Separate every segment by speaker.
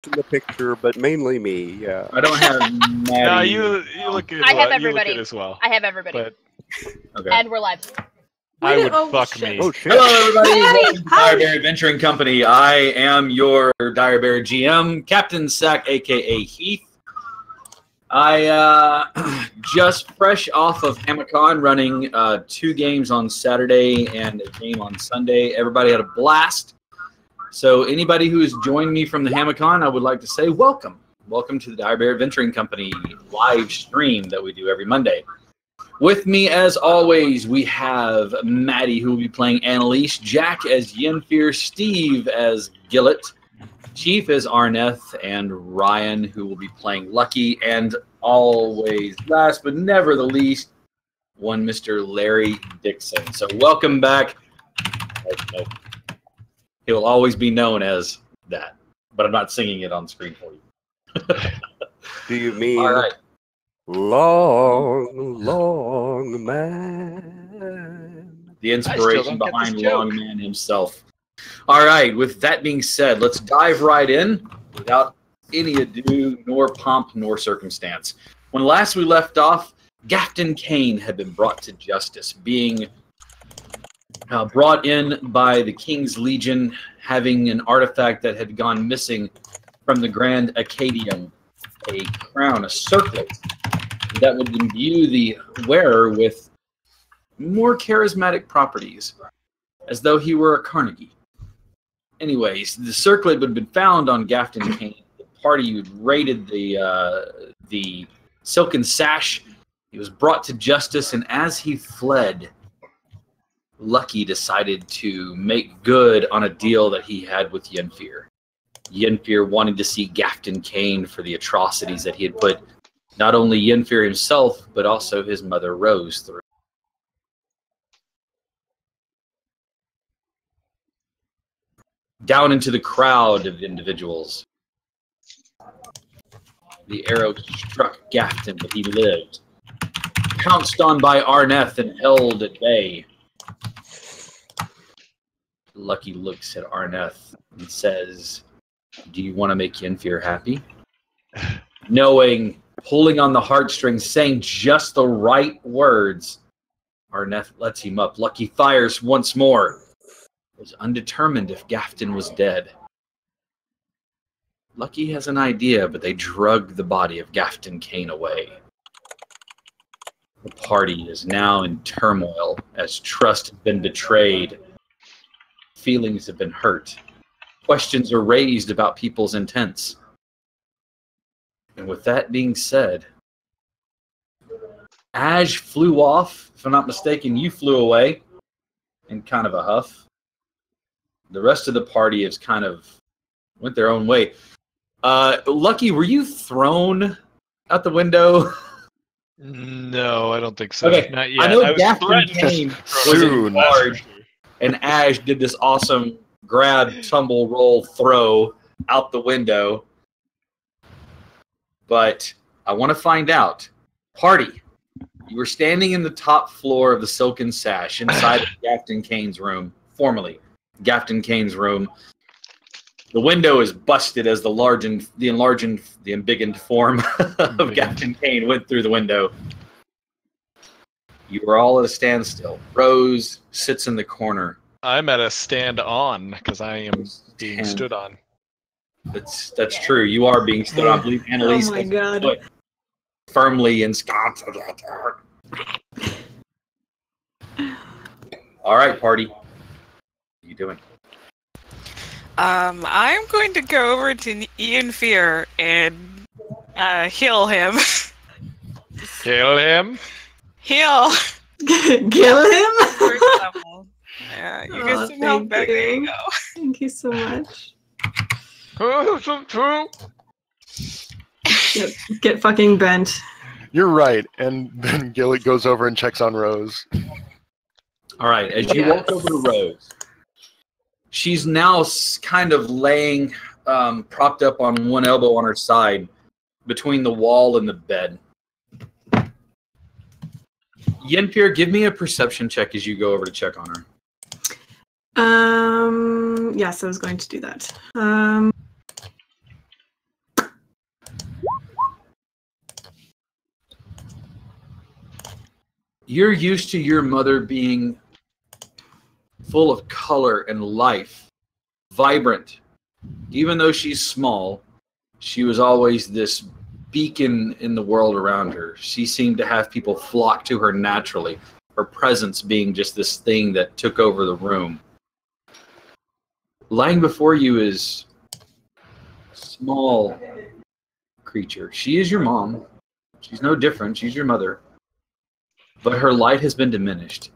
Speaker 1: in the picture, but mainly me. Yeah.
Speaker 2: I don't have Maddie.
Speaker 3: No, you look good.
Speaker 4: I have
Speaker 3: You look
Speaker 4: everybody.
Speaker 3: good as well.
Speaker 4: I have everybody.
Speaker 3: But
Speaker 2: Okay.
Speaker 4: And we're live.
Speaker 3: I would
Speaker 5: Oh,
Speaker 3: fuck
Speaker 5: shit.
Speaker 3: me.
Speaker 1: Oh shit!
Speaker 2: Hello, everybody.
Speaker 5: Maddie,
Speaker 2: Welcome to
Speaker 5: hi.
Speaker 2: Direbear Adventuring Company. I am your Direbear GM, Captain Sack, aka Heath. I just fresh off of HammockCon, running 2 games on Saturday and a game on Sunday. Everybody had a blast. So anybody who has joined me from the HammockCon, I would like to say welcome. Welcome to the Direbear Adventuring Company live stream that we do every Monday. With me, as always, we have Maddie, who will be playing Annalise, Jack as Yenfear, Steve as Gillet, Chief as Arneth, and Ryan, who will be playing Lucky, and always, last but never the least, one Mr. Larry Dixon. So welcome back. He will always be known as that, but I'm not singing it on screen for you.
Speaker 1: Do you mean
Speaker 2: All right.
Speaker 1: long man?
Speaker 2: The
Speaker 3: I
Speaker 2: inspiration
Speaker 3: still don't get
Speaker 2: behind
Speaker 3: this joke.
Speaker 2: Long Man himself. All right, with that being said, let's dive right in without any ado, nor pomp, nor circumstance. When last we left off, Gafton Kane had been brought to justice, being brought in by the King's Legion, having an artifact that had gone missing from the Grand Acadium, a crown, a circlet, that would imbue the wearer with more charismatic properties, as though he were a Carnegie. Anyways, the circlet had been found on Gafton Kane. The party had raided the silken sash. He was brought to justice, and as he fled, Lucky decided to make good on a deal that he had with Yenfear. Yenfear wanted to see Gafton Kane for the atrocities that he had put not only Yenfear himself, but also his mother Rose through. Down into the crowd of individuals, the arrow struck Gafton, but he lived. Pounced on by Arneth and held at bay. Lucky looks at Arneth and says, "Do you want to make Yenfear happy?" Knowing, pulling on the heartstrings, saying just the right words, Arneth lets him up. Lucky fires once more. Was undetermined if Gafton was dead. Lucky has an idea, but they drug the body of Gafton Kane away. The party is now in turmoil as trust has been betrayed. Feelings have been hurt. Questions are raised about people's intents. And with that being said, Aj flew off. If I'm not mistaken, you flew away in kind of a huff. The rest of the party has kind of went their own way. Lucky, were you thrown out the window?
Speaker 3: No, I don't think so.
Speaker 2: Okay,
Speaker 3: Not yet.
Speaker 2: I know
Speaker 3: was
Speaker 2: Gafton
Speaker 3: threatened.
Speaker 2: Kane was in
Speaker 1: Soon.
Speaker 2: charge, and Ash did this awesome grab, tumble, roll, throw out the window. But I want to find out. Party, you were standing in the top floor of the Silken Sash inside of Gafton Kane's room, formerly Gafton Kane's room. The window is busted as the embiggened form of Gafton Kane went through the window. You were all at a standstill. Rose sits in the corner.
Speaker 3: I'm at a stand on because I am being
Speaker 2: And
Speaker 3: stood on.
Speaker 2: That's true. You are being stood on. I believe Annalise
Speaker 5: Oh my
Speaker 2: has
Speaker 5: God.
Speaker 2: put firmly ensconced. All right, party. What are you doing?
Speaker 6: I'm going to go over to Yenfear and heal him.
Speaker 3: Kill him.
Speaker 6: Heal.
Speaker 5: Kill him?
Speaker 6: First level. Yeah, you get some help back. There you go.
Speaker 5: Thank you so much. Get fucking bent.
Speaker 7: You're right. And then Gillet goes over and checks on Rose.
Speaker 2: All right, as you walk over to Rose, she's now kind of laying, propped up on one elbow on her side, between the wall and the bed. Yenfear, give me a perception check as you go over to check on her.
Speaker 5: Yes, I was going to do that.
Speaker 2: You're used to your mother being full of color and life, vibrant. Even though she's small, she was always this beacon in the world around her. She seemed to have people flock to her naturally, her presence being just this thing that took over the room. Lying before you is a small creature. She is your mom. She's no different. She's your mother. But her light has been diminished.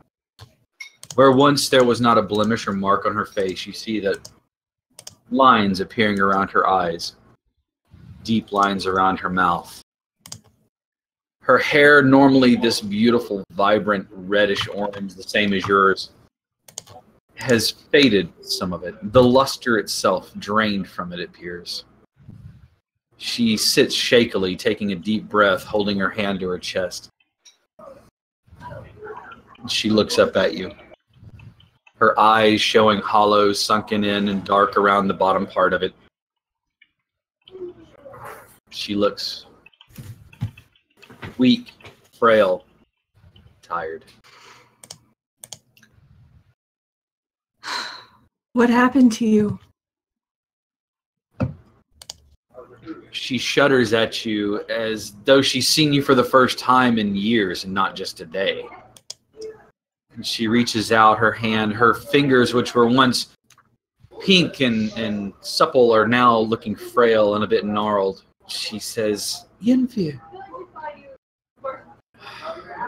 Speaker 2: Where once there was not a blemish or mark on her face, you see that lines appearing around her eyes, deep lines around her mouth. Her hair, normally this beautiful, vibrant, reddish orange, the same as yours, has faded some of it. The luster itself drained from it appears. She sits shakily, taking a deep breath, holding her hand to her chest. She looks up at you. Her eyes showing hollow, sunken in, and dark around the bottom part of it. She looks weak, frail, tired.
Speaker 5: What happened to you?
Speaker 2: She shudders at you as though she's seen you for the first time in years and not just today. And she reaches out her hand. Her fingers, which were once pink and supple, are now looking frail and a bit gnarled. She says, Yennefer.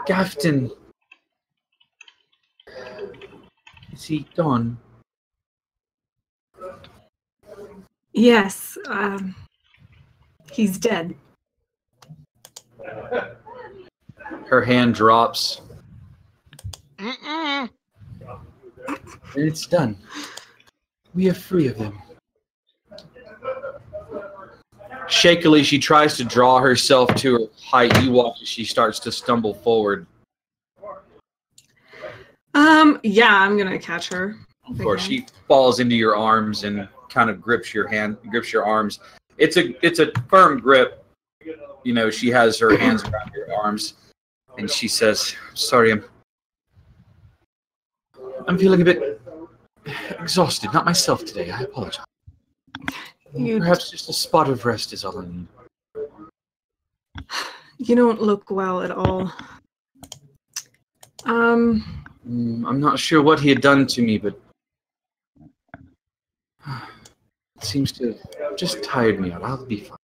Speaker 2: Gafton. Is he gone?
Speaker 5: Yes, he's dead.
Speaker 2: Her hand drops.
Speaker 3: Mm-mm.
Speaker 2: And it's done. We are free of him. Shakily, she tries to draw herself to her height. You watch as she starts to stumble forward.
Speaker 5: Yeah, I'm gonna catch her.
Speaker 2: Of course, she falls into your arms and kind of grips your hand, grips your arms. It's a firm grip. You know, she has her hands around your arms, and she says, "Sorry, I'm feeling a bit exhausted. Not myself today. I apologize. Perhaps just a spot of rest is all I need."
Speaker 5: You don't look well at all.
Speaker 2: I'm not sure what he had done to me, but it seems to have just tired me out. I'll be fine.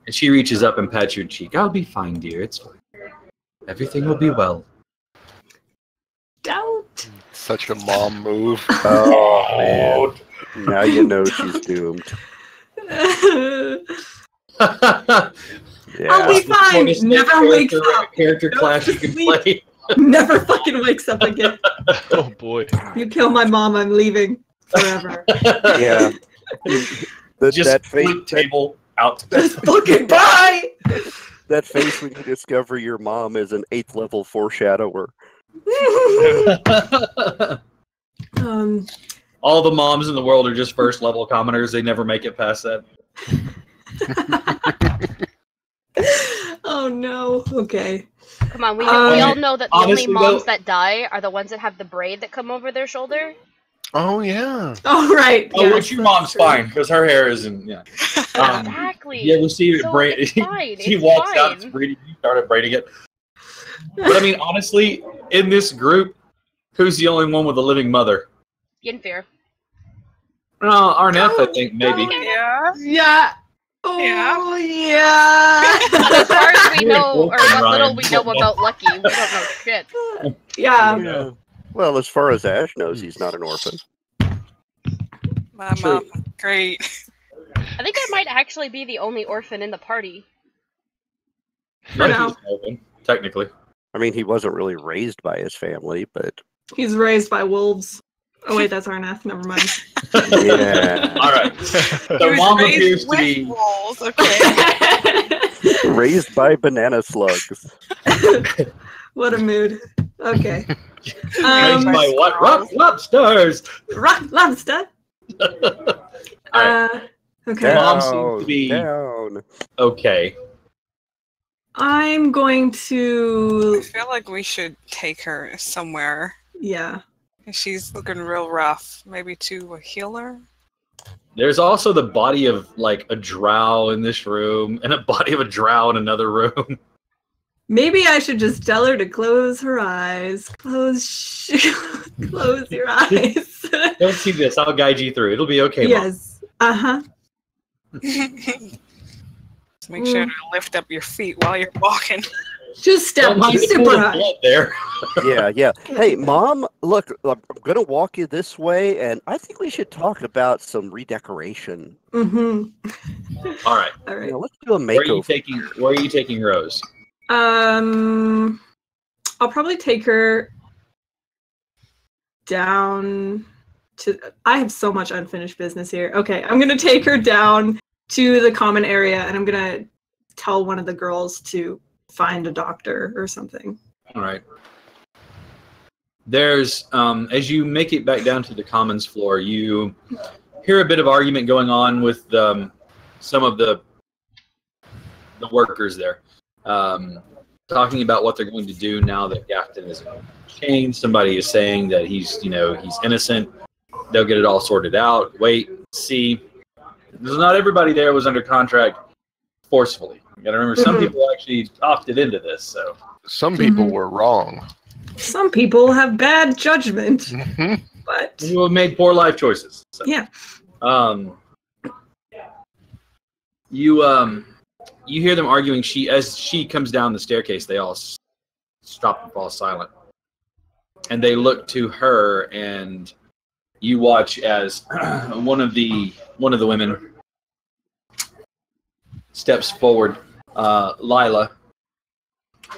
Speaker 2: And she reaches up and pats your cheek. I'll be fine, dear. It's fine. Everything will be well.
Speaker 5: Don't.
Speaker 7: Such a mom move.
Speaker 1: Oh, man. Now you know she's doomed. Yeah.
Speaker 5: I'll be fine. Never wakes up.
Speaker 2: Character class you can play.
Speaker 5: Never fucking wakes up again.
Speaker 3: Oh boy.
Speaker 5: You kill my mom, I'm leaving forever.
Speaker 1: Yeah.
Speaker 2: Just
Speaker 1: That
Speaker 2: flip
Speaker 1: face,
Speaker 2: table out.
Speaker 5: Just fucking bye.
Speaker 1: that face when you discover your mom is an 8th level foreshadower.
Speaker 2: All the moms in the world are just first level commoners. They never make it past that.
Speaker 5: Oh no. Okay.
Speaker 4: Come on, we all know that the
Speaker 2: honestly,
Speaker 4: only moms
Speaker 2: though-
Speaker 4: that die are the ones that have the braid that come over their shoulder.
Speaker 7: Oh yeah.
Speaker 5: Oh right.
Speaker 2: Oh,
Speaker 5: yes,
Speaker 2: which your
Speaker 5: that's
Speaker 2: mom's
Speaker 5: true.
Speaker 2: fine because her hair isn't. Yeah.
Speaker 4: Exactly.
Speaker 2: Yeah, we see her
Speaker 4: So
Speaker 2: braid.
Speaker 4: it's fine.
Speaker 2: She
Speaker 4: It's
Speaker 2: walks out. It's
Speaker 4: fine.
Speaker 2: braiding. You started braiding it. But I mean, honestly, in this group, who's the only one with a living mother?
Speaker 4: Yennefer.
Speaker 2: Arneth, I think maybe.
Speaker 6: Yeah.
Speaker 5: Yeah. Oh yeah.
Speaker 4: As far as we know, or what
Speaker 2: Ryan,
Speaker 4: little we know about Lucky, we don't know shit.
Speaker 5: Yeah.
Speaker 1: Yeah. Well, as far as Ash knows, he's not an orphan.
Speaker 6: My mom, great.
Speaker 4: I think I might actually be the only orphan in the party.
Speaker 5: For now.
Speaker 2: Lucky's open, technically.
Speaker 1: I mean, he wasn't really raised by his family, but
Speaker 5: He's raised by wolves. Oh wait, that's Arneth. Never mind.
Speaker 1: yeah.
Speaker 2: All right.
Speaker 6: He
Speaker 2: So
Speaker 6: was
Speaker 2: mom
Speaker 6: raised
Speaker 2: appears to
Speaker 6: with
Speaker 2: be.
Speaker 6: wolves, okay.
Speaker 1: Raised by banana slugs.
Speaker 5: What a mood. Okay.
Speaker 2: Raised by what? Lobsters.
Speaker 5: Lobster.
Speaker 2: Alright.
Speaker 5: Okay.
Speaker 2: Mom seems to be-
Speaker 1: Down.
Speaker 2: Okay.
Speaker 5: I'm going
Speaker 6: I
Speaker 5: to.
Speaker 6: feel like we should take her somewhere.
Speaker 5: Yeah.
Speaker 6: She's looking real rough. Maybe to a healer?
Speaker 2: There's also the body of like a drow in this room, and a body of a drow in another room.
Speaker 5: Maybe I should just tell her to close her eyes. Close your eyes.
Speaker 2: Don't see this. I'll guide you through. It'll be okay. Mom.
Speaker 5: Yes. Uh-huh.
Speaker 6: Just make sure to lift up your feet while you're walking.
Speaker 5: Just step
Speaker 2: Don't mind the
Speaker 5: super
Speaker 2: pool of
Speaker 5: high.
Speaker 2: blood there.
Speaker 1: Yeah. Hey, Mom, look, I'm gonna walk you this way, and I think we should talk about some redecoration.
Speaker 5: Mm-hmm.
Speaker 2: All right.
Speaker 5: All right.
Speaker 1: Let's do a
Speaker 2: Where are
Speaker 1: makeover.
Speaker 2: you taking Rose?
Speaker 5: I'll probably take her down to. I have so much unfinished business here. Okay, I'm gonna take her down to the common area, and I'm gonna tell one of the girls to find a doctor or something.
Speaker 2: All right. There's as you make it back down to the commons floor, you hear a bit of argument going on with some of the workers there, talking about what they're going to do now that Gafton is changed. Somebody is saying that he's innocent. They'll get it all sorted out. Wait, see. Because not everybody there was under contract forcefully. You got to remember, some people actually opted into this. So
Speaker 7: Some people were wrong.
Speaker 5: Some people have bad judgment,
Speaker 7: Mhm.
Speaker 5: but
Speaker 2: you have made poor life choices. So.
Speaker 5: yeah.
Speaker 2: You hear them arguing. As she comes down the staircase, they all stop and fall silent, and they look to her, and you watch as one of the women steps forward. Lila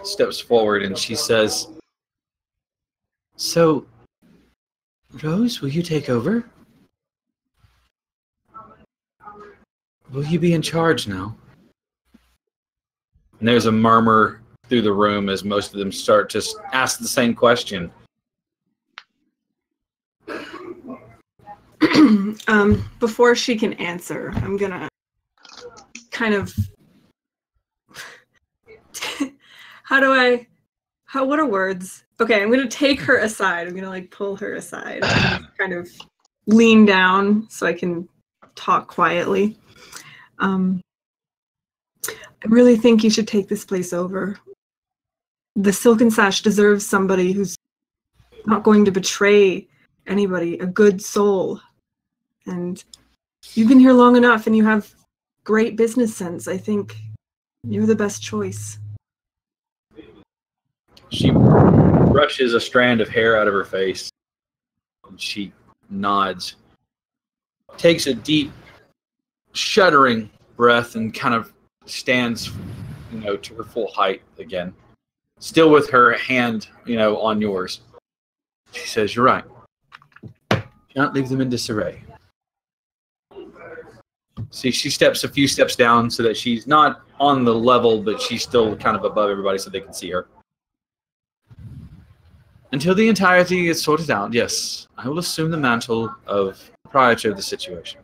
Speaker 2: steps forward, and she says, "So, Rose, will you take over? Will you be in charge now?" And there's a murmur through the room as most of them start to ask the same question.
Speaker 5: Before she can answer, I'm gonna kind of what are words? Okay, I'm gonna take her aside. I'm gonna pull her aside and kind of lean down so I can talk quietly. I really think you should take this place over. The Silken Sash deserves somebody who's not going to betray anybody, a good soul. And you've been here long enough and you have great business sense. I think you're the best choice.
Speaker 2: She brushes a strand of hair out of her face. And she nods, takes a deep, shuddering breath, and kind of stands, to her full height again, still with her hand, on yours. She says, "You're right. Can't leave them in disarray." See, she steps a few steps down so that she's not on the level, but she's still kind of above everybody so they can see her. "Until the entirety is sorted out, yes, I will assume the mantle of proprietor of the situation.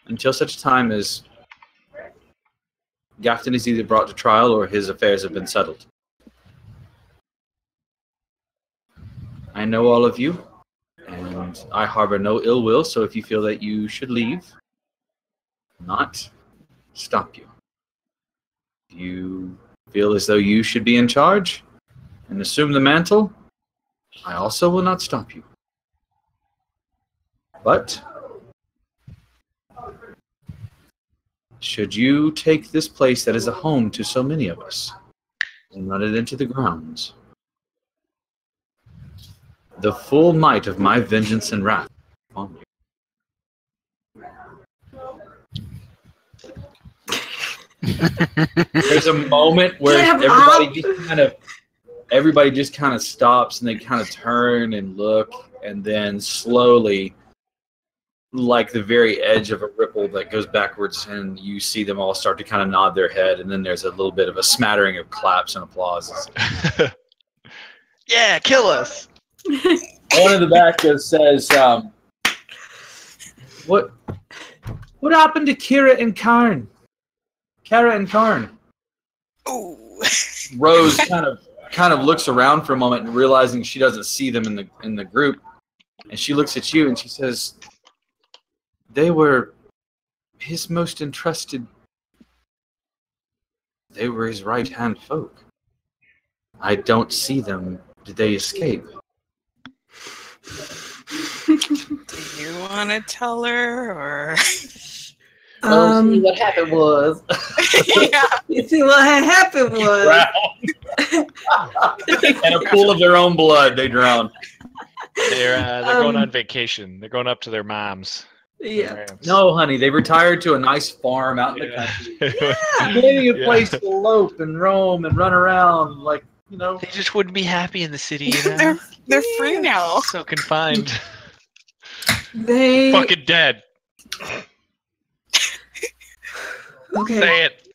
Speaker 2: Until such time as Gafton is either brought to trial or his affairs have been settled. I know all of you, and I harbor no ill will, so if you feel that you should leave, not stop you. If you feel as though you should be in charge and assume the mantle, I also will not stop you. But should you take this place that is a home to so many of us and run it into the grounds, the full might of my vengeance and wrath upon you." There's a moment where everybody just kind of stops, and they kind of turn and look, and then slowly, like the very edge of a ripple that goes backwards, and you see them all start to kind of nod their head, and then there's a little bit of a smattering of claps and applauses.
Speaker 3: Yeah, kill us.
Speaker 2: One in the back just says, What happened to Kara and Karn? Kara and Karn?
Speaker 6: Oh.
Speaker 2: Rose kind of looks around for a moment and realizing she doesn't see them in the group, and she looks at you and she says, "They were his most entrusted. They were his right-hand folk. I don't see them. Did they escape?"
Speaker 6: Do you want to tell her, or?
Speaker 2: What happened was.
Speaker 6: Yeah.
Speaker 5: You see what had happened was
Speaker 2: In a pool of their own blood, they drowned.
Speaker 3: They're going on vacation. They're going up to their moms.
Speaker 5: yeah.
Speaker 2: No, honey, they retired to a nice farm out in the country. Maybe a place to elope and roam and run around, like, you know.
Speaker 3: They just wouldn't be happy in the city, you know?
Speaker 6: They're free now.
Speaker 3: So confined.
Speaker 5: They
Speaker 3: Fucking dead.
Speaker 5: okay.
Speaker 3: Say it.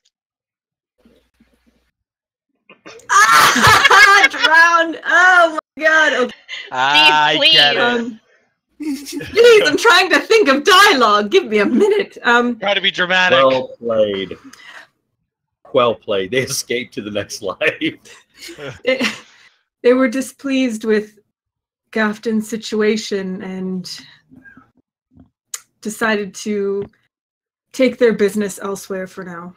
Speaker 5: Drowned. Oh my god. Okay.
Speaker 3: I get it.
Speaker 5: Please, I'm trying to think of dialogue. Give me a minute.
Speaker 3: Try to be dramatic.
Speaker 2: Well played. Well played. They escaped to the next life.
Speaker 5: They were displeased with Gafton's situation and decided to take their business elsewhere for now.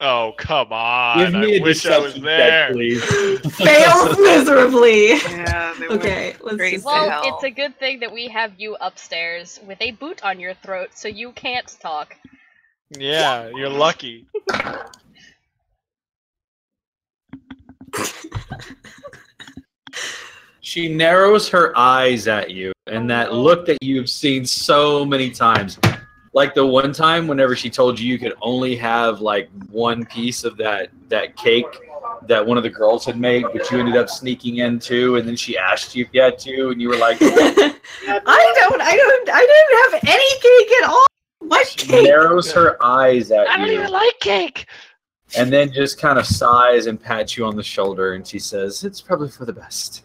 Speaker 3: Oh, come on.
Speaker 2: Give me
Speaker 3: I
Speaker 2: a
Speaker 3: wish I was
Speaker 2: deception
Speaker 3: there.
Speaker 2: check, please.
Speaker 5: Fails miserably.
Speaker 6: Yeah. They
Speaker 5: Okay, let's
Speaker 6: Great.
Speaker 5: just
Speaker 4: Well,
Speaker 6: hell.
Speaker 4: it's a good thing that we have you upstairs with a boot on your throat, so you can't talk.
Speaker 3: Yeah, you're lucky.
Speaker 2: She narrows her eyes at you, and that look that you've seen so many times. Like the one time whenever she told you could only have like one piece of that cake that one of the girls had made, but you ended up sneaking into, and then she asked you if you had to, and you were like,
Speaker 5: I didn't have any cake at all. What
Speaker 2: she
Speaker 5: cake?
Speaker 2: narrows her eyes at
Speaker 3: I don't
Speaker 2: you,
Speaker 3: even like cake.
Speaker 2: and then just kind of sighs and pats you on the shoulder, and she says, "It's probably for the best.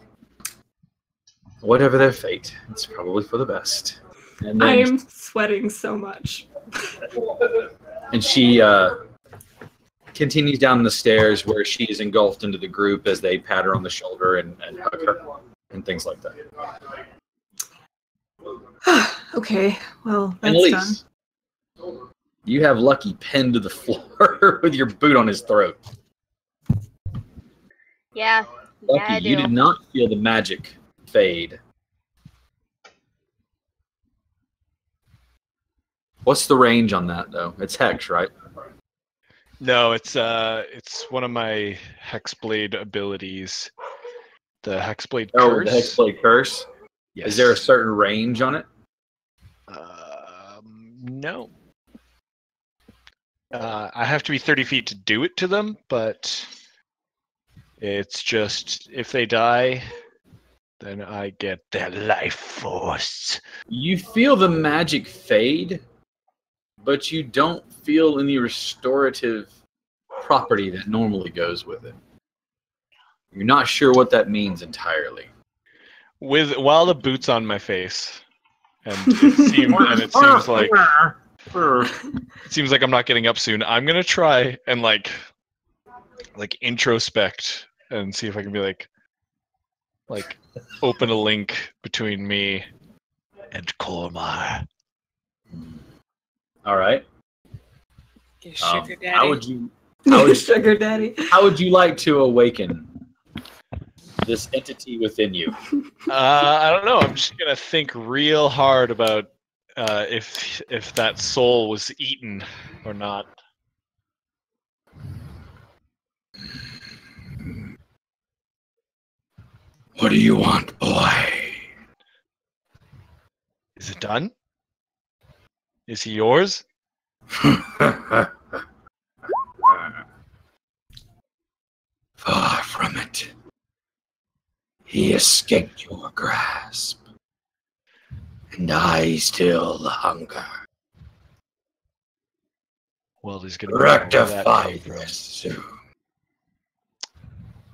Speaker 2: Whatever their fate, it's probably for the best." And
Speaker 5: I
Speaker 2: then
Speaker 5: am sweating so much.
Speaker 2: And she continues down the stairs where she is engulfed into the group as they pat her on the shoulder and hug her and things like that.
Speaker 5: Okay, well,
Speaker 2: And
Speaker 5: that's done.
Speaker 2: Elise, you have Lucky pinned to the floor with your boot on his throat.
Speaker 4: Yeah.
Speaker 2: Lucky,
Speaker 4: Yeah, I do.
Speaker 2: you did not feel the magic fade. What's the range on that, though? It's Hex, right?
Speaker 3: No, it's one of my Hexblade abilities. The Hexblade
Speaker 2: Oh,
Speaker 3: Curse.
Speaker 2: the Hexblade Curse?
Speaker 3: Yes.
Speaker 2: Is there a certain range on it?
Speaker 3: No. I have to be 30 feet to do it to them, but it's just if they die, then I get their life force.
Speaker 2: You feel the magic fade, but you don't feel any restorative property that normally goes with it. You're not sure what that means entirely.
Speaker 3: While the boot's on my face, and it seems like I'm not getting up soon. I'm gonna try and like introspect and see if I can be like open a link between me and Cormar.
Speaker 2: All right.
Speaker 6: Your sugar daddy.
Speaker 2: How would you
Speaker 5: Sugar daddy.
Speaker 2: how would you like to awaken this entity within you?
Speaker 3: I don't know. I'm just gonna think real hard about if that soul was eaten or not.
Speaker 2: What do you want, boy?
Speaker 3: Is it done? Is he yours?
Speaker 2: Far from it. He escaped your grasp, and I still hunger.
Speaker 3: Well, he's gonna
Speaker 2: Rectify this soon.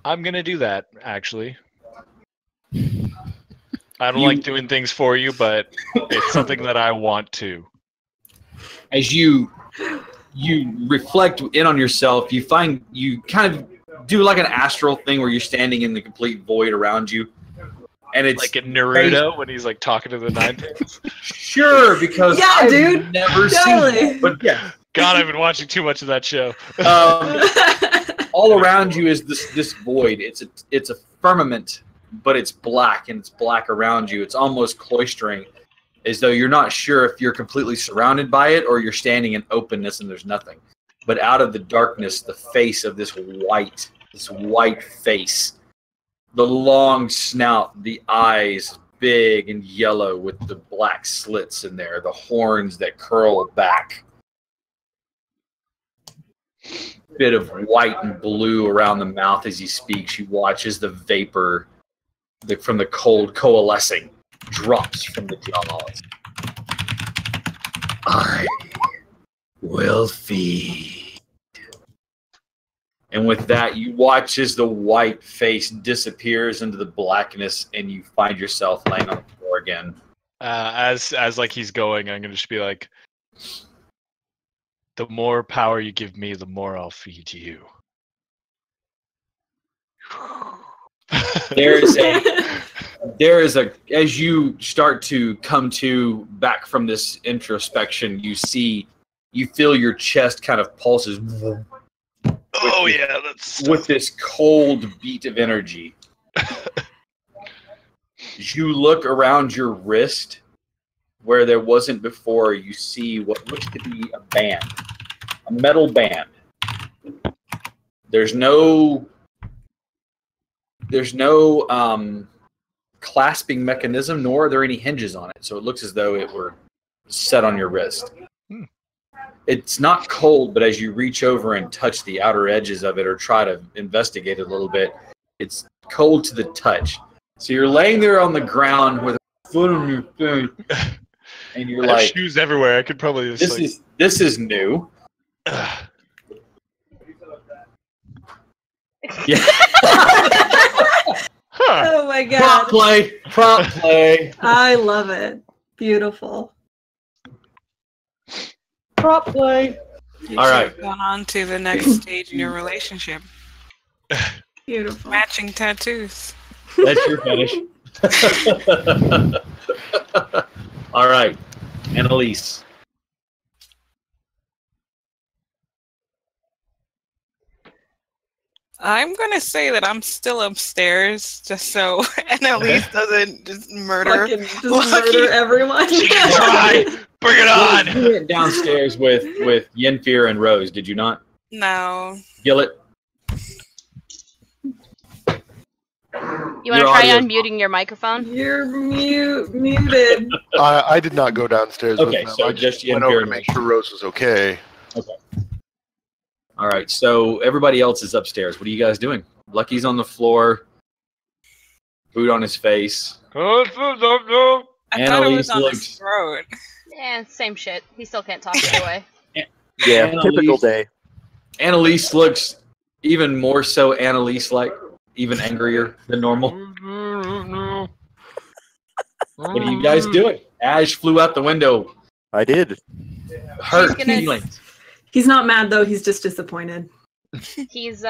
Speaker 3: I'm gonna do that, actually. I don't like doing things for you, but it's something that I want to.
Speaker 2: As you reflect in on yourself, you find you kind of do like an astral thing where you're standing in the complete void around you, and it's
Speaker 3: Like in Naruto when he's like talking to the Nine Tails.
Speaker 2: sure because
Speaker 5: Yeah,
Speaker 2: I've
Speaker 5: dude.
Speaker 2: never
Speaker 5: Totally.
Speaker 2: seen it. But yeah,
Speaker 3: God, I've been watching too much of that show.
Speaker 2: all around you is this void. It's a firmament, but it's black, and it's black around you. It's almost cloistering, as though you're not sure if you're completely surrounded by it or you're standing in openness and there's nothing. But out of the darkness, the face of this white face, the long snout, the eyes big and yellow with the black slits in there, the horns that curl back. Bit of white and blue around the mouth as he speaks. You watch as the vapor from the cold coalescing drops from the jaws. I will feed. And with that, you watch as the white face disappears into the blackness, and you find yourself laying on the floor again.
Speaker 3: As like he's going, I'm gonna just be like, the more power you give me, the more I'll feed you.
Speaker 2: There is a as you start to come to back from this introspection, you feel your chest kind of pulses
Speaker 3: Oh yeah, that's
Speaker 2: with this cold beat of energy. As you look around your wrist where there wasn't before, you see what looks to be a band, a metal band. There's no clasping mechanism, nor are there any hinges on it, so it looks as though it were set on your wrist. It's not cold, but as you reach over and touch the outer edges of it or try to investigate it a little bit, it's cold to the touch. So you're laying there on the ground with a foot on your face, and you're
Speaker 3: I have
Speaker 2: like,
Speaker 3: shoes everywhere. I could probably just
Speaker 2: this is new. Yeah.
Speaker 3: Huh.
Speaker 5: Oh my
Speaker 2: Prop
Speaker 5: god.
Speaker 2: play.
Speaker 5: I love it. Beautiful.
Speaker 2: Prop play.
Speaker 6: You
Speaker 2: All
Speaker 6: should
Speaker 2: right.
Speaker 6: have gone on to the next stage in your relationship.
Speaker 5: Beautiful.
Speaker 6: Matching tattoos.
Speaker 2: That's your finish. All right, Annalise.
Speaker 6: I'm gonna say that I'm still upstairs, just so Annalise doesn't just murder.
Speaker 5: Fucking just
Speaker 6: Lucky.
Speaker 5: murder everyone.
Speaker 3: Try. Bring it on.
Speaker 2: You went downstairs with Yenfear and Rose, did you not?
Speaker 6: No.
Speaker 2: Gillet.
Speaker 4: You want to try unmuting your microphone?
Speaker 5: You're muted.
Speaker 7: I did not go downstairs
Speaker 2: Okay,
Speaker 7: with them.
Speaker 2: so
Speaker 7: I
Speaker 2: just
Speaker 7: just went
Speaker 2: Yennefer
Speaker 7: over to
Speaker 2: and
Speaker 7: make sure Rose was okay.
Speaker 2: All right, so everybody else is upstairs. What are you guys doing? Lucky's on the floor, boot on his face.
Speaker 6: I thought it
Speaker 2: Annalise
Speaker 6: was on his
Speaker 2: looks-
Speaker 6: throat.
Speaker 4: Yeah, same shit. He still can't talk either way.
Speaker 1: Yeah,
Speaker 2: Annalise-
Speaker 1: typical day.
Speaker 2: Annalise looks even more so Annalise-like, even angrier than normal. What are you guys doing? Ash flew out the window.
Speaker 1: I did.
Speaker 2: Hurt
Speaker 4: She's gonna-
Speaker 2: feelings.
Speaker 5: He's not mad though, he's just disappointed.
Speaker 4: He's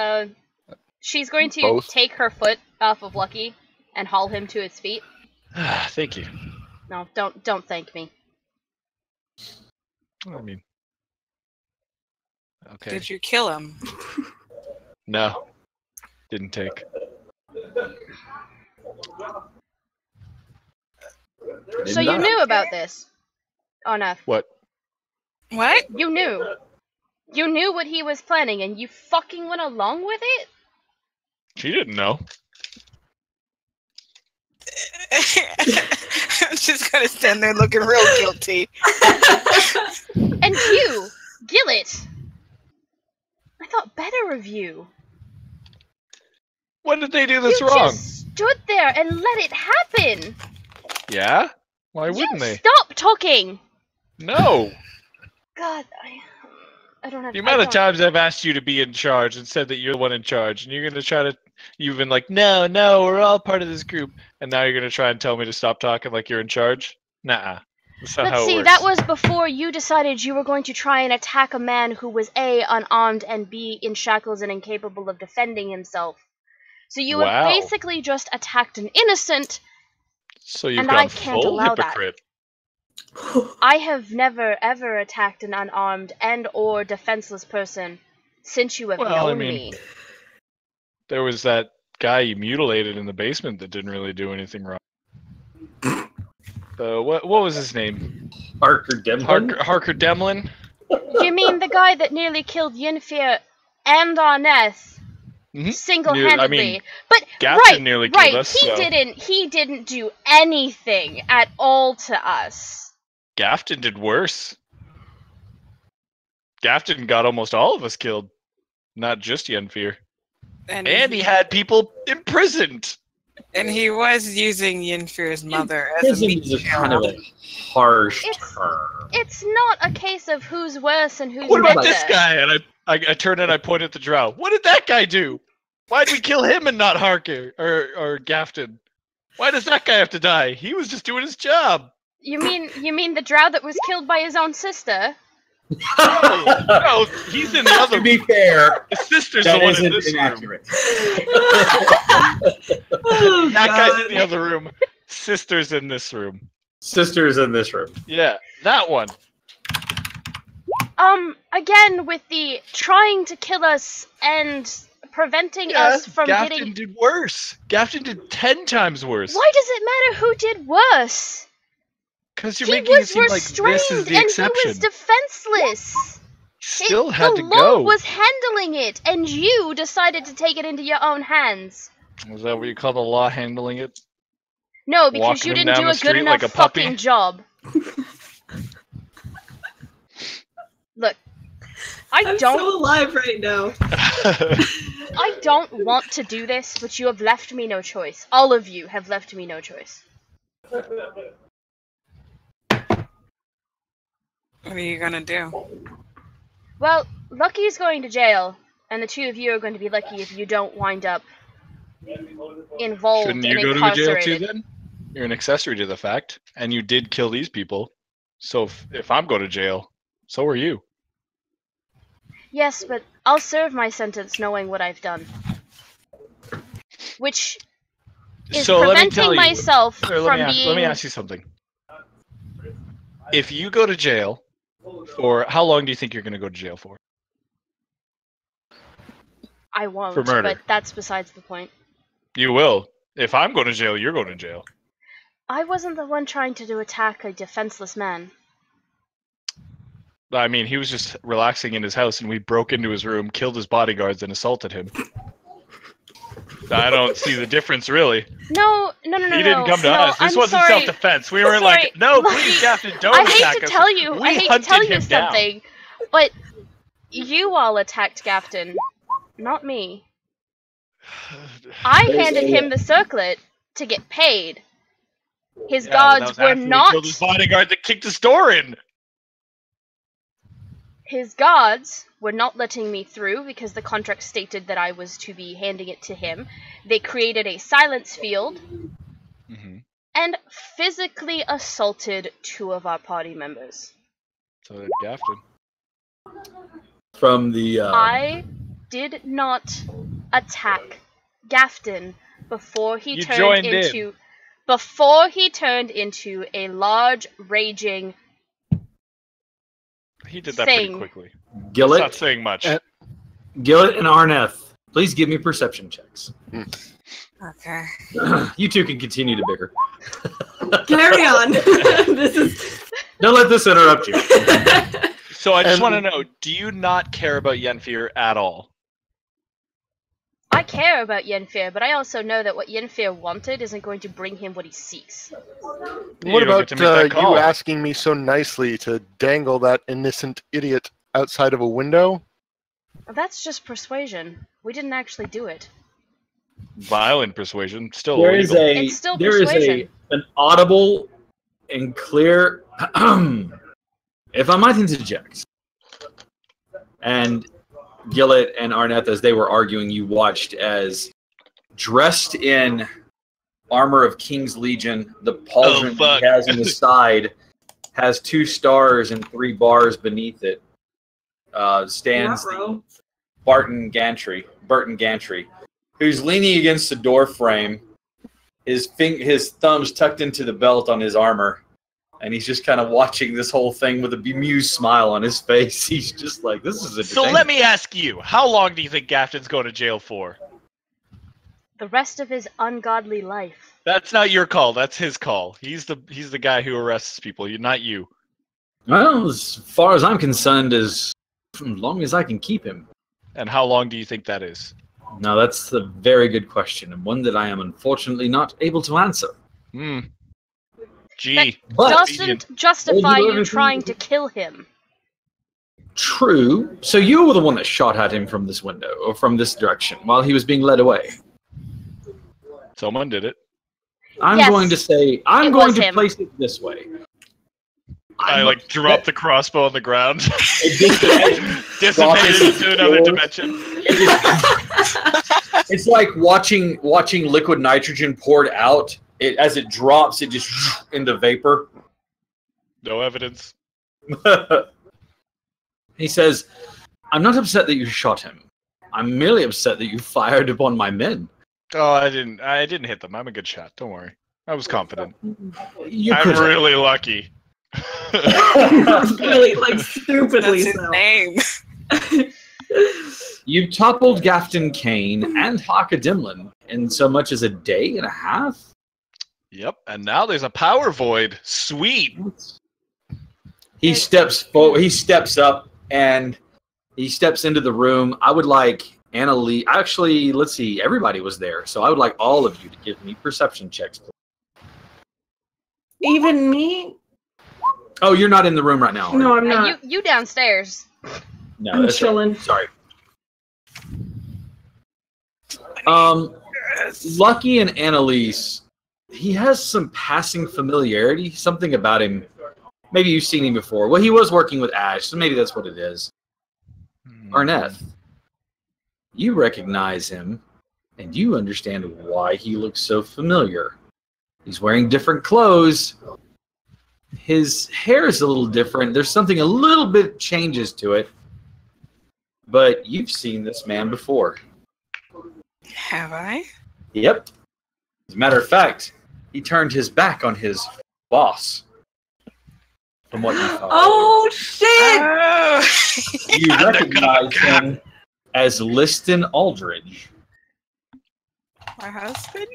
Speaker 4: she's going to
Speaker 7: Both?
Speaker 4: take her foot off of Lucky and haul him to his feet.
Speaker 3: Thank you.
Speaker 4: No, don't thank me.
Speaker 3: I mean, okay.
Speaker 6: Did you kill him?
Speaker 3: No, didn't take.
Speaker 4: So you knew about this? Oh no,
Speaker 3: What?
Speaker 6: What?
Speaker 4: you knew. You knew what he was planning, and you fucking went along with it.
Speaker 3: She didn't know.
Speaker 6: I'm just gonna stand there looking real guilty.
Speaker 4: And you, Gillet. I thought better of you.
Speaker 3: When did they do this
Speaker 4: you
Speaker 3: wrong?
Speaker 4: just stood there and let it happen.
Speaker 3: Yeah? Why
Speaker 4: You
Speaker 3: wouldn't they?
Speaker 4: stop talking.
Speaker 3: No.
Speaker 4: God, I don't have
Speaker 3: The amount
Speaker 4: I
Speaker 3: of
Speaker 4: don't-
Speaker 3: times I've asked you to be in charge and said that you're the one in charge, and you're gonna try to. You've been like, no, we're all part of this group, and now you're gonna try and tell me to stop talking like you're in charge. Nuh-uh. That's not
Speaker 4: But
Speaker 3: how it
Speaker 4: see,
Speaker 3: works.
Speaker 4: that was before you decided you were going to try and attack a man who was A, unarmed, and B, in shackles and incapable of defending himself. So you have
Speaker 3: Wow.
Speaker 4: basically just attacked an innocent.
Speaker 3: So you've
Speaker 4: and
Speaker 3: gone
Speaker 4: I can't
Speaker 3: full
Speaker 4: allow that.
Speaker 3: hypocrite.
Speaker 4: I have never ever attacked an unarmed and or defenseless person since you have
Speaker 3: Well, I
Speaker 4: known
Speaker 3: mean-
Speaker 4: me.
Speaker 3: There was that guy you mutilated in the basement that didn't really do anything wrong. What was his name?
Speaker 2: Harker Demlin?
Speaker 3: Harker Demlin?
Speaker 4: You mean the guy that nearly killed Yenfir and Arneth
Speaker 3: Mhm.
Speaker 4: single-handedly?
Speaker 3: I mean,
Speaker 4: but
Speaker 3: Gafton
Speaker 4: right,
Speaker 3: nearly killed
Speaker 4: right.
Speaker 3: us,
Speaker 4: He
Speaker 3: so-
Speaker 4: didn't do anything at all to us.
Speaker 3: Gafton did worse. Gafton got almost all of us killed. Not just Yenfir.
Speaker 6: And
Speaker 3: And he had people imprisoned.
Speaker 6: And he was using Yenfir's mother as a
Speaker 2: Prison
Speaker 6: meat
Speaker 2: is a kind of a harsh
Speaker 4: It's-
Speaker 2: term.
Speaker 4: It's not a case of who's worse and who's
Speaker 3: What
Speaker 4: better.
Speaker 3: about this guy? And I turn and I point at the drow. What did that guy do? Why'd we kill him and not Harker or Gafton? Why does that guy have to die? He was just doing his job.
Speaker 4: You mean the drow that was killed by his own sister?
Speaker 3: No, he's in the
Speaker 2: To
Speaker 3: other
Speaker 2: be
Speaker 3: room.
Speaker 2: fair,
Speaker 3: His sister's the
Speaker 2: that
Speaker 3: one in
Speaker 2: isn't
Speaker 3: this room.
Speaker 2: inaccurate.
Speaker 5: Oh,
Speaker 3: That guy's in
Speaker 5: God.
Speaker 3: the other room. Sister's in this room.
Speaker 2: Sisters in this room.
Speaker 3: Yeah, that one.
Speaker 4: Again, with the trying to kill us and preventing
Speaker 3: Yeah,
Speaker 4: us from
Speaker 3: Gafton
Speaker 4: getting.
Speaker 3: did worse. Gafton did 10 times worse.
Speaker 4: Why does it matter who did worse?
Speaker 3: Because you're
Speaker 4: He
Speaker 3: making it
Speaker 4: was
Speaker 3: seem like
Speaker 4: restrained
Speaker 3: this is the
Speaker 4: and
Speaker 3: exception.
Speaker 4: he was defenseless.
Speaker 3: Still had
Speaker 4: the
Speaker 3: to
Speaker 4: law
Speaker 3: go.
Speaker 4: was handling it, and you decided to take it into your own hands.
Speaker 3: Was that what you call the law handling it?
Speaker 4: No, because
Speaker 3: Walking
Speaker 4: you
Speaker 3: him
Speaker 4: didn't
Speaker 3: down
Speaker 4: do
Speaker 3: the
Speaker 4: a good
Speaker 3: street
Speaker 4: enough
Speaker 3: like a puppy?
Speaker 4: fucking job. Look,
Speaker 5: I'm
Speaker 4: I don't
Speaker 5: so alive right now.
Speaker 4: I don't want to do this, but you have left me no choice. All of you have left me no choice.
Speaker 6: What are you gonna do?
Speaker 4: Well, Lucky's going to jail, and the two of you are going to be lucky if you don't wind up involved
Speaker 3: Shouldn't
Speaker 4: and
Speaker 3: you go to a jail
Speaker 4: incarcerated.
Speaker 3: too then? You're an accessory to the fact, and you did kill these people. So if I'm going to jail, so are you.
Speaker 4: Yes, but I'll serve my sentence knowing what I've done. Which is
Speaker 3: So let me tell
Speaker 4: preventing
Speaker 3: you.
Speaker 4: myself
Speaker 3: Or
Speaker 4: from
Speaker 3: let
Speaker 4: being...
Speaker 3: me ask you something. If you go to jail, for how long do you think you're going to go to jail for?
Speaker 4: I won't,
Speaker 3: for murder.
Speaker 4: but that's besides the point.
Speaker 3: You will. If I'm going to jail, you're going to jail.
Speaker 4: I wasn't the one trying to attack a defenseless man.
Speaker 3: I mean, he was just relaxing in his house, and we broke into his room, killed his bodyguards, and assaulted him. I don't see the difference, really.
Speaker 4: No.
Speaker 3: He didn't come to
Speaker 4: no,
Speaker 3: us. This
Speaker 4: I'm
Speaker 3: wasn't
Speaker 4: sorry.
Speaker 3: self-defense. We weren't
Speaker 4: Sorry.
Speaker 3: like, no,
Speaker 4: Lucky,
Speaker 3: please, Captain, don't
Speaker 4: I
Speaker 3: attack
Speaker 4: hate to
Speaker 3: us.
Speaker 4: tell you.
Speaker 3: We
Speaker 4: I hate to
Speaker 3: hunted
Speaker 4: tell you
Speaker 3: him down.
Speaker 4: something, but you all attacked Gafton, not me. I handed him the circlet to get paid. His
Speaker 3: Yeah, but that
Speaker 4: guards
Speaker 3: was
Speaker 4: were
Speaker 3: after we
Speaker 4: not.
Speaker 3: killed his bodyguard that kicked his door in.
Speaker 4: His guards were not letting me through because the contract stated that I was to be handing it to him. They created a silence field
Speaker 3: Mm-hmm.
Speaker 4: and physically assaulted 2 of our party members.
Speaker 3: So did Gafton.
Speaker 2: From the
Speaker 4: I did not attack Gafton before he
Speaker 3: You
Speaker 4: turned
Speaker 3: joined in.
Speaker 4: into a large raging
Speaker 3: He did that pretty
Speaker 4: Thing.
Speaker 3: quickly. It's
Speaker 2: Gillett,
Speaker 3: not saying much.
Speaker 2: Gillett and Arneth, please give me perception checks.
Speaker 6: Okay.
Speaker 2: You two can continue to bicker.
Speaker 5: Carry on. This is.
Speaker 2: Don't let this interrupt you.
Speaker 3: So I just
Speaker 7: And-
Speaker 3: want to know, do you not care about Yenfir at all?
Speaker 4: I care about Yenfir, but I also know that what Yenfir wanted isn't going to bring him what he seeks.
Speaker 3: You
Speaker 7: What
Speaker 3: don't
Speaker 7: about
Speaker 3: get to make that call.
Speaker 7: you asking me so nicely to dangle that innocent idiot outside of a window?
Speaker 4: That's just persuasion. We didn't actually do it.
Speaker 3: Violent persuasion, still
Speaker 2: There is
Speaker 3: illegal.
Speaker 4: It's still
Speaker 2: there is
Speaker 4: persuasion.
Speaker 2: an audible and clear. If I might interject, and Gillett and Arneth, as they were arguing, you watched as, dressed in armor of King's Legion, the pauldron
Speaker 3: fuck.
Speaker 2: he has in the side, has 2 stars and 3 bars beneath it. Stands
Speaker 5: Ruh-roh.
Speaker 2: Burton Gantry, who's leaning against the door frame, his thumbs tucked into the belt on his armor, and he's just kind of watching this whole thing with a bemused smile on his face. He's just like, this is
Speaker 3: So let me ask you, how long do you think Gafton's going to jail for?
Speaker 4: The rest of his ungodly life.
Speaker 3: That's not your call. That's his call. He's the guy who arrests people. Not you.
Speaker 2: Well, as far as I'm concerned, as long as I can keep him.
Speaker 3: And how long do you think that is?
Speaker 2: Now, that's a very good question, and one that I am unfortunately not able to answer.
Speaker 3: Gee.
Speaker 2: But
Speaker 4: Doesn't justify you trying to kill him.
Speaker 2: true. So you were the one that shot at him from this window, or from this direction, while he was being led away.
Speaker 3: Someone did it.
Speaker 2: I'm
Speaker 4: Yes,
Speaker 2: going to say, I'm
Speaker 4: it
Speaker 2: going
Speaker 4: was
Speaker 2: to
Speaker 4: him.
Speaker 2: place it this way.
Speaker 3: I drop the crossbow on the ground.
Speaker 2: It
Speaker 3: Dissipated into another dimension.
Speaker 2: It's like watching liquid nitrogen poured out. As it drops, it just into vapor.
Speaker 3: No evidence.
Speaker 2: He says, I'm not upset that you shot him. I'm merely upset that you fired upon my men.
Speaker 3: Oh, I didn't hit them. I'm a good shot. Don't worry. I was confident.
Speaker 2: You
Speaker 3: I'm
Speaker 2: could have.
Speaker 3: really lucky.
Speaker 5: Really, like, stupidly
Speaker 6: That's his
Speaker 5: so.
Speaker 6: name.
Speaker 2: You toppled Gafton Kane and Haka Dimlin in so much as a day and a half?
Speaker 3: Yep, and now there's a power void. Sweet.
Speaker 2: He steps forward. He steps up and he steps into the room. I would like Annalie. Actually, let's see. Everybody was there, so I would like all of you to give me perception checks.
Speaker 5: Even me?
Speaker 2: Oh, you're not in the room right now.
Speaker 5: No,
Speaker 2: are
Speaker 5: I'm not.
Speaker 4: You downstairs.
Speaker 2: you? No,
Speaker 5: I'm
Speaker 2: that's right.
Speaker 5: chilling.
Speaker 2: Sorry. Lucky and Annalise, he has some passing familiarity, something about him. Maybe you've seen him before. Well, he was working with Ash, so maybe that's what it is. Arneth, you recognize him, and you understand why he looks so familiar. He's wearing different clothes. His hair is a little different. There's something a little bit changes to it. But you've seen this man before.
Speaker 6: Have I?
Speaker 2: Yep. As a matter of fact, he turned his back on his boss. From what you thought.
Speaker 5: Oh, shit!
Speaker 6: Oh.
Speaker 2: You recognize him as Liston Aldridge.
Speaker 6: My husband?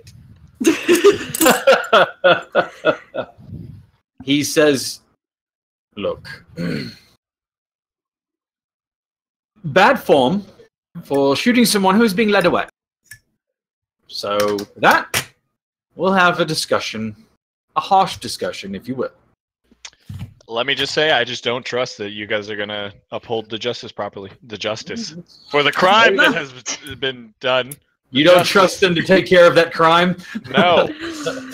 Speaker 2: He says, look, bad form for shooting someone who is being led away. So, with that, we'll have a discussion, a harsh discussion, if you will.
Speaker 3: Let me just say, I just don't trust that you guys are gonna uphold the justice properly. The justice for the crime that has been done.
Speaker 2: You don't trust them to take care of that crime?
Speaker 3: No,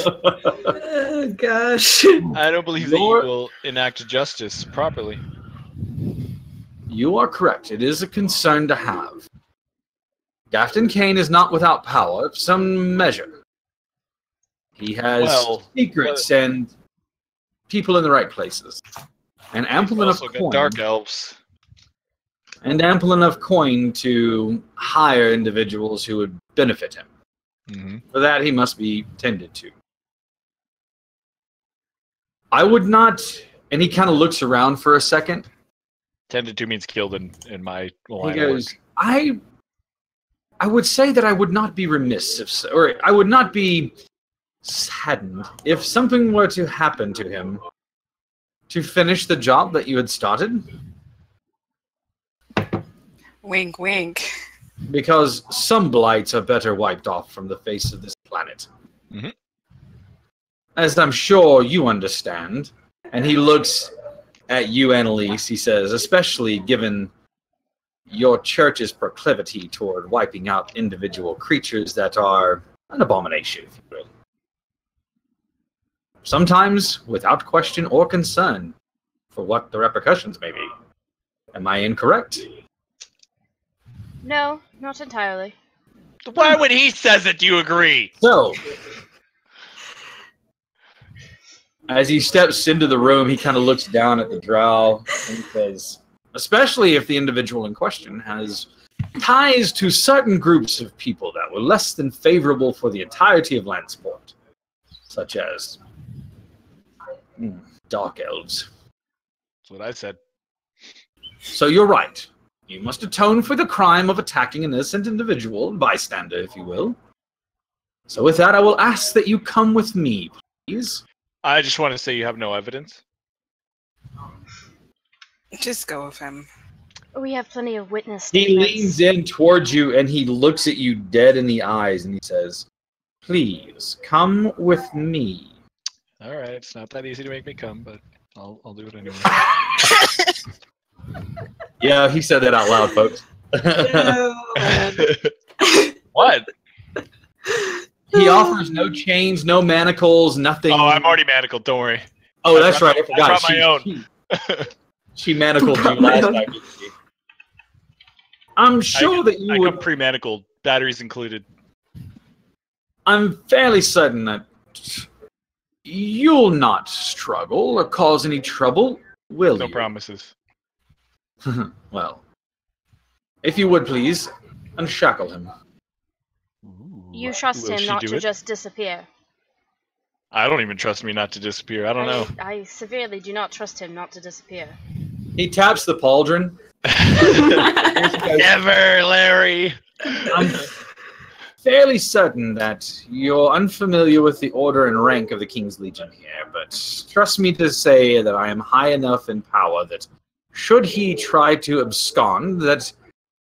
Speaker 5: Oh, gosh.
Speaker 3: I don't believe that you will enact justice properly.
Speaker 2: You are correct. It is a concern to have. Gafton Kane is not without power of some measure. He has secrets and people in the right places. And ample enough
Speaker 3: Also got
Speaker 2: coin.
Speaker 3: dark elves.
Speaker 2: And ample enough coin to hire individuals who would benefit him.
Speaker 3: Mm-hmm.
Speaker 2: For that, he must be tended to. I would not... And he kind of looks around for a second.
Speaker 3: Tended to means killed in my line
Speaker 2: He
Speaker 3: of
Speaker 2: goes,
Speaker 3: work.
Speaker 2: I would say that I would not be remiss if, or I would not be saddened if something were to happen to him to finish the job that you had started.
Speaker 6: Wink, wink.
Speaker 2: Because some blights are better wiped off from the face of this planet.
Speaker 3: Mhm.
Speaker 2: As I'm sure you understand. And he looks at you, Annalise, he says, especially given your church's proclivity toward wiping out individual creatures that are an abomination, if you will. Sometimes without question or concern for what the repercussions may be. Am I incorrect?
Speaker 4: No, not entirely.
Speaker 3: Why, when he says it, do you agree?
Speaker 2: So, As he steps into the room, he kind of looks down at the drow and says, especially if the individual in question has ties to certain groups of people that were less than favorable for the entirety of Lansport, such as dark elves.
Speaker 3: That's what I said.
Speaker 2: So you're right. You must atone for the crime of attacking an innocent individual, bystander, if you will. So with that, I will ask that you come with me, please.
Speaker 3: I just want to say you have no evidence.
Speaker 6: Just go with him.
Speaker 4: We have plenty of witness
Speaker 2: He
Speaker 4: statements.
Speaker 2: leans in towards you and he looks at you dead in the eyes and he says, please, come with me.
Speaker 3: All right, it's not that easy to make me come, but I'll do it anyway.
Speaker 2: Yeah, he said that out loud, folks.
Speaker 3: What?
Speaker 2: He offers no chains, no manacles, nothing.
Speaker 3: Oh, I'm already manacled. Don't worry.
Speaker 2: Oh, that's right. I
Speaker 3: I
Speaker 2: forgot.
Speaker 3: brought my own.
Speaker 2: She manacled you
Speaker 5: Brought my
Speaker 2: last
Speaker 5: own.
Speaker 2: night. didn't she? I'm sure that you
Speaker 3: I
Speaker 2: would.
Speaker 3: come pre-manacled, batteries included.
Speaker 2: I'm fairly certain that you'll not struggle or cause any trouble, will
Speaker 3: No
Speaker 2: you?
Speaker 3: promises.
Speaker 2: Well, if you would please, unshackle him.
Speaker 4: You trust
Speaker 3: Will
Speaker 4: him
Speaker 3: she
Speaker 4: not
Speaker 3: do
Speaker 4: to
Speaker 3: it?
Speaker 4: just disappear.
Speaker 3: I don't even trust me not to disappear. I don't know.
Speaker 4: I severely do not trust him not to disappear.
Speaker 2: He taps the pauldron.
Speaker 3: Never, Larry.
Speaker 2: I'm fairly certain that you're unfamiliar with the order and rank of the King's Legion here, but trust me to say that I am high enough in power that should he try to abscond, that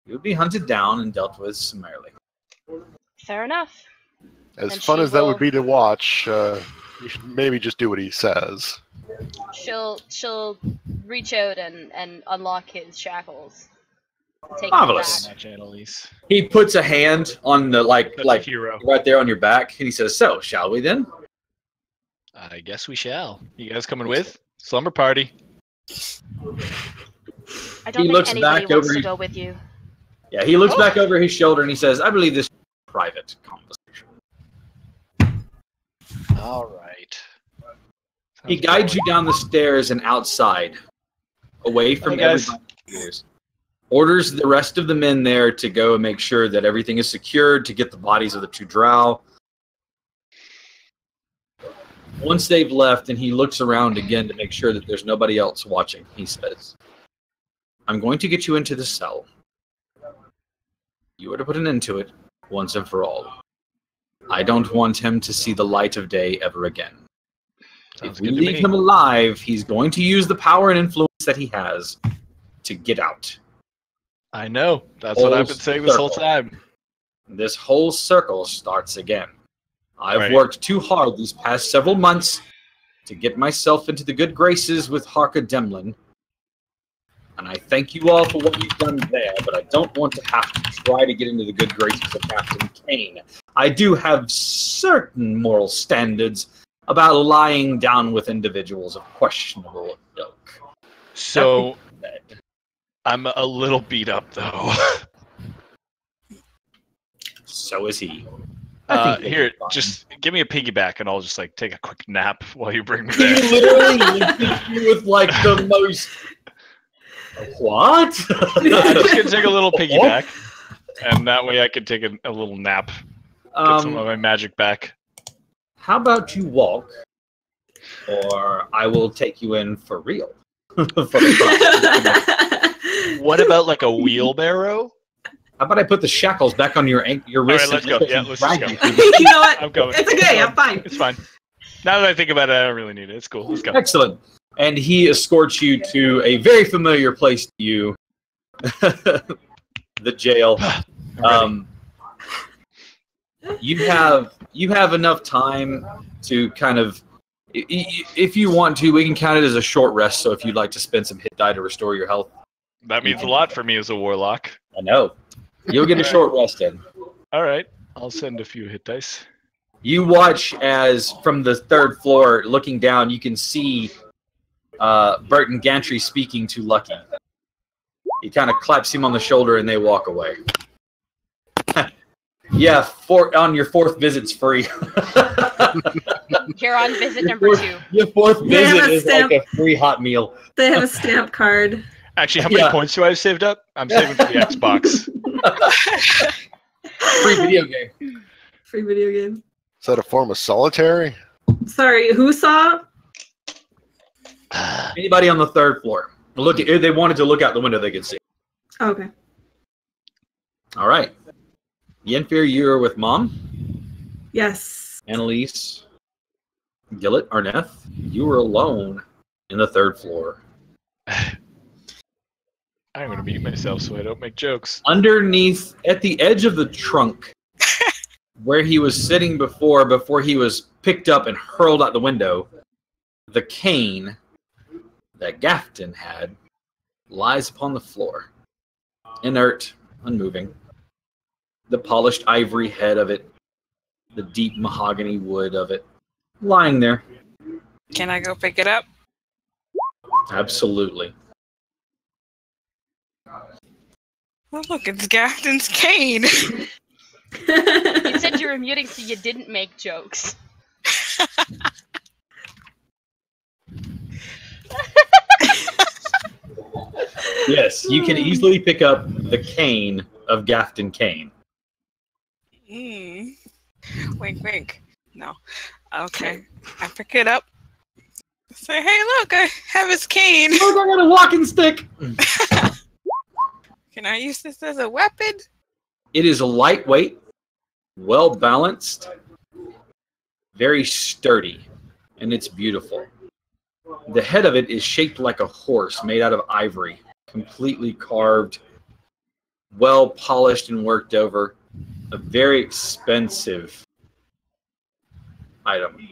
Speaker 2: he would be hunted down and dealt with summarily.
Speaker 4: Fair enough.
Speaker 7: As
Speaker 4: And
Speaker 7: fun
Speaker 4: she
Speaker 7: as that
Speaker 4: will-
Speaker 7: would be to watch, you should maybe just do what he says.
Speaker 4: She'll reach out and unlock his shackles. Take
Speaker 2: Marvelous.
Speaker 4: him
Speaker 3: My channel, Elise.
Speaker 2: He puts a hand on the
Speaker 3: Such a
Speaker 2: like
Speaker 3: hero.
Speaker 2: right there on your back, and he says, "So, shall we then?"
Speaker 3: I guess we shall. You guys coming with? Slumber party.
Speaker 4: I don't
Speaker 2: He
Speaker 4: think
Speaker 2: looks
Speaker 4: anybody
Speaker 2: back
Speaker 4: wants
Speaker 2: over-
Speaker 4: to go with you.
Speaker 2: Yeah, he looks back over his shoulder and he says, "I believe this is a private conversation."
Speaker 3: All right.
Speaker 2: He guides you down the stairs and outside, away from
Speaker 3: Hey, guys.
Speaker 2: everybody. Orders the rest of the men there to go and make sure that everything is secured to get the bodies of the two drow. Once they've left and he looks around again to make sure that there's nobody else watching, he says, "I'm going to get you into the cell. You are to put an end to it once and for all. I don't want him to see the light of day ever again.
Speaker 3: Sounds
Speaker 2: If we
Speaker 3: good to
Speaker 2: leave
Speaker 3: me.
Speaker 2: him alive, he's going to use the power and influence that he has to get out.
Speaker 3: I know. That's what I've been saying this whole
Speaker 2: Circle.
Speaker 3: time.
Speaker 2: This whole circle starts again. I've
Speaker 3: Right.
Speaker 2: worked too hard these past several months to get myself into the good graces with Harka Demlin. And I thank you all for what you've done there, but I don't want to have to try to get into the good graces of Captain Kane. I do have certain moral standards about lying down with individuals of questionable ilk.
Speaker 3: So
Speaker 2: That being said,
Speaker 3: I'm a little beat up though.
Speaker 2: so is he. I think he'll
Speaker 3: Here,
Speaker 2: be fine.
Speaker 3: just give me a piggyback, and I'll just like take a quick nap while you bring me
Speaker 2: He
Speaker 3: there.
Speaker 2: literally looked at you with like the most. What?
Speaker 3: I'm just gonna take a little piggyback, and that way I can take a little nap, get some of my magic back.
Speaker 2: How about you walk, or I will take you in for real. For the process.
Speaker 3: What about like a wheelbarrow?
Speaker 2: How about I put the shackles back on your
Speaker 3: right,
Speaker 2: wrists?
Speaker 3: let's
Speaker 2: and
Speaker 3: go. Yeah, let's just
Speaker 2: drag
Speaker 3: go.
Speaker 2: you through
Speaker 5: You know what?
Speaker 3: I'm going.
Speaker 5: It's okay. I'm fine.
Speaker 3: It's fine. Now that I think about it, I don't really need it. It's cool. Let's go.
Speaker 2: the- Excellent. And he escorts you to a very familiar place to you, the jail.
Speaker 3: I'm ready.
Speaker 2: You have enough time to kind of, if you want to, we can count it as a short rest. So if you'd like to spend some hit die to restore your health,
Speaker 3: That means a lot for me as a warlock.
Speaker 2: I know you'll get a short rest in.
Speaker 3: All right, I'll send a few hit dice.
Speaker 2: You watch as from the third floor, looking down, you can see Burton Gantry speaking to Lucky. He kind of claps him on the shoulder and they walk away. Yeah, on your fourth visit's free.
Speaker 4: You're on visit number 2.
Speaker 2: Your fourth
Speaker 5: They have
Speaker 2: visit
Speaker 5: a
Speaker 2: is
Speaker 5: stamp.
Speaker 2: like a free hot meal.
Speaker 5: They have a stamp card.
Speaker 3: Actually, how many
Speaker 2: Yeah.
Speaker 3: points do I have saved up? I'm saving for the Xbox.
Speaker 2: Free video game.
Speaker 5: Free video game.
Speaker 7: Is that a form of solitary?
Speaker 5: Sorry, who saw?
Speaker 2: Anybody on the 3rd floor? Look, if they wanted to look out the window, they could see.
Speaker 5: Oh, okay.
Speaker 2: All right. Yenfir, you're with Mom.
Speaker 5: Yes.
Speaker 2: Annalise, Gillett, Arneth, you were alone in the 3rd floor.
Speaker 3: I'm going to mute myself so I don't make jokes.
Speaker 2: Underneath, at the edge of the trunk, where he was sitting before he was picked up and hurled out the window, the cane that Gafton had lies upon the floor, inert, unmoving. The polished ivory head of it, the deep mahogany wood of it, lying there.
Speaker 6: Can I go pick it up?
Speaker 2: Absolutely.
Speaker 6: Oh, look, it's Gafton's cane.
Speaker 4: You said you were muting so you didn't make jokes.
Speaker 2: Yes, you can easily pick up the cane of Gafton Kane.
Speaker 6: Wink, wink. No. Okay. I pick it up. Say, hey, look, I have his cane.
Speaker 2: Look, I got a walking stick!
Speaker 6: Can I use this as a weapon?
Speaker 2: It is lightweight, well balanced, very sturdy, and it's beautiful. The head of it is shaped like a horse made out of ivory, completely carved, well polished and worked over. A very expensive item.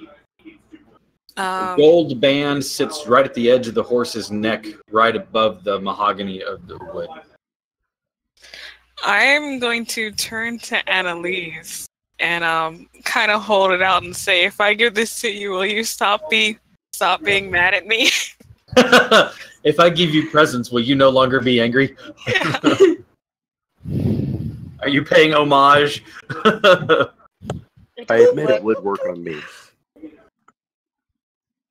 Speaker 2: The gold band sits right at the edge of the horse's neck, right above the mahogany of the wood.
Speaker 6: I'm going to turn to Annalise and kind of hold it out and say, if I give this to you, will you stop being mad at me?
Speaker 2: If I give you presents, will you no longer be angry?
Speaker 6: Yeah.
Speaker 2: Are you paying homage?
Speaker 4: It
Speaker 1: I
Speaker 4: doesn't
Speaker 1: admit
Speaker 4: work.
Speaker 1: it would work on me.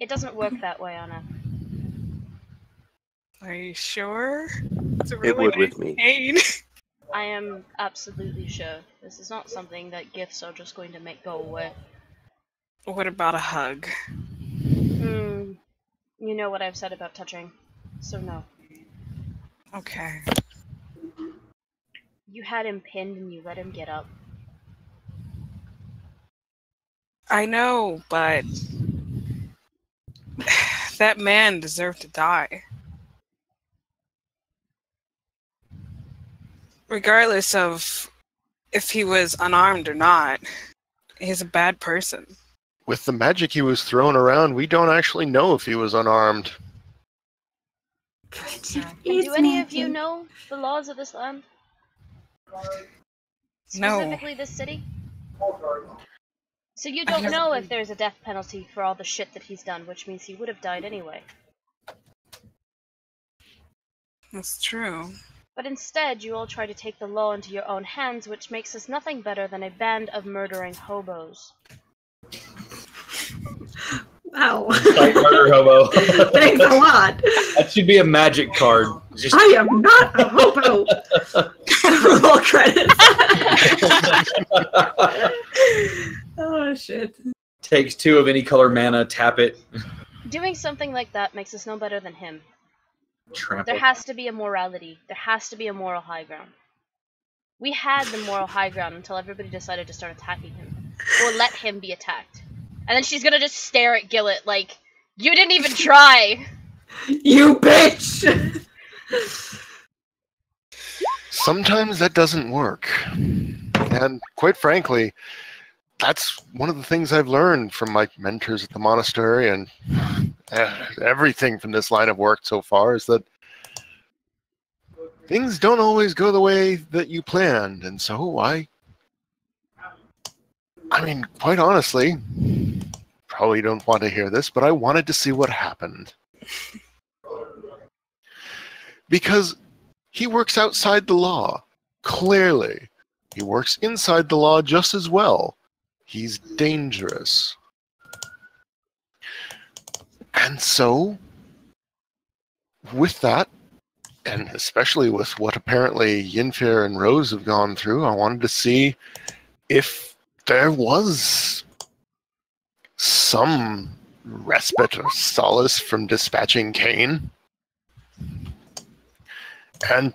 Speaker 4: It doesn't work that way, Anna.
Speaker 6: Are you sure? It's a
Speaker 1: It would
Speaker 6: nice
Speaker 1: with me.
Speaker 6: cane.
Speaker 4: I am absolutely sure. This is not something that gifts are just going to make go away.
Speaker 6: What about a hug?
Speaker 4: You know what I've said about touching, so no.
Speaker 6: Okay.
Speaker 4: You had him pinned and you let him get up.
Speaker 6: I know, but that man deserved to die. Regardless of if he was unarmed or not, he's a bad person.
Speaker 7: With the magic he was throwing around, we don't actually know if he was unarmed.
Speaker 4: And do any of you know the laws of this land?
Speaker 6: No.
Speaker 4: Specifically this city? So you don't know if there's a death penalty for all the shit that he's done, which means he would have died anyway.
Speaker 6: That's true.
Speaker 4: But instead, you all try to take the law into your own hands, which makes us nothing better than a band of murdering hobos.
Speaker 5: Wow.
Speaker 2: Like murder hobo.
Speaker 5: Thanks a lot.
Speaker 2: That should be a magic card. Just
Speaker 5: I am not a hobo. Roll credits. Oh shit.
Speaker 2: takes 2 of any color mana, tap it,
Speaker 4: Doing something like that makes us no better than him.
Speaker 2: trample.
Speaker 4: There has to be a morality. There has to be a moral high ground. We had the moral high ground until everybody decided to start attacking him. Or let him be attacked. And then she's gonna just stare at Gillett like, you didn't even try!
Speaker 5: You bitch!
Speaker 7: Sometimes that doesn't work. And quite frankly, that's one of the things I've learned from my mentors at the monastery and everything from this line of work so far is that things don't always go the way that you planned. And so I mean, quite honestly, probably don't want to hear this, but I wanted to see what happened. Because he works outside the law, clearly. He works inside the law just as well. He's dangerous. And so, with that, and especially with what apparently Yinfir and Rose have gone through, I wanted to see if there was some respite or solace from dispatching Cain. And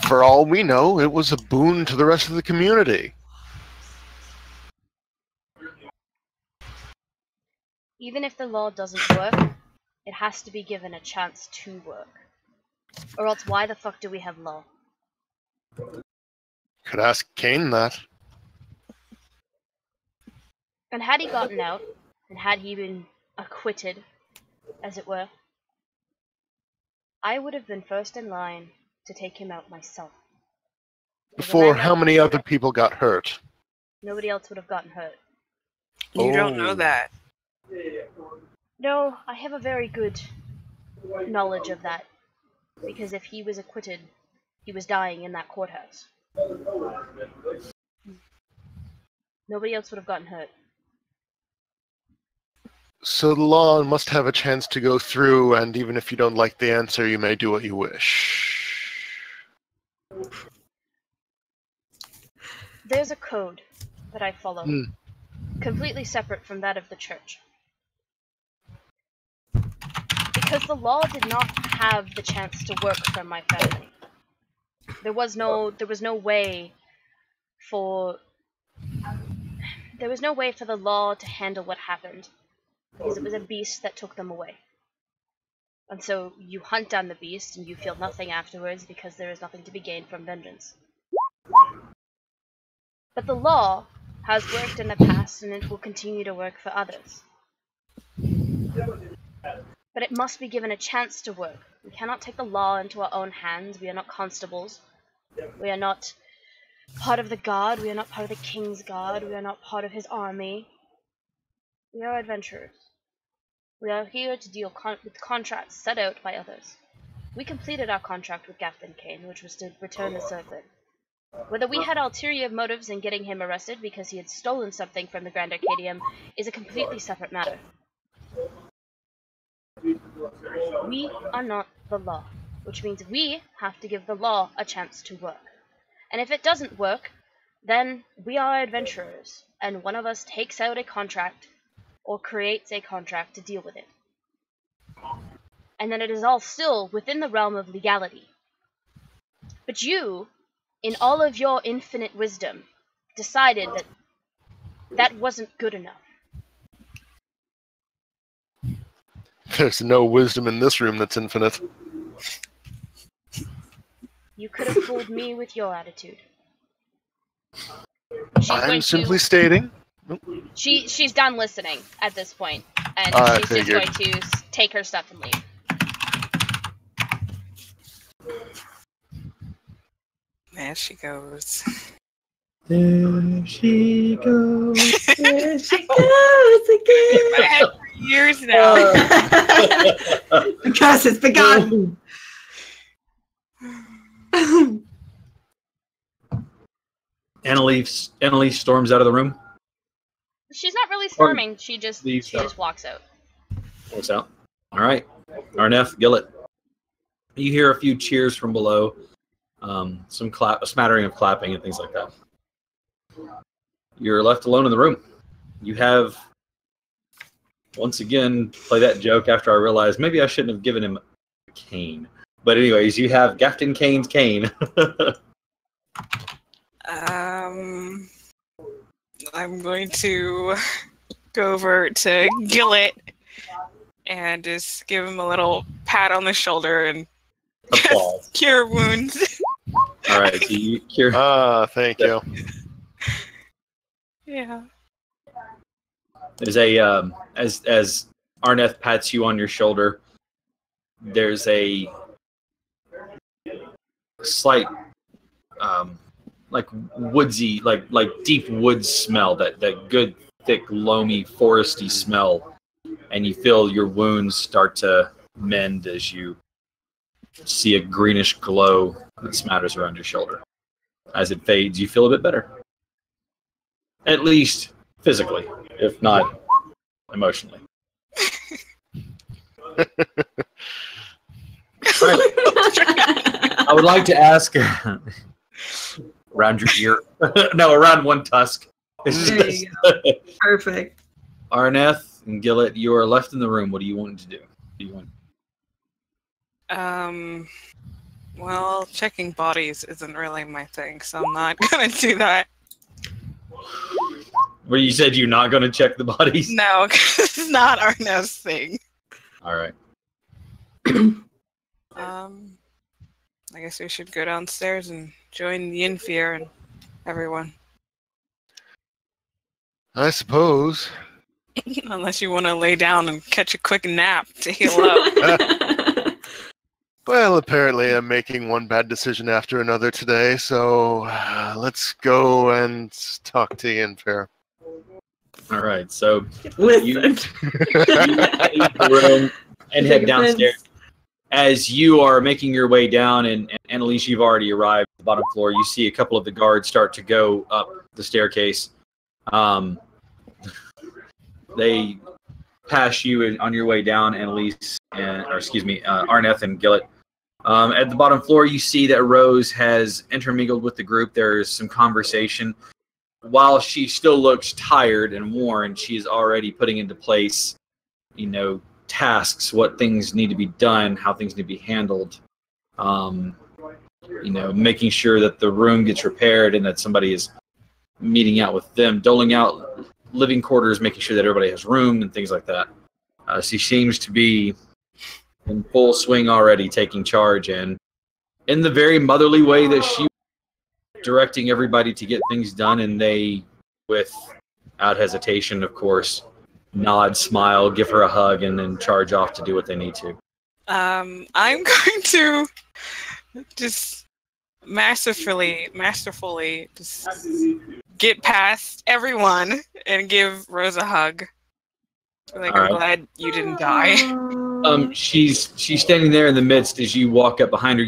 Speaker 7: for all we know, it was a boon to the rest of the community.
Speaker 4: Even if the law doesn't work, it has to be given a chance to work. Or else why the fuck do we have law?
Speaker 7: Could ask Cain that.
Speaker 4: And had he gotten out, and had he been acquitted, as it were, I would have been first in line to take him out myself.
Speaker 7: Before how many other people got hurt?
Speaker 4: Nobody else would have gotten hurt.
Speaker 6: You don't know
Speaker 7: Oh.
Speaker 6: that.
Speaker 4: No, I have a very good knowledge of that. Because if he was acquitted, he was dying in that courthouse. Nobody else would have gotten hurt.
Speaker 7: So the law must have a chance to go through, and even if you don't like the answer, you may do what you wish.
Speaker 4: There's a code that I follow,
Speaker 7: Hmm.
Speaker 4: completely separate from that of the church. Because the law did not have the chance to work for my family. There was no way for the law to handle what happened, because it was a beast that took them away. And so you hunt down the beast and you feel nothing afterwards because there is nothing to be gained from vengeance. But the law has worked in the past and it will continue to work for others. But it must be given a chance to work. We cannot take the law into our own hands. We are not constables. We are not part of the guard. We are not part of the king's guard. We are not part of his army. We are adventurers. We are here to deal with contracts set out by others. We completed our contract with Gafton Cain, which was to return the circlet. Whether we had ulterior motives in getting him arrested because he had stolen something from the Grand Arcadium is a completely separate matter. We are not the law, which means we have to give the law a chance to work. And if it doesn't work, then we are adventurers, and one of us takes out a contract or creates a contract to deal with it. And then it is all still within the realm of legality. But you, in all of your infinite wisdom, decided that that wasn't good enough.
Speaker 7: There's no wisdom in this room that's infinite.
Speaker 4: You could have fooled me with your attitude.
Speaker 7: I'm simply stating.
Speaker 4: She's done listening at this point, and
Speaker 7: I
Speaker 4: she's just
Speaker 7: figured.
Speaker 4: going to take her stuff and leave.
Speaker 6: There she goes.
Speaker 5: There she goes. There she goes again.
Speaker 6: My head for years now.
Speaker 5: The curse is begun.
Speaker 2: Annalise storms out of the room.
Speaker 4: She's not really storming. She just
Speaker 2: leaves out.
Speaker 4: walks out.
Speaker 2: Walks out. All right. Arneth, Gillett. You hear a few cheers from below. A smattering of clapping and things like that. You're left alone in the room. You have, once again, play that joke after I realized maybe I shouldn't have given him a cane. But anyways, you have Gafton Cain's cane.
Speaker 6: I'm going to go over to Gillett and just give him a little pat on the shoulder and
Speaker 2: Applause.
Speaker 6: cure wounds.
Speaker 2: All right, so you cure.
Speaker 7: Thank you.
Speaker 6: Yeah.
Speaker 2: There's a as Arneth pats you on your shoulder. There's a slight like woodsy, like deep woods smell, that good thick loamy foresty smell, and you feel your wounds start to mend as you see a greenish glow that smatters around your shoulder. as it fades, you feel a bit better. At least physically, if not emotionally. I would like to ask around your ear. No, around one tusk.
Speaker 5: There you go. Perfect.
Speaker 2: Arneth and Gillett, you are left in the room. What do you want to do? What do you want?
Speaker 6: Well, checking bodies isn't really my thing, so I'm not gonna do that.
Speaker 2: Where you said you're not going to check the bodies?
Speaker 6: No, because it's not Arneth's thing.
Speaker 2: All right.
Speaker 6: I guess we should go downstairs and join Yinfir and everyone.
Speaker 7: I suppose.
Speaker 6: Unless you want to lay down and catch a quick nap to heal up.
Speaker 7: Well, apparently I'm making one bad decision after another today, so let's go and talk to Yinfir.
Speaker 2: All right. So
Speaker 5: Listen.
Speaker 2: you leave the room and head downstairs. As you are making your way down, and Annalise, you've already arrived at the bottom floor, you see a couple of the guards start to go up the staircase. They pass you on your way down, Annalise, Arneth and Gillett. At the bottom floor, you see that Rose has intermingled with the group. There's some conversation. While she still looks tired and worn, she's already putting into place, tasks, what things need to be done, how things need to be handled. Making sure that the room gets repaired and that somebody is meeting out with them, doling out living quarters, making sure that everybody has room and things like that. She seems to be in full swing already, taking charge, and in the very motherly way that she directing everybody to get things done, and they, without hesitation, of course, nod, smile, give her a hug, and then charge off to do what they need to.
Speaker 6: I'm going to just masterfully just get past everyone and give Rose a hug. Like, I'm glad you didn't die.
Speaker 2: She's standing there in the midst as you walk up behind her.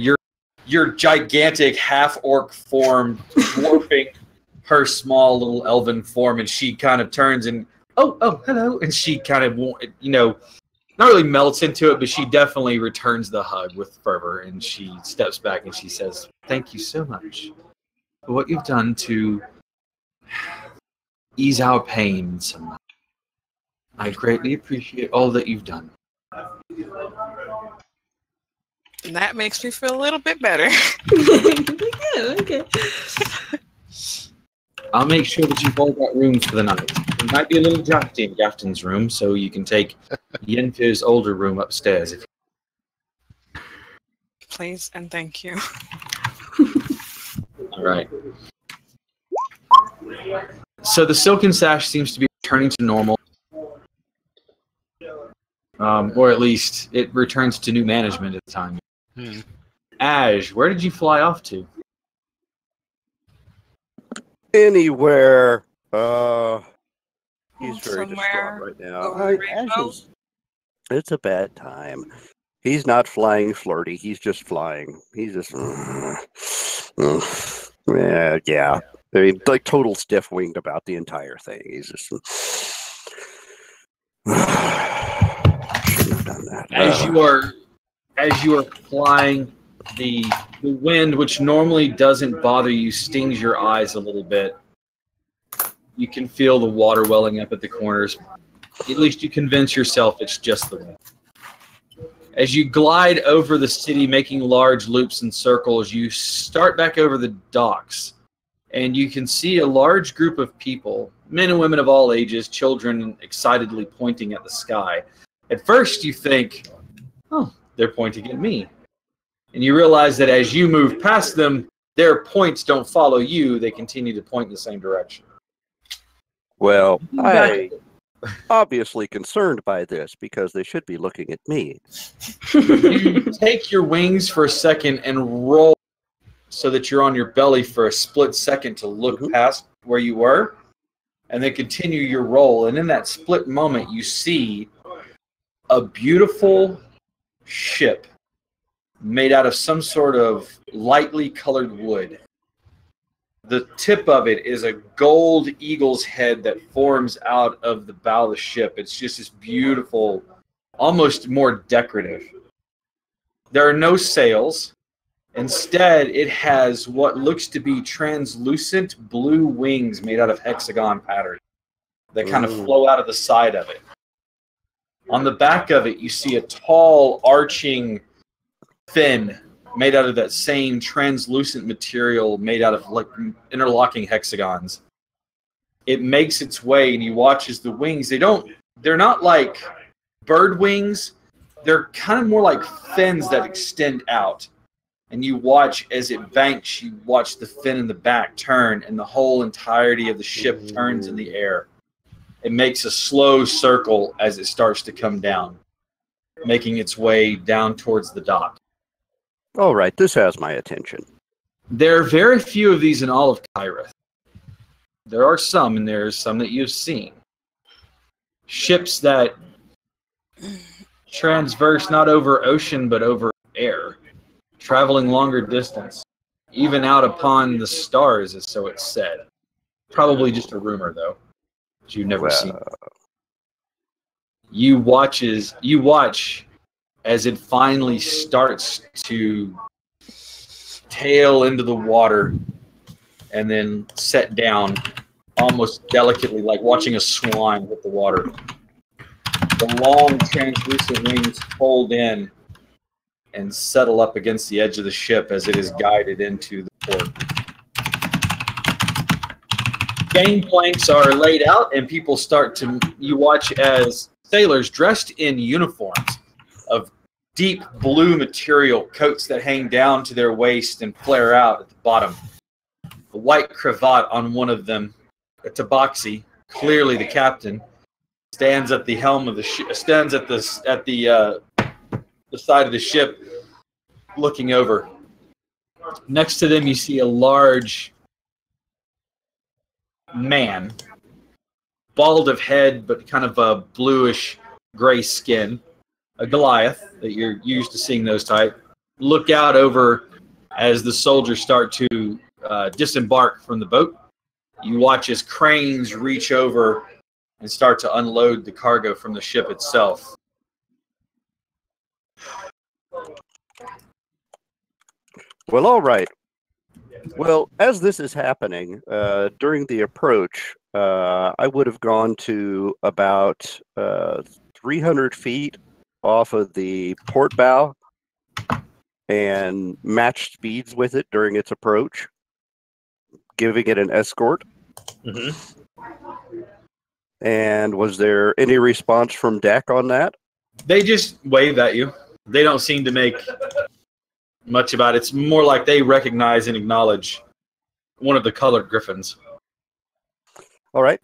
Speaker 2: Your gigantic half-orc form dwarfing her small little elven form, and she kind of turns and, oh, hello, and she kind of, not really melts into it, but she definitely returns the hug with fervor, and she steps back and she says, "Thank you so much for what you've done to ease our pain so much. I greatly appreciate all that you've done."
Speaker 6: And that makes me feel a little bit better.
Speaker 5: Okay.
Speaker 2: I'll make sure that you've all got rooms for the night. There might be a little drafty in Gafton's room, so you can take Yenfir's older room upstairs.
Speaker 6: Please and thank you.
Speaker 2: All right. So the silken sash seems to be returning to normal. Or at least it returns to new management at the time. Ash, where did you fly off to?
Speaker 1: Anywhere. He's very
Speaker 6: Somewhere
Speaker 1: distraught right now.
Speaker 6: over the rainbow?
Speaker 1: It's a bad time. He's not flying flirty. He's just flying. He's just. Yeah. I mean, like total stiff winged about the entire thing. He's just. Shouldn't have done that.
Speaker 2: As you are flying, the wind, which normally doesn't bother you, stings your eyes a little bit. You can feel the water welling up at the corners. At least you convince yourself it's just the wind. As you glide over the city, making large loops and circles, you start back over the docks, and you can see a large group of people, men and women of all ages, children excitedly pointing at the sky. At first you think, oh, they're pointing at me. And you realize that as you move past them, their points don't follow you. They continue to point in the same direction.
Speaker 1: Well, I'm obviously concerned by this because they should be looking at me.
Speaker 2: You take your wings for a second and roll so that you're on your belly for a split second to look past where you were, and then continue your roll. And in that split moment, you see a beautiful ship made out of some sort of lightly colored wood. The tip of it is a gold eagle's head that forms out of the bow of the ship. It's just this beautiful, almost more decorative. There are no sails. Instead, it has what looks to be translucent blue wings made out of hexagon pattern that kind of flow out of the side of it. On the back of it, you see a tall, arching fin made out of that same translucent material made out of like interlocking hexagons. It makes its way, and you watch as the wings, they're not like bird wings. They're kind of more like fins that extend out. And you watch as it banks, you watch the fin in the back turn, and the whole entirety of the ship turns in the air. It makes a slow circle as it starts to come down, making its way down towards the dock.
Speaker 1: All right, this has my attention.
Speaker 2: There are very few of these in all of Kyrith. There are some, and there's some that you've seen. Ships that transverse not over ocean, but over air, traveling longer distance, even out upon the stars, as so it's said. Probably just a rumor, though, that you've never seen. You watch as it finally starts to tail into the water and then set down almost delicately, like watching a swan hit the water. The long translucent wings fold in and settle up against the edge of the ship as it is guided into the port. Game planks are laid out, and people you watch as sailors dressed in uniforms of deep blue material, coats that hang down to their waist and flare out at the bottom. A white cravat on one of them, a tabaxi, clearly the captain, stands at the helm of the ship, stands at the side of the ship, looking over. Next to them, you see a large man, bald of head, but kind of a bluish gray skin, a Goliath that you're used to seeing those type. Look out over as the soldiers start to disembark from the boat. You watch as cranes reach over and start to unload the cargo from the ship itself.
Speaker 1: Well, all right. Well, as this is happening, during the approach, I would have gone to about 300 feet off of the port bow and matched speeds with it during its approach, giving it an escort. And was there any response from deck on that?
Speaker 2: They just wave at you. They don't seem to make much about it. It's more like they recognize and acknowledge one of the colored griffins.
Speaker 1: All right.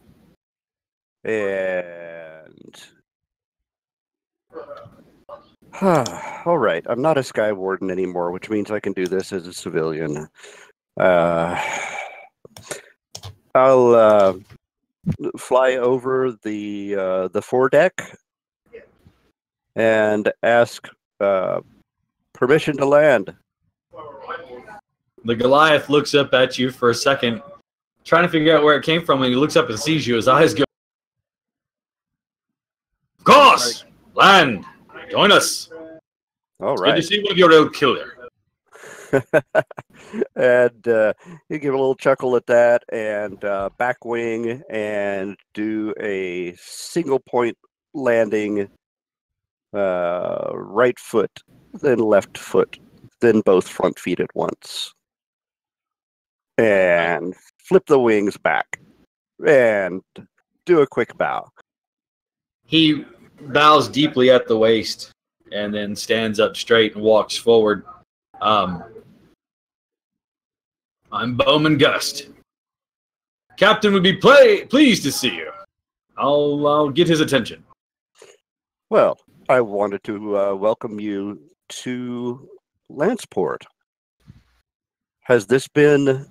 Speaker 1: And all right. I'm not a Sky Warden anymore, which means I can do this as a civilian. I'll fly over the foredeck and ask permission to land.
Speaker 2: The Goliath looks up at you for a second, trying to figure out where it came from. When he looks up and sees you, his eyes go, "Of course! Land! Join us!
Speaker 1: All
Speaker 2: It's
Speaker 1: right.
Speaker 2: good to see one of your old killer."
Speaker 1: And you give a little chuckle at that and back wing and do a single point landing, right foot, then left foot, then both front feet at once. And flip the wings back and do a quick bow.
Speaker 2: He bows deeply at the waist and then stands up straight and walks forward. I'm Bowman Gust. Captain would be pleased to see you. I'll get his attention.
Speaker 1: Well, I wanted to welcome you to Lanceport. Has this been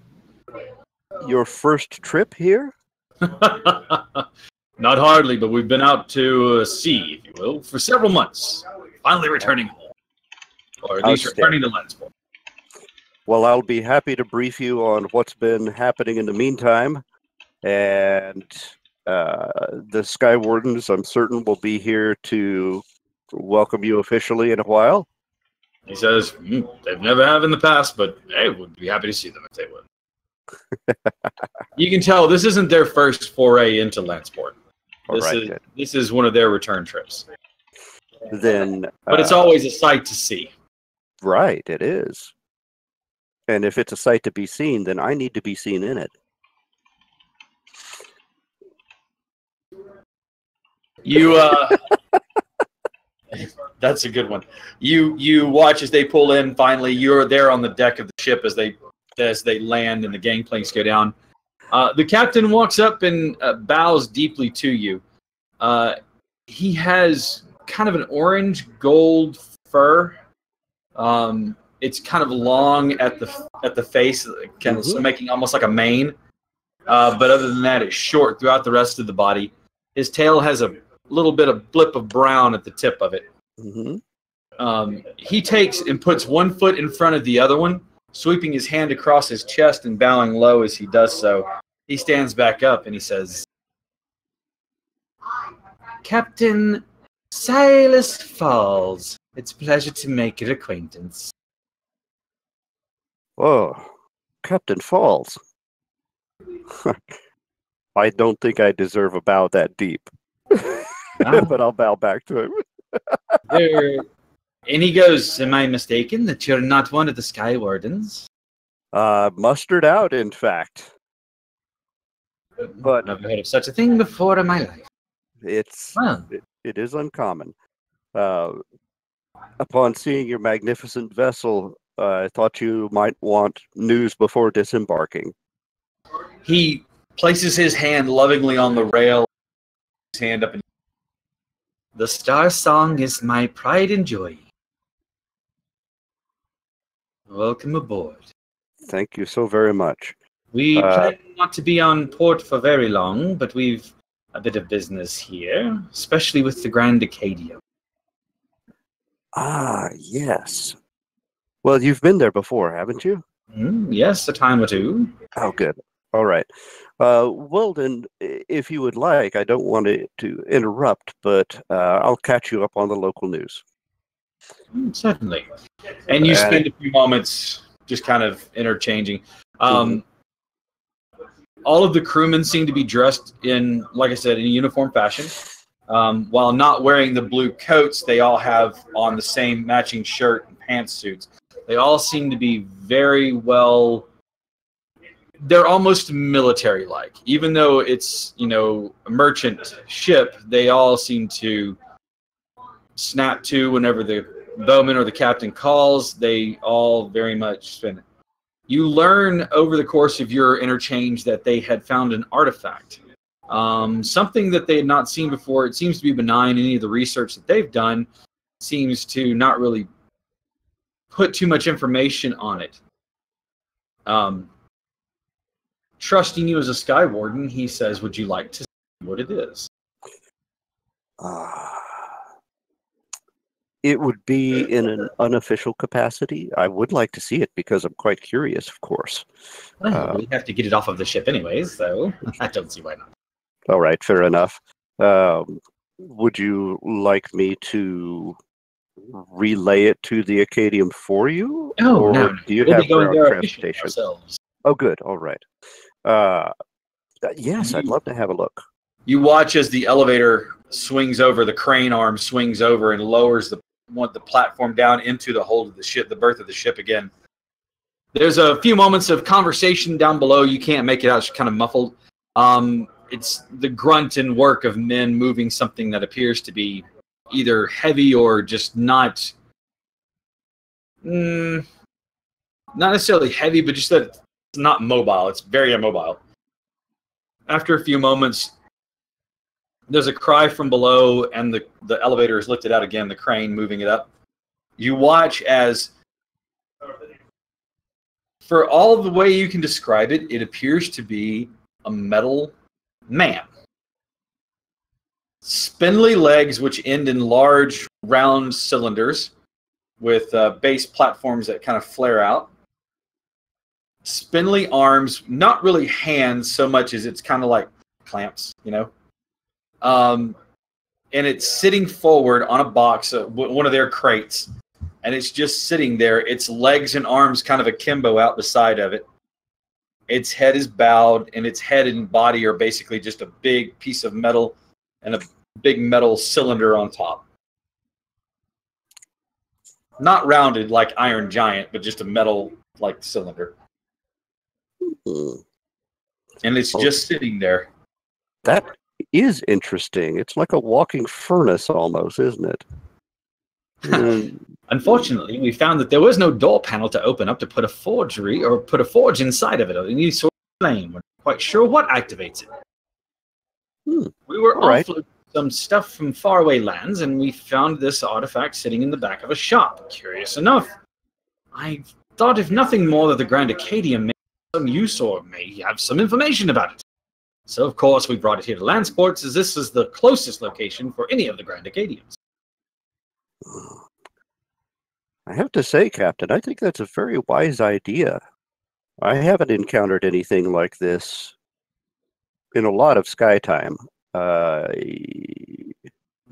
Speaker 1: your first trip here?
Speaker 2: Not hardly, but we've been out to sea, if you will, for several months. Finally returning home. Or at least returning to Lanceport.
Speaker 1: Well, I'll be happy to brief you on what's been happening in the meantime. And the Sky Wardens, I'm certain, will be here to welcome you officially in a while.
Speaker 2: He says, they've never have in the past, but hey, would be happy to see them if they would. You can tell this isn't their first foray into Lanceport. This is one of their return trips.
Speaker 1: Then,
Speaker 2: but it's always a sight to see.
Speaker 1: Right, it is. And if it's a sight to be seen, then I need to be seen in it.
Speaker 2: You that's a good one. You watch as they pull in. Finally, you're there on the deck of the ship as they land and the gangplanks go down. The captain walks up and bows deeply to you. He has kind of an orange gold fur. It's kind of long at the face, kind of making almost like a mane. But other than that, it's short throughout the rest of the body. His tail has a little bit of blip of brown at the tip of it. He takes and puts one foot in front of the other one, sweeping his hand across his chest and bowing low as he does so. He stands back up and he says, Captain Silas Falls, it's a pleasure to make your acquaintance.
Speaker 1: Oh, Captain Falls. I don't think I deserve a bow that deep. But I'll bow back to him.
Speaker 2: And he goes, am I mistaken that you're not one of the Sky Wardens?
Speaker 1: Mustered out, in fact. But
Speaker 2: I've never heard of such a thing before in my life.
Speaker 1: It is uncommon. Upon seeing your magnificent vessel, I thought you might want news before disembarking.
Speaker 2: He places his hand lovingly on the rail, his hand up, and the Star Song is my pride and joy. Welcome aboard.
Speaker 1: Thank you so very much.
Speaker 2: We plan not to be on port for very long, but we've a bit of business here, especially with the Grand Acadia.
Speaker 1: Ah, yes. Well, you've been there before, haven't you?
Speaker 2: Yes, a time or two.
Speaker 1: Oh, good. All right. Well, then, if you would like, I don't want to interrupt, but I'll catch you up on the local news.
Speaker 2: Certainly. And you spend a few moments just kind of interchanging. All of the crewmen seem to be dressed in, like I said, in uniform fashion. While not wearing the blue coats, they all have on the same matching shirt and pantsuits. They all seem to be very well... They're almost military-like. Even though it's, a merchant ship, they all seem to snap to whenever the bowman or the captain calls. They all very much spin it. You learn over the course of your interchange that they had found an artifact. Something that they had not seen before. It seems to be benign. Any of the research that they've done seems to not really put too much information on it. Trusting you as a Sky Warden, he says, would you like to see what it is?
Speaker 1: It would be in an unofficial capacity. I would like to see it because I'm quite curious, of course.
Speaker 2: Well, we have to get it off of the ship anyways, so I don't see why not.
Speaker 1: All right, fair enough. Would you like me to relay it to the Acadium for you?
Speaker 2: Oh, no.
Speaker 1: Do you have transportation?
Speaker 2: Ourselves.
Speaker 1: Oh, good. All right. Yes, I'd love to have a look.
Speaker 2: You watch as the elevator swings over, the crane arm swings over and lowers the platform down into the hold of the ship, the berth of the ship again. There's a few moments of conversation down below. You can't make it out. It's kind of muffled. It's the grunt and work of men moving something that appears to be either heavy or just not necessarily heavy, but just that it's not mobile. It's very immobile. After a few moments, there's a cry from below, and the elevator is lifted out again, the crane moving it up. You watch as, for all the way you can describe it, it appears to be a metal man. Spindly legs which end in large round cylinders with base platforms that kind of flare out. spindly arms, not really hands so much as it's kind of like clamps, you know. And it's sitting forward on a box, one of their crates, and it's just sitting there. Its legs and arms kind of akimbo out the side of it. Its head is bowed, and its head and body are basically just a big piece of metal and a big metal cylinder on top. Not rounded like Iron Giant, but just a metal like cylinder. And it's just sitting there.
Speaker 1: That is interesting. It's like a walking furnace almost, isn't it?
Speaker 8: Unfortunately, we found that there was no door panel to open up to put a forgery or put a forge inside of it or any sort of flame. We're not quite sure what activates it. We were offloading some stuff from faraway lands, and we found this artifact sitting in the back of a shop. Curious enough, I thought if nothing more that the Grand Acadium may have some use or may have some information about it. So, of course, we brought it here to Landsports, as this is the closest location for any of the Grand Acadiums.
Speaker 1: I have to say, Captain, I think that's a very wise idea. I haven't encountered anything like this in a lot of sky time.
Speaker 8: The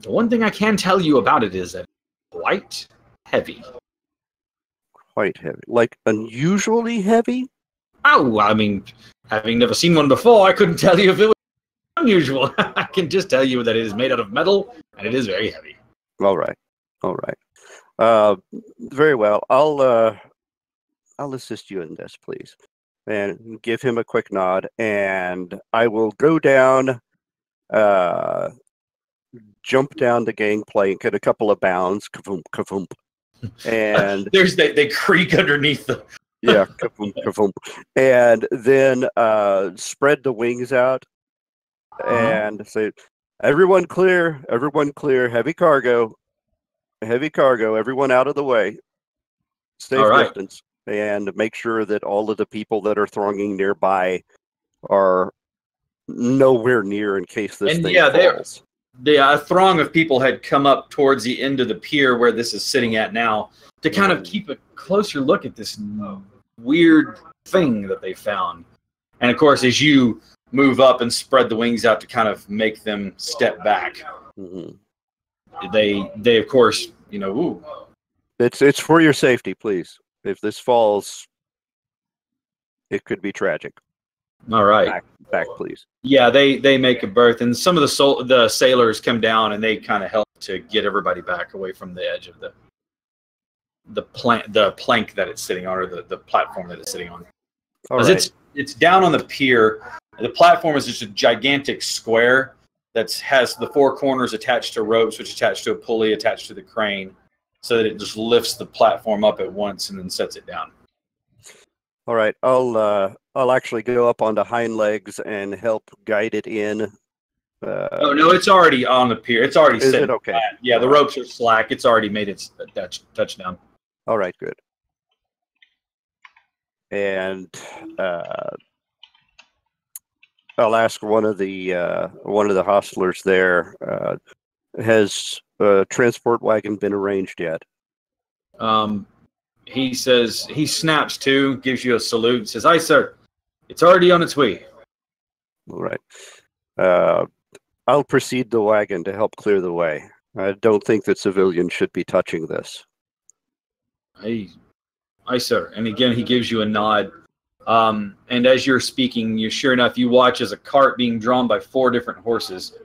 Speaker 8: one thing I can tell you about it is that it's quite heavy.
Speaker 1: Quite heavy. Like unusually heavy?
Speaker 8: Oh, I mean, having never seen one before, I couldn't tell you if it was unusual. I can just tell you that it is made out of metal, and it is very heavy.
Speaker 1: All right. All right. Very well. I'll assist you in this, please. And give him a quick nod, and I will go down, jump down the gangplank at a couple of bounds, kaboom, kaboom, and
Speaker 2: they creak underneath the.
Speaker 1: Yeah, kaboom, kaboom, and then spread the wings out and say, "Everyone clear! Everyone clear! Heavy cargo, everyone out of the way. Safe distance, and make sure that all of the people that are thronging nearby are nowhere near in case this thing falls."
Speaker 2: A throng of people had come up towards the end of the pier where this is sitting at now to kind of keep a closer look at this weird thing that they found. And of course, as you move up and spread the wings out to kind of make them step back, they of course, you know, ooh.
Speaker 1: It's for your safety, please. If this falls, it could be tragic.
Speaker 2: All right.
Speaker 1: Back, please.
Speaker 2: Yeah, they make a berth, and some of the sailors come down, and they kind of help to get everybody back away from the edge of the plank that it's sitting on, or the platform that it's sitting on. Because it's down on the pier. The platform is just a gigantic square that has the four corners attached to ropes, which attach to a pulley attached to the crane, so that it just lifts the platform up at once and then sets it down.
Speaker 1: All right, I'll actually go up onto hind legs and help guide it in.
Speaker 2: Oh no, it's already on the pier. It's already
Speaker 1: Is
Speaker 2: set.
Speaker 1: it okay?
Speaker 2: Flat. Yeah, the ropes are slack. It's already made its touchdown.
Speaker 1: All right, good. And I'll ask one of the hostlers there. Has a transport wagon been arranged yet?
Speaker 2: He says, he snaps to, gives you a salute, says, "Aye, sir. It's already on its way."
Speaker 1: All right. I'll precede the wagon to help clear the way. I don't think that civilians should be touching this.
Speaker 2: Aye, sir. And again, he gives you a nod. And as you're speaking, sure enough, you watch as a cart being drawn by 4 different horses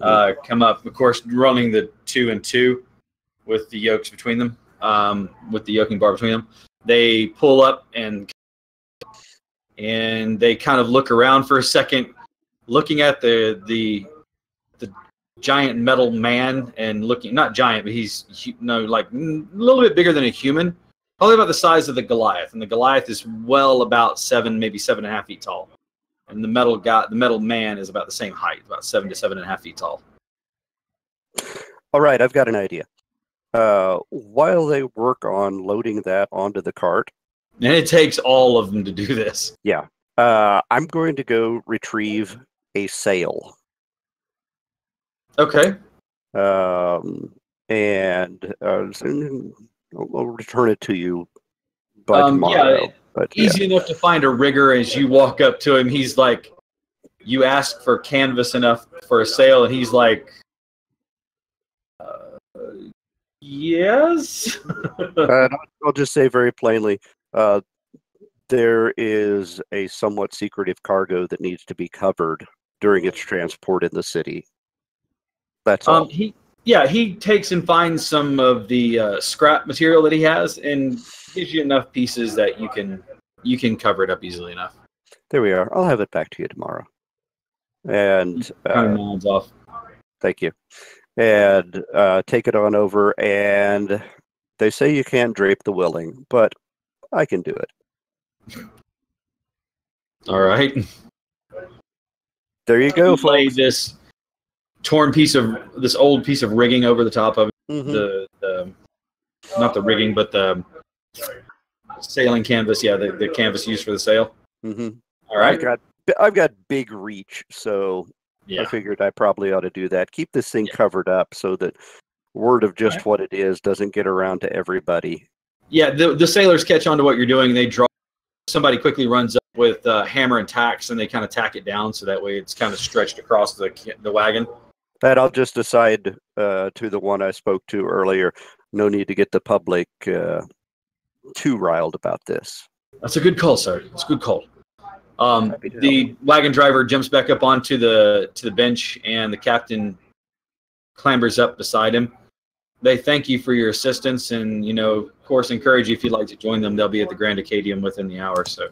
Speaker 2: come up. Of course, running the 2 and 2 with the yokes between them. With the yoking bar between them, they pull up and they kind of look around for a second, looking at the giant metal man, and looking, not giant, but he's like a little bit bigger than a human, probably about the size of the Goliath, and the Goliath is well about 7, maybe 7.5 feet tall, and the metal man is about the same height, about 7 to 7.5 feet tall.
Speaker 1: All right, I've got an idea. While they work on loading that onto the cart,
Speaker 2: and it takes all of them to do this.
Speaker 1: Yeah, I'm going to go retrieve a sail.
Speaker 2: Okay.
Speaker 1: And I'll return it to you by tomorrow. But
Speaker 2: easy enough to find a rigger as you walk up to him. He's like, you ask for canvas enough for a sail, and he's like, yes.
Speaker 1: I'll just say very plainly, there is a somewhat secretive cargo that needs to be covered during its transport in the city. That's all.
Speaker 2: He takes and finds some of the scrap material that he has and gives you enough pieces that you can cover it up easily enough.
Speaker 1: There we are. I'll have it back to you tomorrow. And
Speaker 2: nods off.
Speaker 1: Thank you. And take it on over. And they say you can't drape the willing, but I can do it.
Speaker 2: All right.
Speaker 1: There you go.
Speaker 2: Lay this old piece of rigging over the top of it.
Speaker 1: Mm-hmm.
Speaker 2: The not the rigging, but the sailing canvas. Yeah, the canvas used for the sail.
Speaker 1: Mm-hmm.
Speaker 2: All right.
Speaker 1: I've got big reach, so I figured I probably ought to do that. Keep this thing covered up so that word of just what it is doesn't get around to everybody.
Speaker 2: Yeah, the sailors catch on to what you're doing. They draw. Somebody quickly runs up with hammer and tacks, and they kind of tack it down so that way it's kind of stretched across the wagon.
Speaker 1: That I'll just decide to the one I spoke to earlier. No need to get the public too riled about this.
Speaker 2: That's a good call, sir. It's a good call. The wagon driver jumps back up onto the bench, and the captain clambers up beside him. They thank you for your assistance, and of course, encourage you if you'd like to join them. They'll be at the Grand Acadium within the hour. So,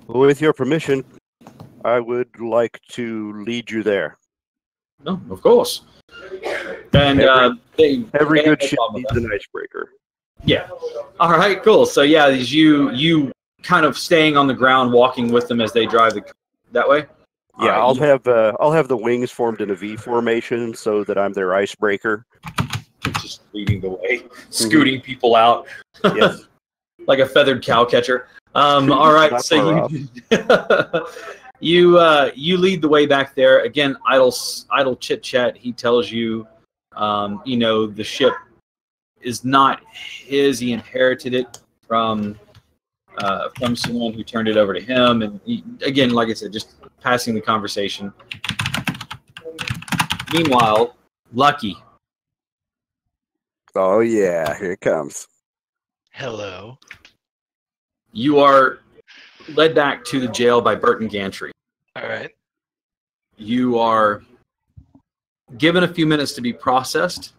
Speaker 1: with your permission, I would like to lead you there.
Speaker 2: No, of course. And
Speaker 1: every good ship needs an icebreaker.
Speaker 2: Yeah. All right. Cool. So is you kind of staying on the ground, walking with them as they drive that way.
Speaker 1: Yeah, I'll have the wings formed in a V formation so that I'm their icebreaker.
Speaker 2: Just leading the way, scooting people out.
Speaker 1: Yes.
Speaker 2: Like a feathered cow catcher. All right, so you lead the way back there. Again, idle chit chat. He tells you, the ship is not his. He inherited it from someone who turned it over to him. And again, like I said, just passing the conversation. Meanwhile, Lucky.
Speaker 1: Oh yeah, here it comes.
Speaker 3: Hello.
Speaker 2: You are led back to the jail by Burton Gantry.
Speaker 3: All right.
Speaker 2: You are given a few minutes to be processed,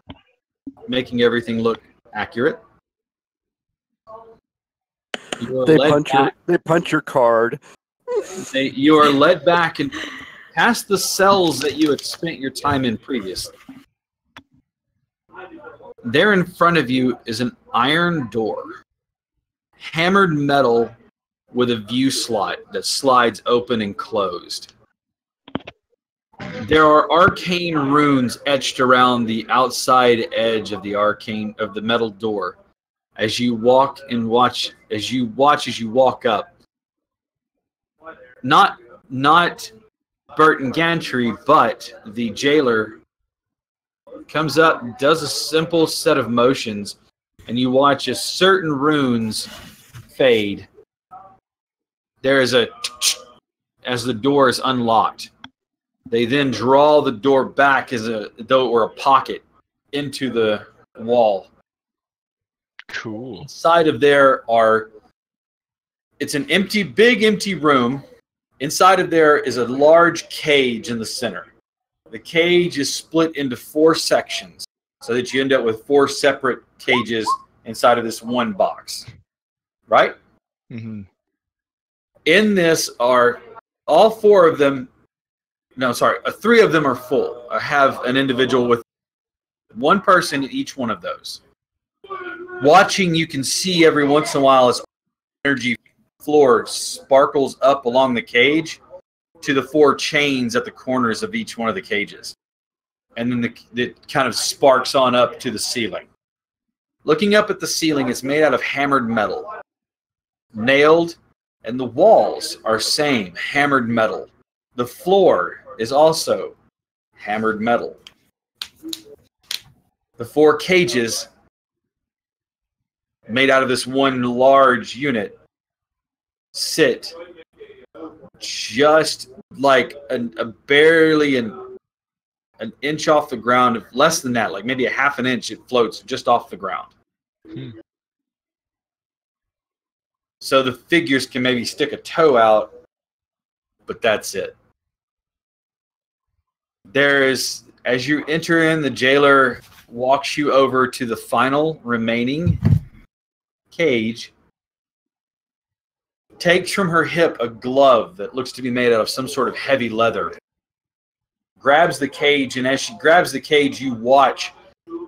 Speaker 2: making everything look accurate.
Speaker 1: They punch your card.
Speaker 2: You are led back and past the cells that you had spent your time in previously. There in front of you is an iron door, hammered metal with a view slot that slides open and closed. There are arcane runes etched around the outside edge of the metal door. As you walk and watch, as you walk up, not Burton Gantry, but the jailer comes up, does a simple set of motions, and you watch as certain runes fade. There is as the door is unlocked. They then draw the door back as though it were a pocket into the wall.
Speaker 3: Cool.
Speaker 2: Inside of there it's an big empty room. Inside of there is a large cage in the center. The cage is split into 4 sections so that you end up with 4 separate cages inside of this one box. Right?
Speaker 3: Mm-hmm.
Speaker 2: In this are all 4 of them. No, sorry. 3 of them are full. I have an individual with 1 person in each one of those. Watching, you can see every once in a while as energy floor sparkles up along the cage to the 4 chains at the corners of each one of the cages. And then it kind of sparks on up to the ceiling. Looking up at the ceiling, it's made out of hammered metal. Nailed, and the walls are same, hammered metal. The floor is also hammered metal. The 4 cages made out of this one large unit sit just like barely an inch off the ground, less than that, like maybe a half an inch. It floats just off the ground. So the figures can maybe stick a toe out, but that's it. There's, as you enter in, the jailer walks you over to the final remaining cage, takes from her hip a glove that looks to be made out of some sort of heavy leather, grabs the cage, and as she grabs the cage, you watch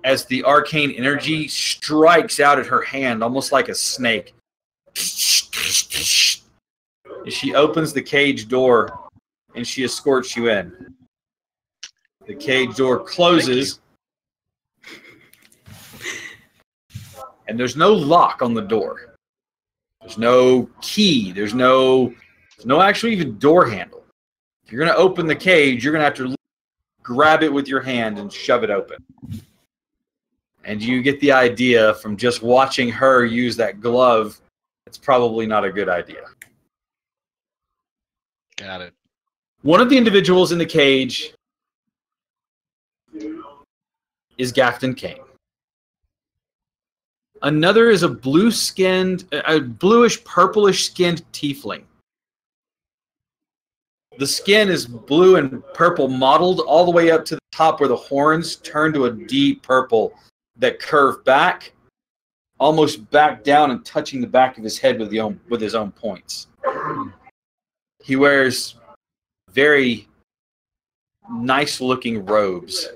Speaker 2: as the arcane energy strikes out at her hand, almost like a snake. She opens the cage door, and she escorts you in. The cage door closes, and there's no lock on the door. There's no key. There's no actually even door handle. If you're going to open the cage, you're going to have to grab it with your hand and shove it open. And you get the idea from just watching her use that glove, it's probably not a good idea.
Speaker 3: Got it.
Speaker 2: One of the individuals in the cage is Gafton Kane. Another is a bluish, purplish skinned tiefling. The skin is blue and purple, mottled all the way up to the top where the horns turn to a deep purple that curve back, almost back down and touching the back of his head with his own points. He wears very nice-looking robes,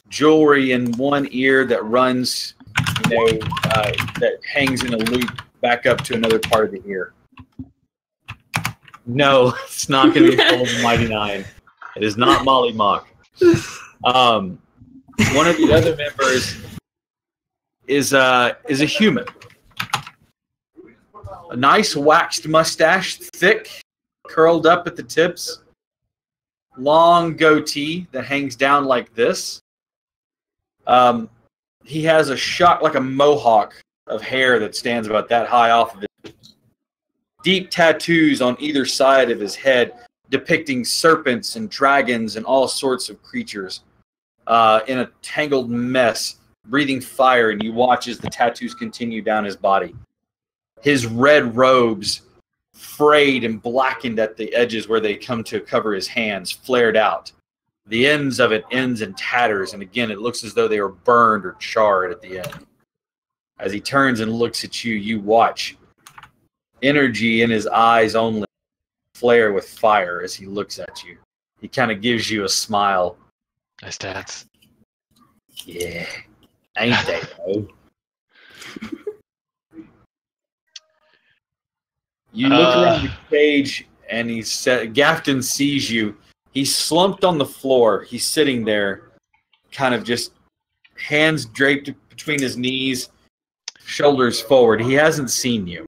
Speaker 2: jewelry in one ear that runs, that hangs in a loop back up to another part of the ear. No, it's not going to be full of the Mighty Nine. It is not Molly Mock. One of the other members is a human. A nice waxed mustache, thick, curled up at the tips, long goatee that hangs down like this. He has a shock, like a mohawk of hair that stands about that high off of it. Deep tattoos on either side of his head depicting serpents and dragons and all sorts of creatures in a tangled mess, breathing fire, and you watch as the tattoos continue down his body. His red robes, frayed and blackened at the edges where they come to cover his hands, flared out. The ends of it ends in tatters, and again, it looks as though they were burned or charred at the end. As he turns and looks at you, you watch. Energy in his eyes only flare with fire as he looks at you. He kind of gives you a smile.
Speaker 3: Nice tats.
Speaker 2: Yeah. Ain't they, though? You look around the cage, and Gafton sees you. He's slumped on the floor. He's sitting there, kind of just hands draped between his knees, shoulders forward. He hasn't seen you.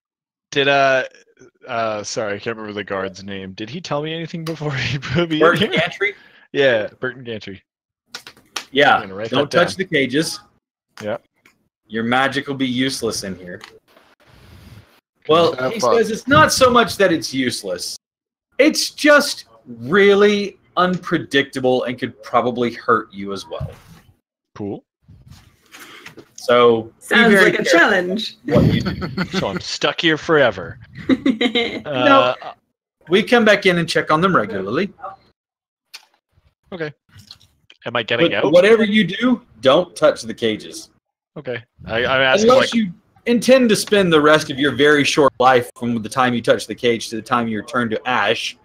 Speaker 3: Did sorry, I can't remember the guard's name. Did he tell me anything before he put me
Speaker 2: Burton
Speaker 3: in here?
Speaker 2: Gantry?
Speaker 3: Yeah, Burton Gantry.
Speaker 2: Yeah, don't touch the cages.
Speaker 3: Yeah.
Speaker 2: Your magic will be useless in here. Well, he says it's not so much that it's useless. It's just really unpredictable and could probably hurt you as well.
Speaker 3: Cool.
Speaker 2: So
Speaker 5: sounds like a challenge.
Speaker 2: What you do.
Speaker 3: So I'm stuck here forever.
Speaker 2: No, we come back in and check on them regularly.
Speaker 3: Okay. Am I getting out?
Speaker 2: Whatever you do, don't touch the cages.
Speaker 3: Okay. I'm asking,
Speaker 2: unless you intend to spend the rest of your very short life from the time you touch the cage to the time you return to ash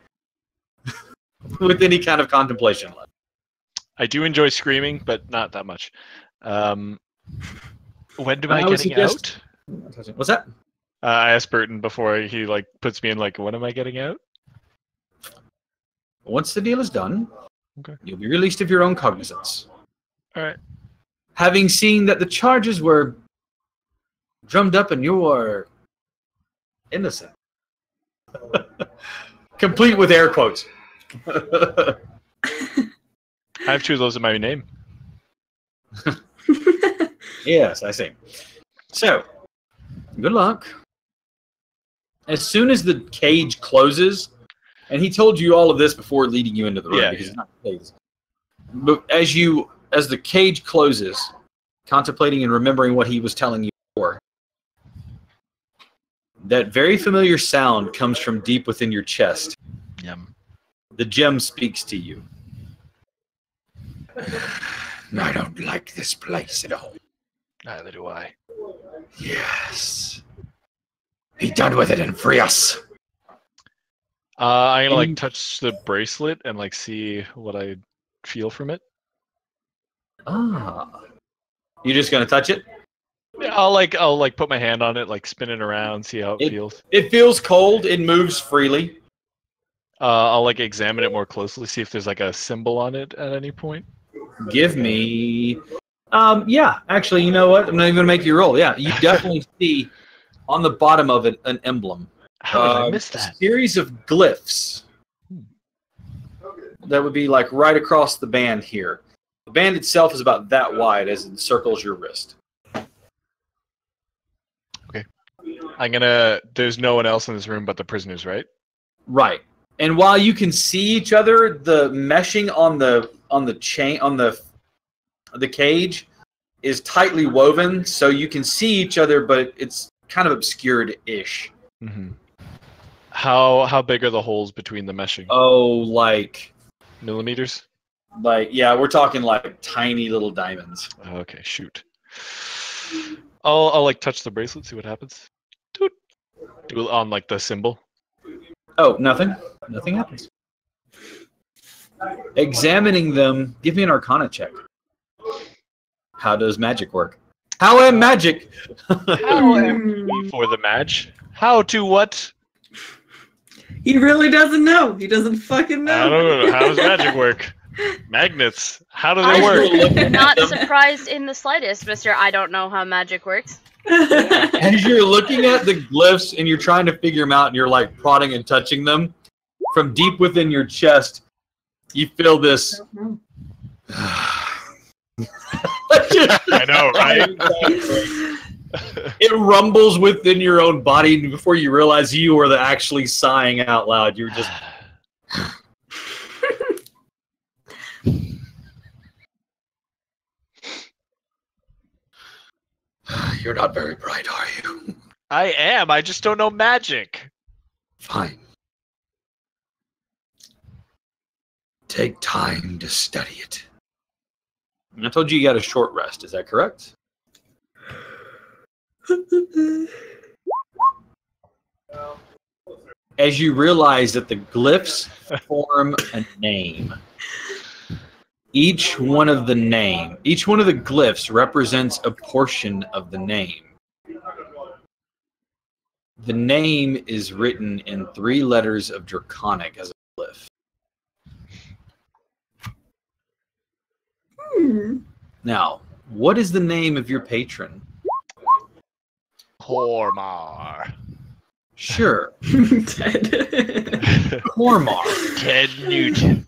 Speaker 2: with any kind of contemplation left.
Speaker 3: I do enjoy screaming, but not that much. When am I getting out?
Speaker 2: What's that?
Speaker 3: I asked Burton before he puts me in when am I getting out?
Speaker 2: Once the deal is done,
Speaker 3: okay,
Speaker 2: you'll be released of your own cognizance.
Speaker 3: All right.
Speaker 2: Having seen that the charges were drummed up and you are innocent. Complete with air quotes.
Speaker 3: I have two of those in my name.
Speaker 2: Yes, I see. So, Good luck. As soon as the cage closes, and he told you all of this before leading you into the room because it's not phased. But as the cage closes, contemplating and remembering what he was telling you before, that very familiar sound comes from deep within your chest.
Speaker 3: Yum.
Speaker 2: The gem speaks to you. I don't like this place at all.
Speaker 3: Neither do I.
Speaker 2: Yes. Be done with it and free us.
Speaker 3: I'm gonna like touch the bracelet and like see what I feel from it.
Speaker 2: Ah. You're just gonna touch it?
Speaker 3: Yeah, I'll put my hand on it, like spin it around, see how it feels.
Speaker 2: It feels cold. It moves freely.
Speaker 3: I'll like examine it more closely, see if there's like a symbol on it at any point.
Speaker 2: Give me. Yeah. Actually, you know what? I'm not even gonna make you roll. Yeah, you definitely see on the bottom of it an emblem.
Speaker 3: How did I miss that?
Speaker 2: A series of glyphs. That would be like right across the band here. The band itself is about that wide as it encircles your wrist.
Speaker 3: Okay. There's no one else in this room but the prisoners, right?
Speaker 2: Right. And while you can see each other, the meshing on the chain on the cage is tightly woven, so you can see each other, but it's kind of obscured-ish.
Speaker 3: Mm-hmm. How big are the holes between the meshing?
Speaker 2: Oh, like
Speaker 3: millimeters?
Speaker 2: Like, yeah, we're talking like tiny little diamonds.
Speaker 3: Okay, shoot. I'll like touch the bracelet, see what happens. Do it on like the symbol.
Speaker 2: Oh, nothing. Nothing happens. Examining them, give me an Arcana check. How does magic work? How am magic?
Speaker 3: How am for the match? How to what?
Speaker 5: He really doesn't know. He doesn't fucking know.
Speaker 3: I don't know. How does magic work? Magnets. How do they work?
Speaker 4: I'm not surprised in the slightest, Mr. I don't know how magic works.
Speaker 2: As you're looking at the glyphs and you're trying to figure them out and you're like prodding and touching them, from deep within your chest, you feel this.
Speaker 3: I know, right?
Speaker 2: It rumbles within your own body, and before you realize you were actually sighing out loud. You're just. You're not very bright, are you?
Speaker 3: I am. I just don't know magic.
Speaker 2: Fine. Take time to study it. I told you got a short rest. Is that correct? As you realize that the glyphs form a name. Each one of the glyphs represents a portion of the name. The name is written in 3 letters of Draconic as a glyph. Now, what is the name of your patron?
Speaker 3: Cormar.
Speaker 2: Sure.
Speaker 5: Ted.
Speaker 2: Cormar.
Speaker 3: Ted Nugent.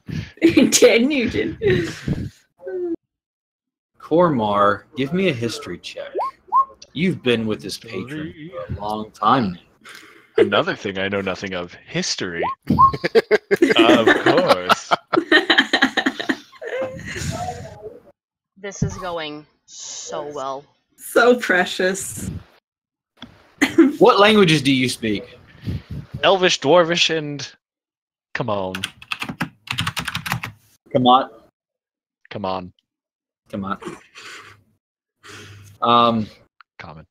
Speaker 5: Ted Nugent.
Speaker 2: Cormar, give me a history check. You've been with this patron for a long time now.
Speaker 3: Another thing I know nothing of. History. Of course.
Speaker 4: This is going so well.
Speaker 5: So precious.
Speaker 2: What languages do you speak?
Speaker 3: Elvish, Dwarvish, and... Come on.
Speaker 2: Come on.
Speaker 3: Come on.
Speaker 2: Come on.
Speaker 3: Common.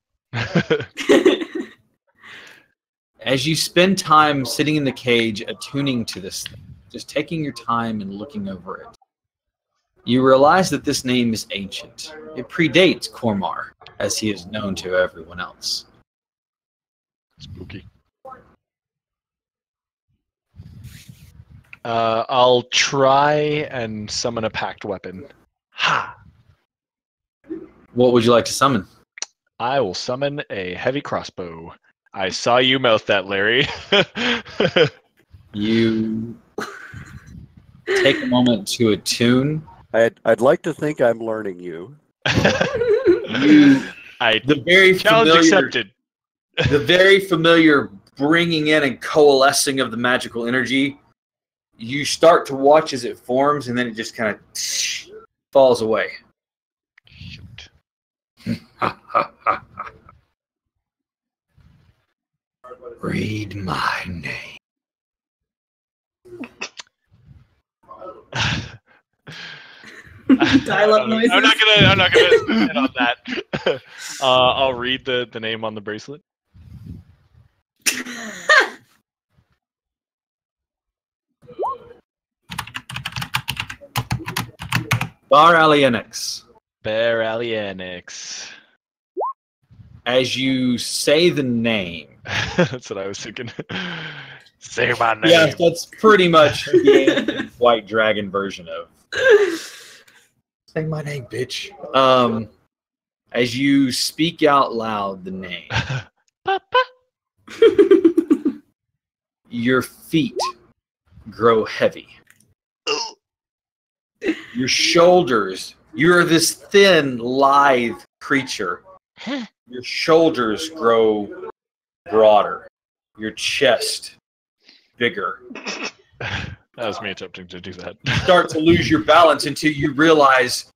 Speaker 2: As you spend time sitting in the cage attuning to this thing, just taking your time and looking over it, you realize that this name is ancient. It predates Cormar, as he is known to everyone else.
Speaker 3: Spooky. I'll try and summon a packed weapon. Ha!
Speaker 2: What would you like to summon?
Speaker 3: I will summon a heavy crossbow. I saw you mouth that, Larry.
Speaker 2: You take a moment to attune.
Speaker 1: I'd like to think I'm learning you.
Speaker 2: The very
Speaker 3: challenge
Speaker 2: familiar,
Speaker 3: accepted.
Speaker 2: the very familiar bringing in and coalescing of the magical energy, you start to watch as it forms, and then it just kind of falls away.
Speaker 3: Shoot.
Speaker 2: Read my name.
Speaker 5: Dial-up noises.
Speaker 3: I'm not gonna hit on that. I'll read the name on the bracelet.
Speaker 2: Bar Alienix.
Speaker 3: Bear Alienix.
Speaker 2: As you say the name.
Speaker 3: That's what I was thinking. Say my name.
Speaker 2: Yeah, that's pretty much the White Dragon version of. Say my name, bitch. As you speak out loud the name, your feet grow heavy. Your shoulders, you're this thin, lithe creature. Your shoulders grow broader. Your chest bigger.
Speaker 3: That was me attempting to do that.
Speaker 2: You start to lose your balance until you realize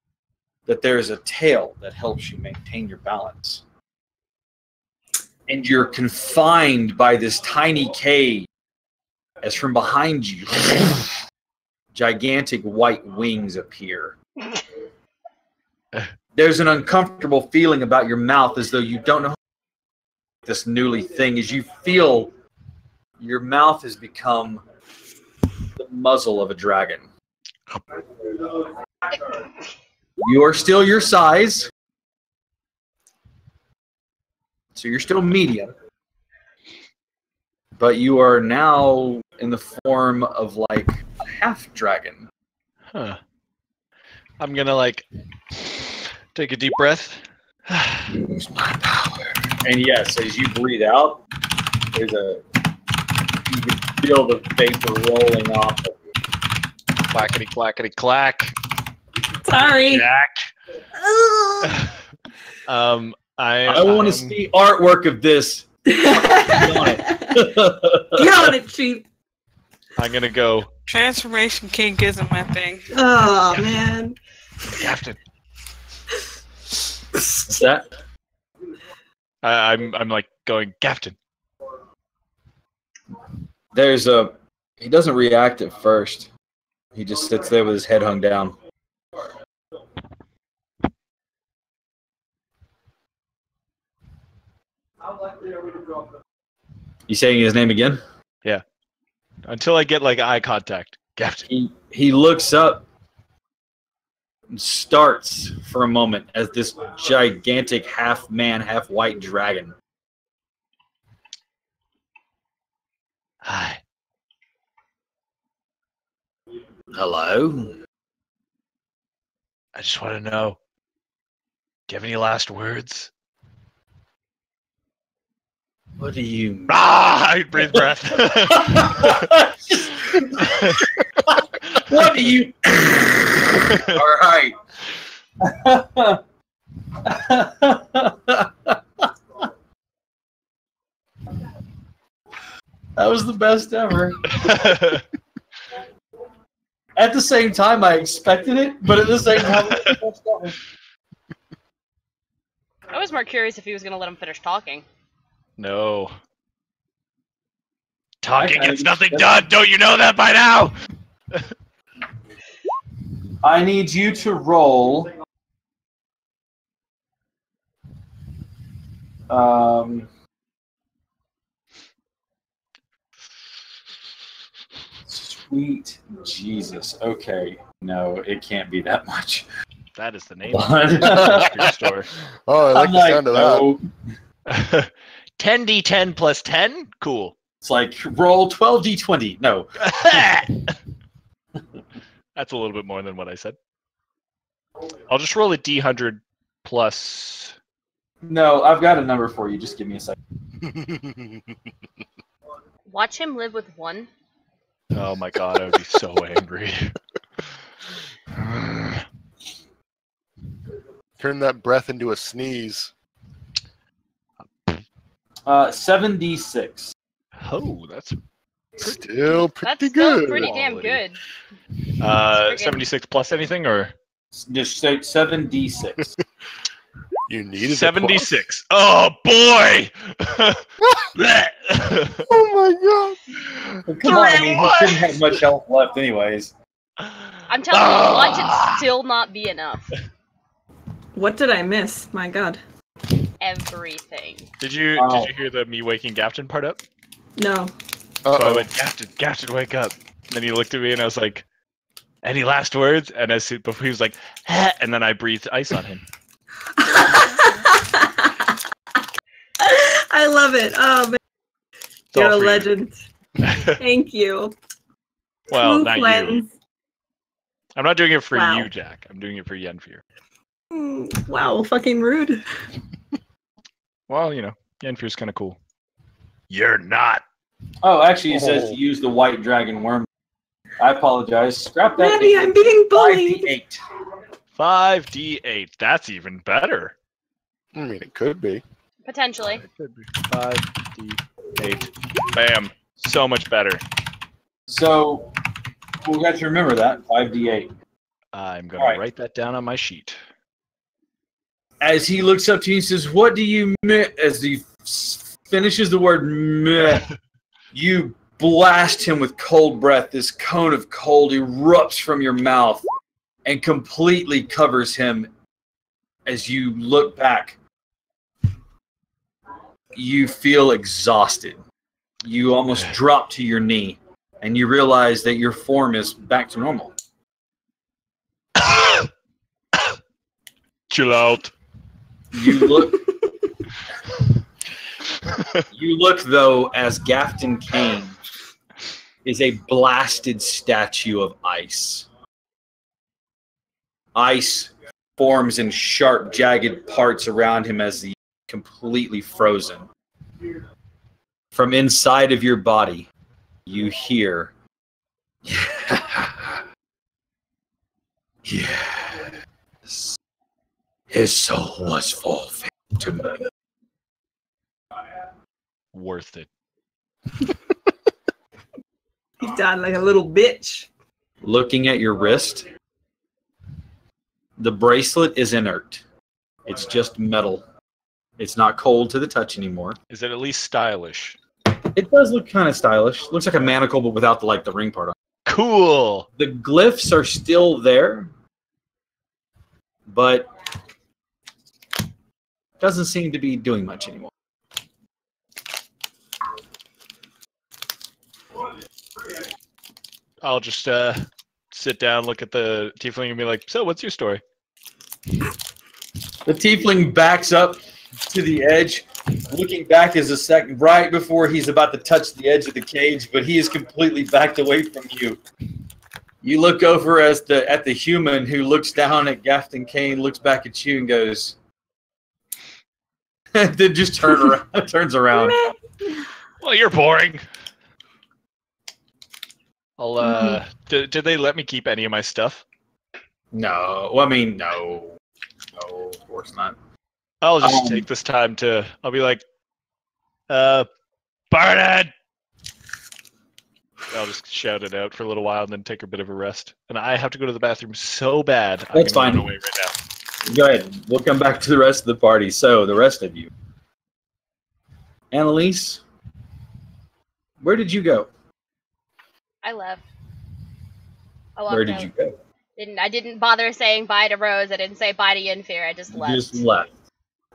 Speaker 2: that there's a tail that helps you maintain your balance. And you're confined by this tiny cage as from behind you, gigantic white wings appear. There's an uncomfortable feeling about your mouth as though you don't know this newly thing, as you feel your mouth has become the muzzle of a dragon. You are still your size, so you're still medium, but you are now in the form of like a half dragon.
Speaker 3: Huh. I'm gonna like take a deep breath.
Speaker 2: Use my power. And yes, as you breathe out, there's a you can feel the vapor rolling off of you.
Speaker 3: Clackety clackety clack.
Speaker 5: Sorry.
Speaker 3: Jack.
Speaker 2: I want to see artwork of this.
Speaker 5: Get on it, Chief.
Speaker 3: I'm gonna go.
Speaker 6: Transformation kink isn't my thing.
Speaker 5: Oh man.
Speaker 3: Captain.
Speaker 2: What's that?
Speaker 3: I'm like going Captain.
Speaker 2: There's a. He doesn't react at first. He just sits there with his head hung down. You saying his name again?
Speaker 3: Yeah. Until I get like eye contact. Captain.
Speaker 2: He looks up and starts for a moment as this gigantic half man, half white dragon.
Speaker 3: Hi.
Speaker 2: Hello?
Speaker 3: I just want to know. Do you have any last words?
Speaker 2: What do you...
Speaker 3: Ah! I breathe breath.
Speaker 2: What do you... All right. That was the best ever. At the same time, I expected it, but at the same time, it was the best ever.
Speaker 4: I was more curious if he was going to let him finish talking.
Speaker 3: No. Talking gets nothing done. Don't you know that by now?
Speaker 2: I need you to roll. Sweet Jesus. Okay. No, it can't be that much.
Speaker 3: That is the name of the grocery store.
Speaker 7: Oh, I like the sound of that.
Speaker 2: No.
Speaker 3: 10d10 plus 10? Cool.
Speaker 2: It's like roll 12d20. No.
Speaker 3: That's a little bit more than what I said. I'll just roll a d100 plus...
Speaker 2: No, I've got a number for you. Just give me a second.
Speaker 4: Watch him live with one.
Speaker 3: Oh my god, I would be so angry.
Speaker 7: Turn that breath into a sneeze.
Speaker 2: 7d6.
Speaker 3: Oh, that's
Speaker 7: Still pretty
Speaker 4: That's
Speaker 7: good.
Speaker 4: still pretty damn good.
Speaker 3: 76 plus anything or
Speaker 2: Just say 7d6.
Speaker 7: You needed
Speaker 3: 76. Oh boy!
Speaker 7: Oh
Speaker 2: Come on, I mean, he shouldn't have much health left, anyways.
Speaker 4: I'm telling you, watch it still not be enough.
Speaker 5: What did I miss? My God.
Speaker 4: Everything.
Speaker 3: Did you hear the me waking Gafton part up?
Speaker 5: No.
Speaker 3: So I
Speaker 7: Uh-oh.
Speaker 3: went, Gafton, wake up. And then he looked at me and I was like, any last words? And as soon, before he was like, "Heh," and then I breathed ice on him.
Speaker 5: I love it. Oh man,
Speaker 3: It's all
Speaker 5: you're a
Speaker 3: for you.
Speaker 5: legend. Thank you.
Speaker 3: Well,
Speaker 5: True
Speaker 3: not you.
Speaker 5: friends.
Speaker 3: I'm not doing it for
Speaker 5: Wow.
Speaker 3: you, Jack. I'm doing it for Yenfear.
Speaker 5: Wow, fucking rude.
Speaker 3: Well, you know, Yenfear's kind of cool. You're not.
Speaker 2: Oh, actually, it says to use the white dragon worm. I apologize. Scrap that.
Speaker 5: Randy, I'm being bullied.
Speaker 2: 5d8.
Speaker 3: 5d8. That's even better.
Speaker 7: I mean, it could be.
Speaker 4: Potentially.
Speaker 3: It could be 5d8. Bam. So much better.
Speaker 2: So, we got to remember that. 5d8.
Speaker 3: I'm going to
Speaker 2: Alright.
Speaker 3: write that down on my sheet.
Speaker 2: As he looks up to you and says, what do you mean? As he finishes the word meh, you blast him with cold breath. This cone of cold erupts from your mouth and completely covers him. As you look back, you feel exhausted. You almost drop to your knee, and you realize that your form is back to normal.
Speaker 3: Chill out.
Speaker 2: You look. You look though, as Gafton Kane is a blasted statue of ice. Ice forms in sharp, jagged parts around him as he's completely frozen. From inside of your body, you hear, yes, his soul was forfeit to me.
Speaker 3: Worth it.
Speaker 5: He died like a little bitch.
Speaker 2: Looking at your wrist, the bracelet is inert. It's just metal. It's not cold to the touch anymore.
Speaker 3: Is it at least stylish?
Speaker 2: It does look kind of stylish. Looks like a manacle, but without the ring part on.
Speaker 3: Cool.
Speaker 2: The glyphs are still there, but doesn't seem to be doing much anymore.
Speaker 3: I'll just sit down, look at the tiefling, and be like, "So, what's your story?"
Speaker 2: The tiefling backs up to the edge, looking back as a second, right before he's about to touch the edge of the cage, but he is completely backed away from you. You look over at the human who looks down at Gafton Kane, looks back at you, and goes, then just turns around.
Speaker 3: Well, you're boring. I'll did they let me keep any of my stuff?
Speaker 2: No, well, I mean, no, of course not.
Speaker 3: I'll just take this time to. I'll be like, Barnett. I'll just shout it out for a little while and then take a bit of a rest. And I have to go to the bathroom so bad.
Speaker 2: That's
Speaker 3: I'm gonna
Speaker 2: fine.
Speaker 3: run away right now.
Speaker 2: Go ahead. We'll come back to the rest of the party. So, the rest of you. Annalise, where did you go?
Speaker 4: I left. I walked
Speaker 2: Where did
Speaker 4: out.
Speaker 2: you go?
Speaker 4: I didn't bother saying bye to Rose. I didn't say bye to Yenfear. I just left.
Speaker 2: You just left.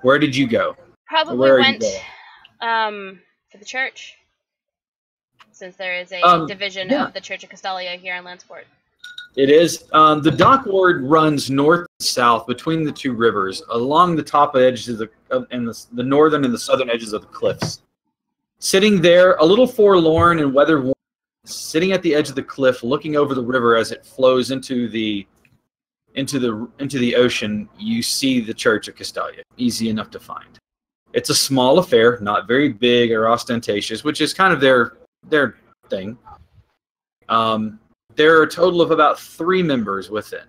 Speaker 2: Where did you go?
Speaker 4: Probably
Speaker 2: Where are you
Speaker 4: went
Speaker 2: going?
Speaker 4: to the church. Since there is a division
Speaker 2: yeah.
Speaker 4: of the Church of Castalia here in Lanceport.
Speaker 2: It is. The dock ward runs north and south between the two rivers, along the top edges of the northern and the southern edges of the cliffs. Sitting there, a little forlorn and weather-worn, sitting at the edge of the cliff, looking over the river as it flows into the ocean, you see the Church of Castalia. Easy enough to find. It's a small affair, not very big or ostentatious, which is kind of their thing. There are a total of about 3 members within.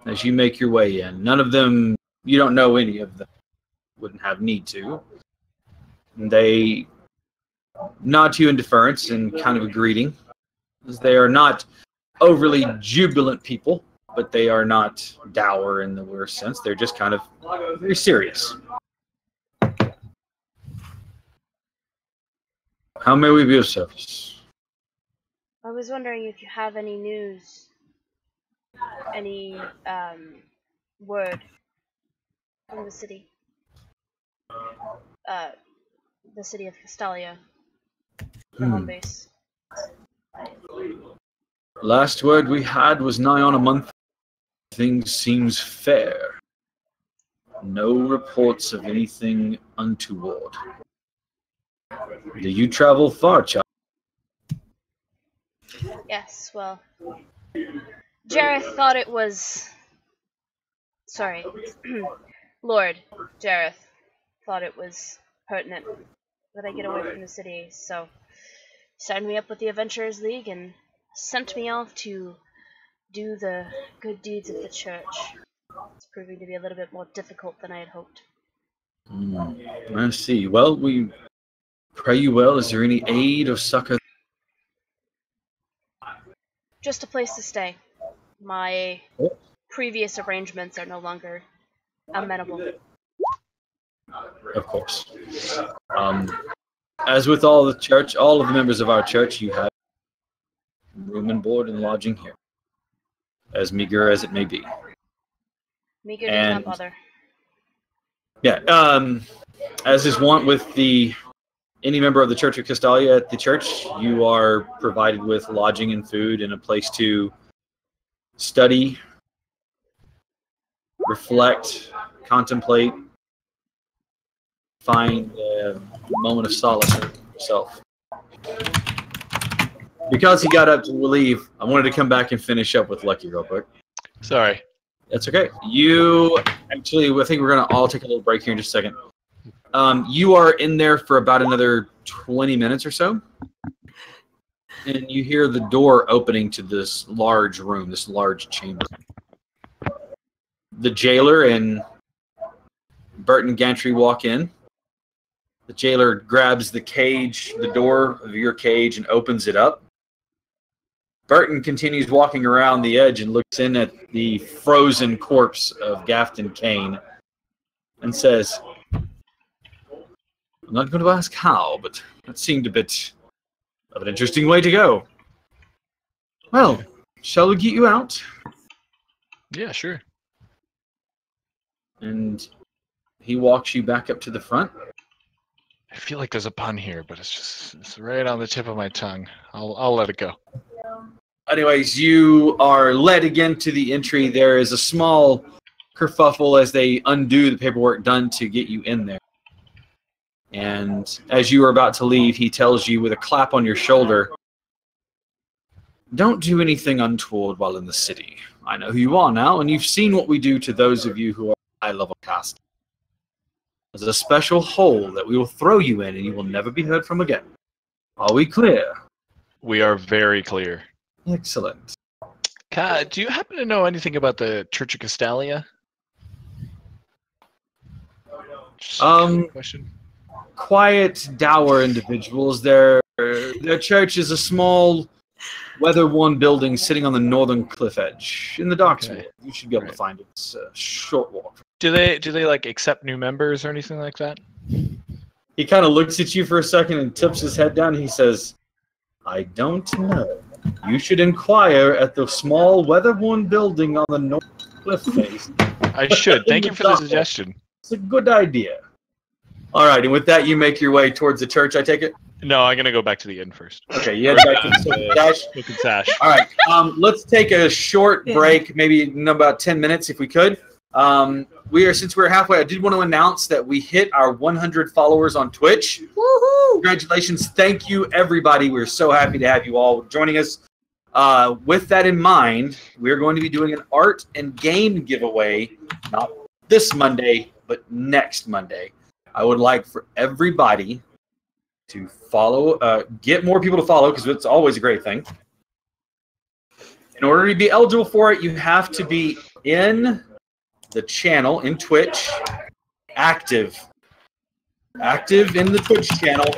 Speaker 2: As you make your way in, none of them, you don't know any of them, wouldn't have need to. They nod to you in deference and kind of a greeting. They are not overly jubilant people, but they are not dour in the worst sense. They're just kind of very serious. How may we be of service?
Speaker 4: I was wondering if you have any news, any word from the city. The city of Castalia, the home base.
Speaker 2: Last word we had was nigh on a month. Things seems fair. No reports of anything untoward. Do you travel far, child?
Speaker 4: Yes, well, Jareth thought it was... Sorry. Lord Jareth thought it was pertinent that I get away from the city, so he signed me up with the Adventurers League and sent me off to do the good deeds of the church. It's proving to be a little bit more difficult than I had hoped.
Speaker 2: I see. Well, we pray you well. Is there any aid or succor?
Speaker 4: Just a place to stay. My previous arrangements are no longer amenable.
Speaker 2: Of course. As with all the church, all of the members of our church, you have room and board and lodging here, as meager as it may be.
Speaker 4: Meager does not bother.
Speaker 2: Yeah. As is wont with any member of the Church of Castalia at the church, you are provided with lodging and food and a place to study, reflect, contemplate, find a moment of solace for yourself. Because he got up to leave, I wanted to come back and finish up with Lucky real quick.
Speaker 3: Sorry.
Speaker 2: That's okay. You actually, I think we're going to all take a little break here in just a second. You are in there for about another 20 minutes or so. And you hear the door opening to this large room, this large chamber. The jailer and Burton Gantry walk in. The jailer grabs the cage, the door of your cage, and opens it up. Burton continues walking around the edge and looks in at the frozen corpse of Gafton Kane and says, I'm not going to ask how, but that seemed a bit of an interesting way to go. Well, shall we get you out?
Speaker 3: Yeah, sure.
Speaker 2: And he walks you back up to the front.
Speaker 3: I feel like there's a pun here, but it's right on the tip of my tongue. I'll let it go.
Speaker 2: Anyways, you are led again to the entry. There is a small kerfuffle as they undo the paperwork done to get you in there. And as you are about to leave, he tells you with a clap on your shoulder, don't do anything untoward while in the city. I know who you are now, and you've seen what we do to those of you who are high-level cast. There's a special hole that we will throw you in, and you will never be heard from again. Are we clear?
Speaker 3: We are very clear.
Speaker 2: Excellent.
Speaker 3: Do you happen to know anything about the Church of Castalia? Question.
Speaker 2: Quiet, dour individuals. Their church is a small, weather-worn building sitting on the northern cliff edge in the docks. Okay. You should be able to find it. It's a short walk.
Speaker 3: Do they like accept new members or anything like that?
Speaker 2: He kind of looks at you for a second and tips his head down. And he says, I don't know. You should inquire at the small weather-worn building on the north cliff face.
Speaker 3: I should. Thank you for the suggestion.
Speaker 2: It's a good idea. All right, and with that, you make your way towards the church, I take it?
Speaker 3: No, I'm going to go back to the inn first.
Speaker 2: Okay, you head back to the
Speaker 3: Sash.
Speaker 2: All right, let's take a short break, maybe in about 10 minutes if we could. Since we're halfway, I did want to announce that we hit our 100 followers on Twitch. Woohoo! Congratulations. Thank you, everybody. We're so happy to have you all joining us. With that in mind, we're going to be doing an art and game giveaway, not this Monday, but next Monday. I would like for everybody to follow, get more people to follow, because it's always a great thing. In order to be eligible for it, you have to be in the channel, in Twitch, active active in the Twitch channel,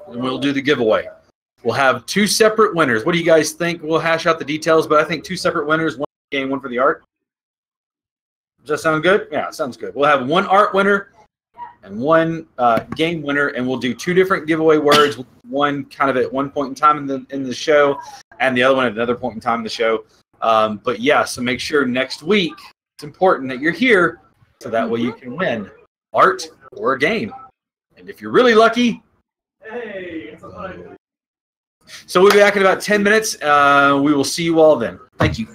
Speaker 2: and we'll do the giveaway. We'll have 2 separate winners. What do you guys think? We'll hash out the details, but I think 2 separate winners, one for the game, one for the art. Does that sound good? Yeah, it sounds good. We'll have 1 art winner and 1 game winner, and we'll do 2 different giveaway words. One kind of at one point in time in the show, and the other one at another point in time in the show. But yeah, so make sure next week it's important that you're here, so that way you can win art or a game. And if you're really lucky, so we'll be back in about 10 minutes. We will see you all then. Thank you.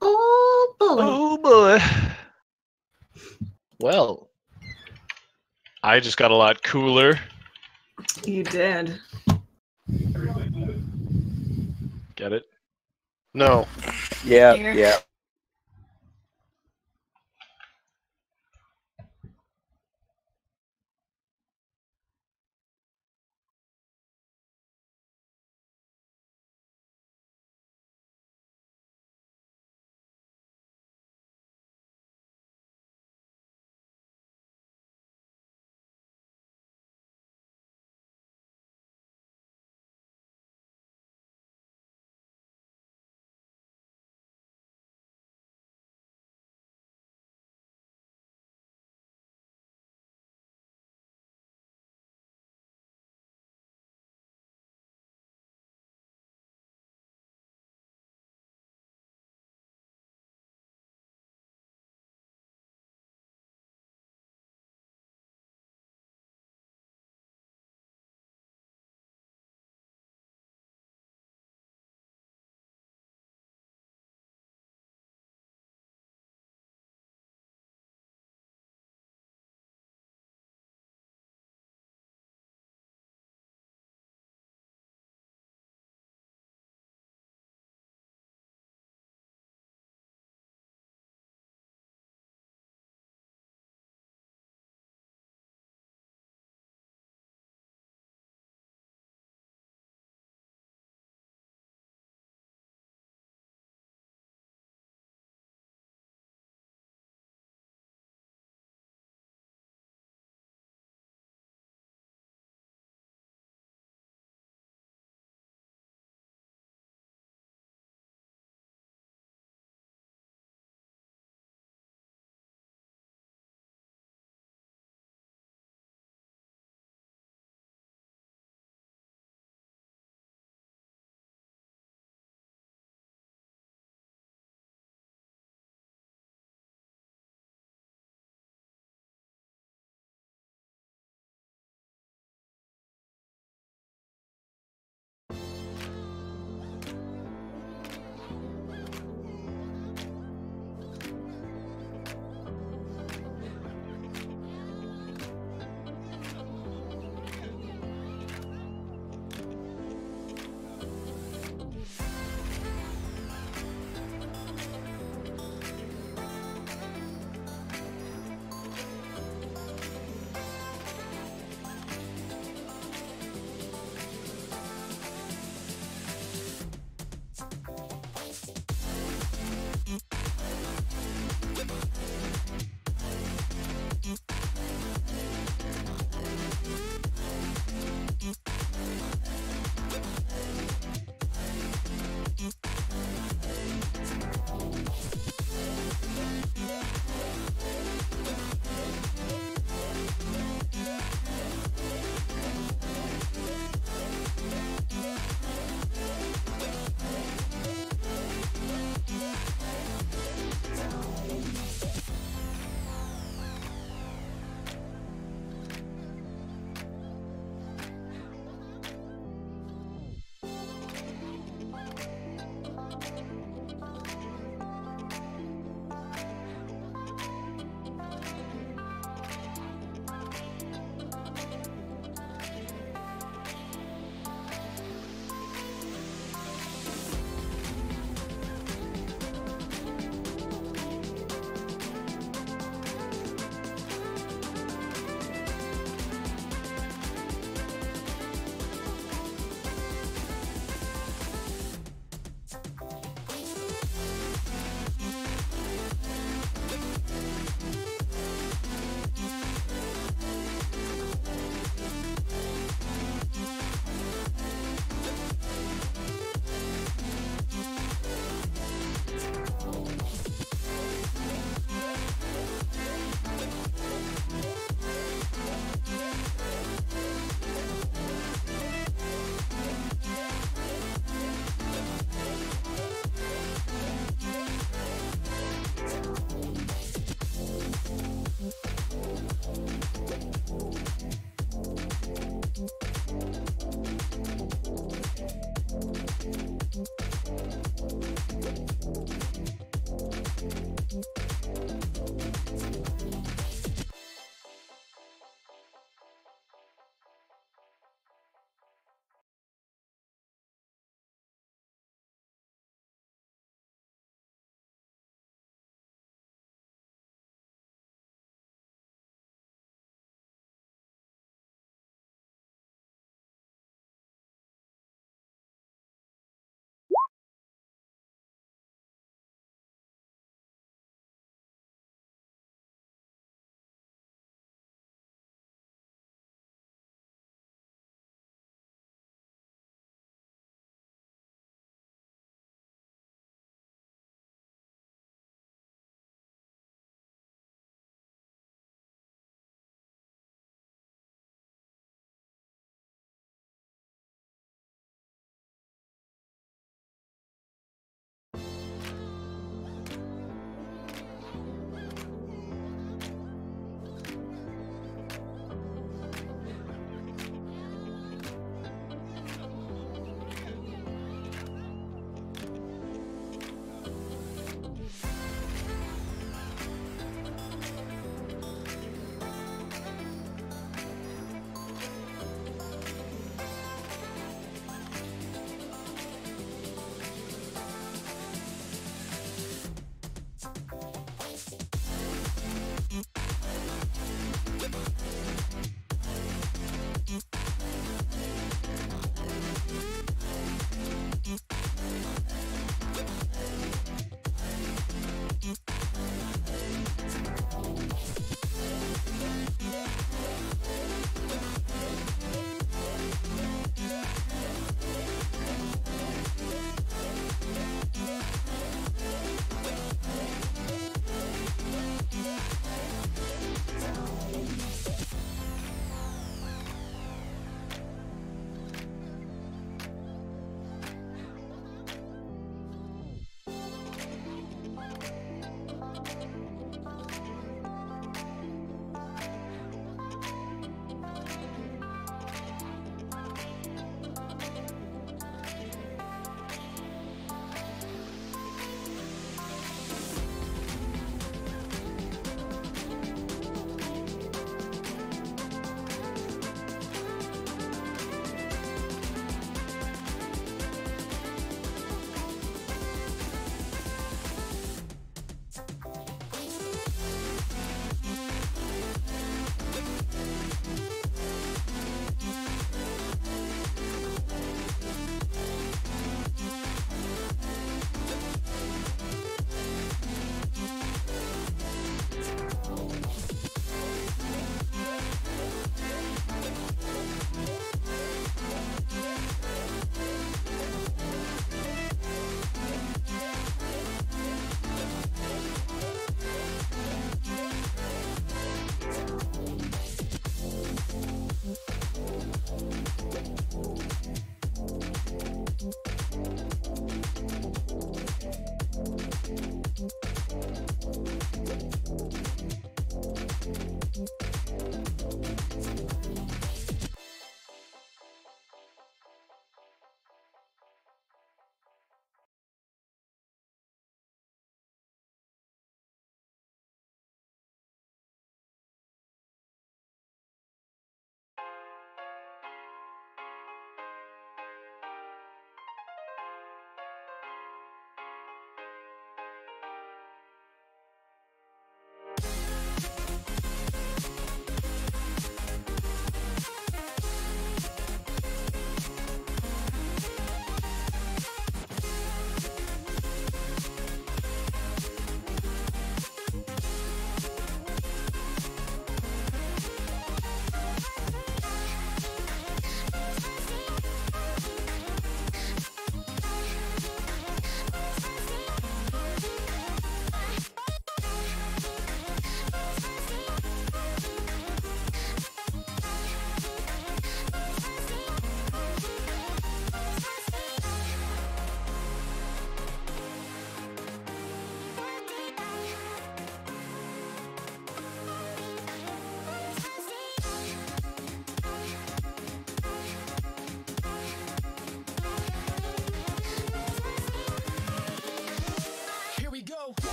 Speaker 5: Oh boy.
Speaker 3: Oh boy. Well, I just got a lot cooler.
Speaker 5: You did.
Speaker 3: Get it?
Speaker 7: No.
Speaker 1: Yeah,
Speaker 6: Here.
Speaker 1: yeah.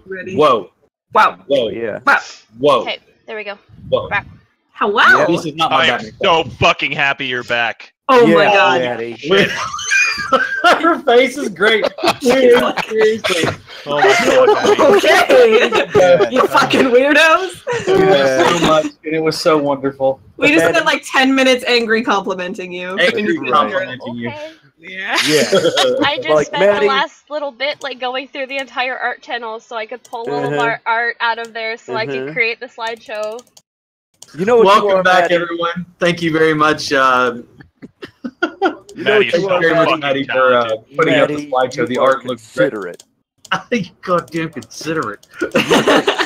Speaker 5: Ready?
Speaker 2: Whoa.
Speaker 5: Wow.
Speaker 2: Whoa.
Speaker 1: Yeah.
Speaker 5: Wow.
Speaker 2: Whoa.
Speaker 4: Okay, there we go.
Speaker 2: Whoa.
Speaker 4: Back.
Speaker 5: Hello.
Speaker 2: This is not my
Speaker 3: I am
Speaker 2: Batman.
Speaker 3: so fucking happy you're back.
Speaker 5: Oh my
Speaker 1: Yeah,
Speaker 5: god.
Speaker 1: Maddie.
Speaker 2: Wait. Her face is great. Seriously.
Speaker 3: Oh my god, Maddie.
Speaker 5: Okay. You fucking weirdos.
Speaker 1: Yeah.
Speaker 2: So much, and it was so wonderful.
Speaker 5: We just
Speaker 1: Maddie.
Speaker 5: spent like 10 minutes angry complimenting you.
Speaker 2: Angry
Speaker 1: Right.
Speaker 2: complimenting you.
Speaker 4: Okay.
Speaker 6: Yeah.
Speaker 1: Yeah.
Speaker 4: I just
Speaker 1: Like,
Speaker 4: spent
Speaker 1: Maddie-
Speaker 4: the last little bit like going through the entire art channel so I could pull little
Speaker 1: Uh-huh.
Speaker 4: art out of there so I could
Speaker 1: Uh-huh.
Speaker 4: create the slideshow.
Speaker 1: You know what you
Speaker 2: Welcome
Speaker 1: are,
Speaker 2: back,
Speaker 1: Maddie?
Speaker 2: everyone. Thank you very much.
Speaker 1: You know what
Speaker 3: Maddie is
Speaker 1: you
Speaker 2: Thank you
Speaker 1: are,
Speaker 2: very much,
Speaker 3: fucking
Speaker 2: Maddie, for
Speaker 3: talented.
Speaker 2: putting up the
Speaker 1: Maddie,
Speaker 2: slideshow. The
Speaker 1: you are
Speaker 2: art looks great.
Speaker 1: considerate.
Speaker 2: I think goddamn considerate.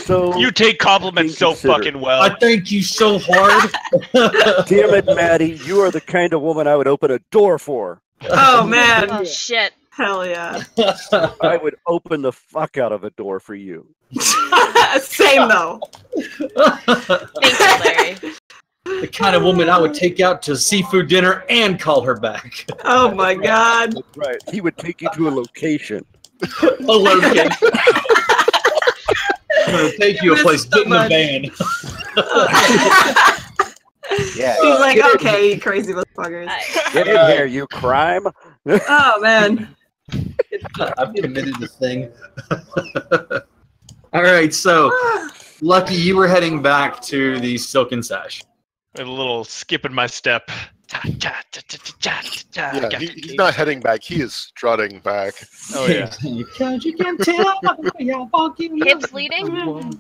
Speaker 1: So
Speaker 3: You take compliments so
Speaker 1: Inconsiderate.
Speaker 3: fucking well.
Speaker 2: I thank you so hard.
Speaker 1: damn it, Maddie, you are the kind of woman I would open a door for.
Speaker 5: Oh man.
Speaker 4: Oh shit.
Speaker 5: Hell yeah.
Speaker 1: I would open the fuck out of a door for you.
Speaker 5: Same though.
Speaker 4: Thank you, Larry.
Speaker 2: The kind of woman I would take out to seafood dinner and call her back.
Speaker 5: Oh my god.
Speaker 1: That's right. He would take you to a location.
Speaker 2: A location. I'm gonna take you a
Speaker 5: Miss
Speaker 2: place.
Speaker 5: so
Speaker 2: Get in the
Speaker 5: much.
Speaker 2: van.
Speaker 1: Yeah.
Speaker 5: He's like, okay, you crazy motherfuckers.
Speaker 1: Get in here, you crime.
Speaker 5: Oh man.
Speaker 2: I've committed this thing. All right, so Lucky, you were heading back to the Silken Sash.
Speaker 3: A little skip in my step.
Speaker 7: Yeah, he's not heading back. He is strutting back.
Speaker 3: Oh yeah.
Speaker 2: Because you can tell you're walking.
Speaker 4: Hips leading?
Speaker 7: Is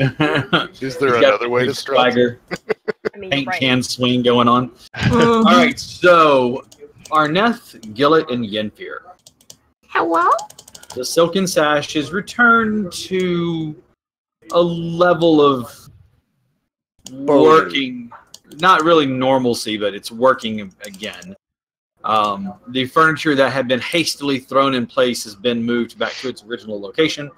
Speaker 7: there
Speaker 2: He's got
Speaker 7: another way
Speaker 2: the
Speaker 7: to strut?
Speaker 2: swagger,
Speaker 4: I mean, you're
Speaker 2: paint
Speaker 4: right.
Speaker 2: can swing going on.
Speaker 5: Mhm.
Speaker 2: All right, so Arneth, Gillet, and Yenfir.
Speaker 5: Hello?
Speaker 2: The Silken Sash is returned to a level of working, not really normalcy, but it's working again. The furniture that had been hastily thrown in place has been moved back to its original location.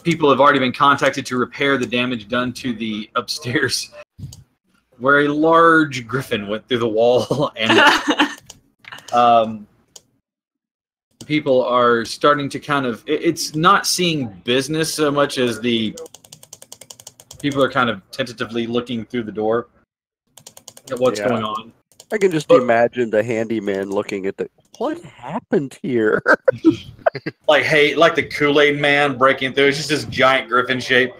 Speaker 2: People have already been contacted to repair the damage done to the upstairs, where a large griffin went through the wall, and people are starting to kind of, it's not seeing business so much as the people are kind of tentatively looking through the door at what's
Speaker 1: Yeah.
Speaker 2: going on.
Speaker 1: I can just imagine the handyman looking at the. What happened here?
Speaker 2: Like, hey, like the Kool-Aid man breaking through. It's just this giant griffin shape.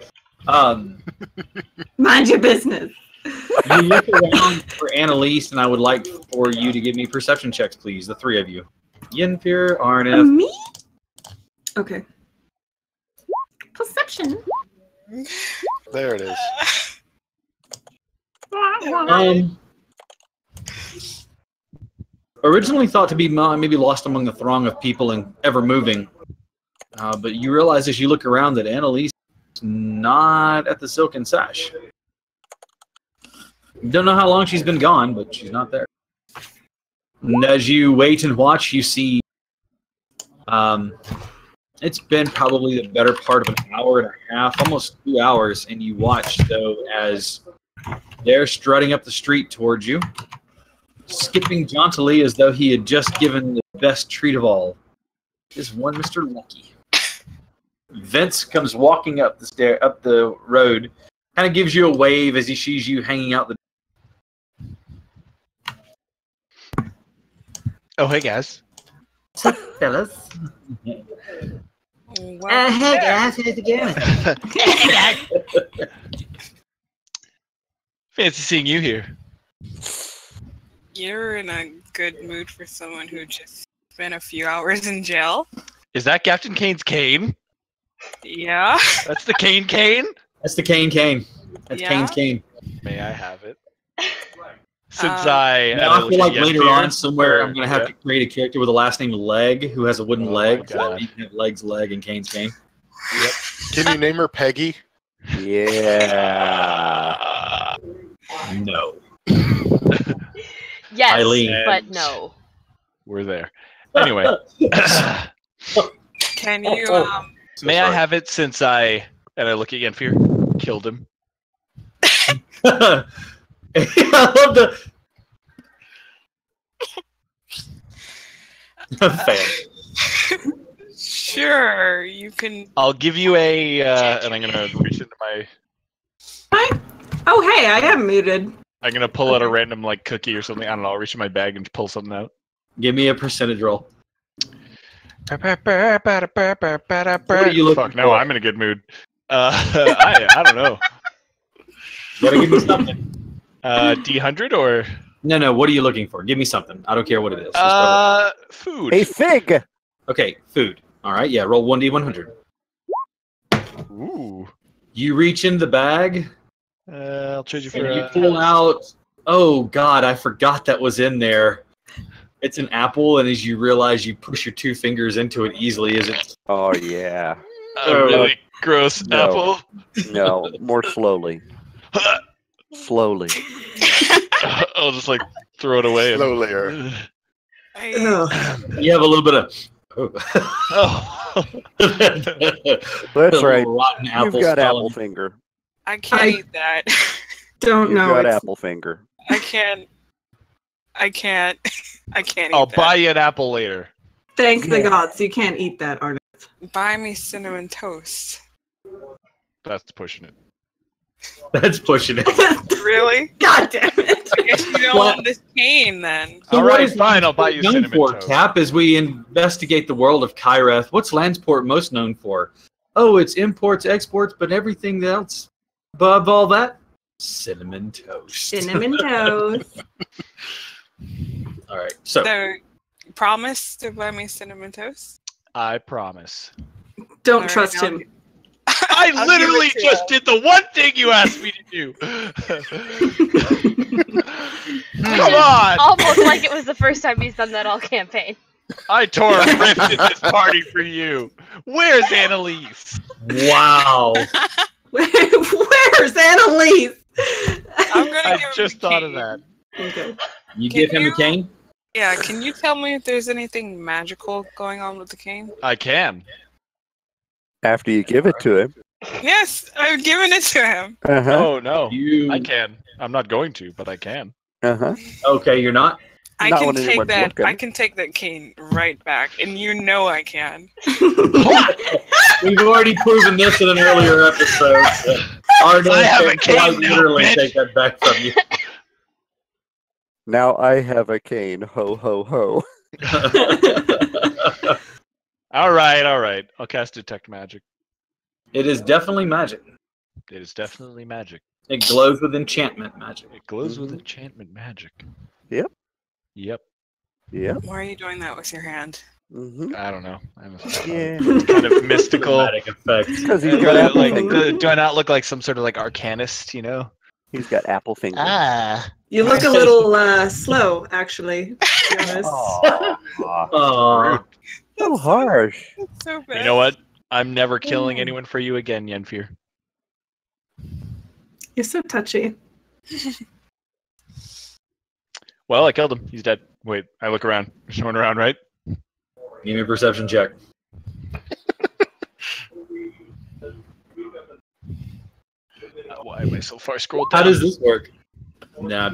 Speaker 5: Mind your business.
Speaker 2: You look around for Annalise, and I would like for you to give me perception checks, please. The three of you. Yenfir, Arneth.
Speaker 5: Me? Okay. Perception.
Speaker 7: There it is.
Speaker 2: Originally thought to be maybe lost among the throng of people and ever moving, but you realize as you look around that Annalise is not at the Silken Sash. Don't know how long she's been gone, but she's not there. And as you wait and watch, you see it's been probably the better part of an hour and a half, almost 2 hours, and you watch though as they're strutting up the street towards you, skipping jauntily as though he had just given the best treat of all. Is one Mr. Lucky. Vince comes walking up the road, kind of gives you a wave as he sees you hanging out the.
Speaker 3: Oh hey guys.
Speaker 2: Fellas.
Speaker 6: Well,
Speaker 2: Hey guys, how's it going?
Speaker 3: Fancy seeing you here.
Speaker 6: You're in a good mood for someone who just spent a few hours in jail.
Speaker 3: Is that Captain Kane's cane?
Speaker 6: Yeah.
Speaker 3: That's the cane?
Speaker 8: That's the cane. That's
Speaker 6: Yeah.
Speaker 8: Kane's cane.
Speaker 3: May I have it? Since I
Speaker 8: feel like later on somewhere I'm going to have
Speaker 3: yeah.
Speaker 8: to create a character with a last name Leg who has a wooden leg. So
Speaker 3: God.
Speaker 8: you can have Leg's leg and Kane's cane.
Speaker 7: Can you name her Peggy?
Speaker 1: Yeah.
Speaker 8: No.
Speaker 4: Yes,
Speaker 8: Eileen.
Speaker 4: but no.
Speaker 3: We're there. Anyway,
Speaker 6: Can you
Speaker 3: may I have it since I look at Yenfear, killed him.
Speaker 8: I love the fan.
Speaker 6: Sure, you can.
Speaker 3: I'll give you a, and I'm gonna reach into my.
Speaker 5: Oh, hey, I am muted.
Speaker 3: I'm gonna pull out a random like cookie or something. I don't know. I'll reach in my bag and pull something out.
Speaker 8: Give me a percentage roll.
Speaker 3: What are
Speaker 8: you looking
Speaker 3: Fuck no,
Speaker 8: for?
Speaker 3: I'm in a good mood. I don't know.
Speaker 8: You gotta give me something.
Speaker 3: D100 or
Speaker 8: No. What are you looking for? Give me something. I don't care what it is. Just go.
Speaker 3: food.
Speaker 1: A fig.
Speaker 8: Okay, food. All right. Yeah. Roll 1d100.
Speaker 3: Ooh.
Speaker 8: You reach in the bag.
Speaker 3: I'll trade you for.
Speaker 8: And you pull out. Oh God, I forgot that was in there. It's an apple, and as you realize, you push your 2 fingers into it easily. Is it?
Speaker 1: Oh yeah.
Speaker 3: A really gross
Speaker 1: No.
Speaker 3: apple.
Speaker 1: No, more slowly. Slowly.
Speaker 3: I'll just like throw it away.
Speaker 7: Slowly.
Speaker 5: Ugh.
Speaker 8: You have a little bit of.
Speaker 3: Oh.
Speaker 1: That's
Speaker 8: Little
Speaker 1: right.
Speaker 8: Rotten
Speaker 1: You've
Speaker 8: apples
Speaker 1: got
Speaker 8: falling.
Speaker 1: apple finger.
Speaker 6: I can't
Speaker 5: I-
Speaker 6: eat that.
Speaker 5: Don't
Speaker 1: You've
Speaker 5: know.
Speaker 1: got
Speaker 5: it's-
Speaker 1: apple finger.
Speaker 6: I can't. I can't eat
Speaker 3: I'll
Speaker 6: that.
Speaker 3: buy you an apple later.
Speaker 5: Thank the gods, you can't eat that, Arnett.
Speaker 6: Buy me cinnamon toast.
Speaker 3: That's pushing it.
Speaker 8: That's pushing it.
Speaker 6: Really?
Speaker 5: God damn it.
Speaker 6: I guess you don't
Speaker 8: What?
Speaker 6: want this cane then.
Speaker 8: So
Speaker 3: All
Speaker 8: what
Speaker 3: right,
Speaker 8: is
Speaker 3: fine. I'll buy you
Speaker 8: known
Speaker 3: cinnamon
Speaker 8: for,
Speaker 3: toast.
Speaker 8: Cap, as we investigate the world of Kyreth? What's Landsport most known for? Oh, it's imports, exports, but everything else above all that, cinnamon toast.
Speaker 5: Cinnamon toast.
Speaker 8: All right, so
Speaker 6: So, promise to buy me cinnamon toast?
Speaker 3: I promise.
Speaker 5: Don't
Speaker 6: All right,
Speaker 5: trust
Speaker 6: I'll
Speaker 5: him.
Speaker 6: gi-
Speaker 3: I
Speaker 6: I'll
Speaker 3: literally
Speaker 6: give it to
Speaker 3: just did the one thing you asked me to do. Come on!
Speaker 4: Almost like it was the first time he's done that all campaign.
Speaker 3: I tore a rift at this party for you. Where's Annalise?
Speaker 8: wow.
Speaker 5: Where's Annalise?
Speaker 6: I'm gonna
Speaker 3: I
Speaker 6: give him
Speaker 3: just
Speaker 6: the
Speaker 3: thought of
Speaker 6: cane.
Speaker 3: that.
Speaker 5: Okay.
Speaker 8: You
Speaker 6: Can
Speaker 8: give him
Speaker 6: you-
Speaker 8: a cane?
Speaker 6: Yeah, can you tell me if there's anything magical going on with the cane?
Speaker 3: I can.
Speaker 1: After you give it to him.
Speaker 6: Yes, I've given it to him.
Speaker 1: Uh-huh.
Speaker 3: Oh no,
Speaker 8: You
Speaker 3: I can. I'm not going to, but I can.
Speaker 1: Uh-huh.
Speaker 8: okay? You're not.
Speaker 6: I
Speaker 1: Not
Speaker 6: can
Speaker 1: when
Speaker 6: take
Speaker 1: anyone's
Speaker 6: that.
Speaker 1: looking.
Speaker 6: I can take that cane right back, and you know I can.
Speaker 8: We've already proven this in an earlier episode. Arnold
Speaker 3: I have a
Speaker 8: can
Speaker 3: cane
Speaker 8: quite
Speaker 3: now,
Speaker 8: literally
Speaker 3: bitch.
Speaker 8: take that back from you.
Speaker 1: Now I have a cane. Ho ho ho.
Speaker 3: All right. I'll cast detect magic.
Speaker 8: It is definitely magic.
Speaker 3: It is definitely magic.
Speaker 8: It glows with enchantment magic.
Speaker 3: It glows with
Speaker 1: Mhm.
Speaker 3: enchantment magic.
Speaker 1: Yep.
Speaker 3: Yep.
Speaker 1: Yeah.
Speaker 6: Why are you doing that with your hand?
Speaker 1: Mm-hmm.
Speaker 3: I don't know. I'm
Speaker 1: Yeah.
Speaker 3: kind of mystical.
Speaker 8: Dramatic effect.
Speaker 1: Because he's got apple
Speaker 3: Like,
Speaker 1: finger.
Speaker 3: do I not look like some sort of like arcanist? You know?
Speaker 1: He's got apple finger.
Speaker 3: Ah.
Speaker 5: You look a little slow, actually. To be honest.
Speaker 1: Aw.
Speaker 8: Aw.
Speaker 1: So harsh.
Speaker 6: That's so bad.
Speaker 3: You know what? I'm never killing anyone for you again, Yenfear.
Speaker 5: You're so touchy.
Speaker 3: Well, I killed him. He's dead. Wait, I look around. There's no one around, right?
Speaker 8: Give me a perception check.
Speaker 3: Why am I so far scrolled
Speaker 8: How
Speaker 3: down?
Speaker 8: does this work? Nah,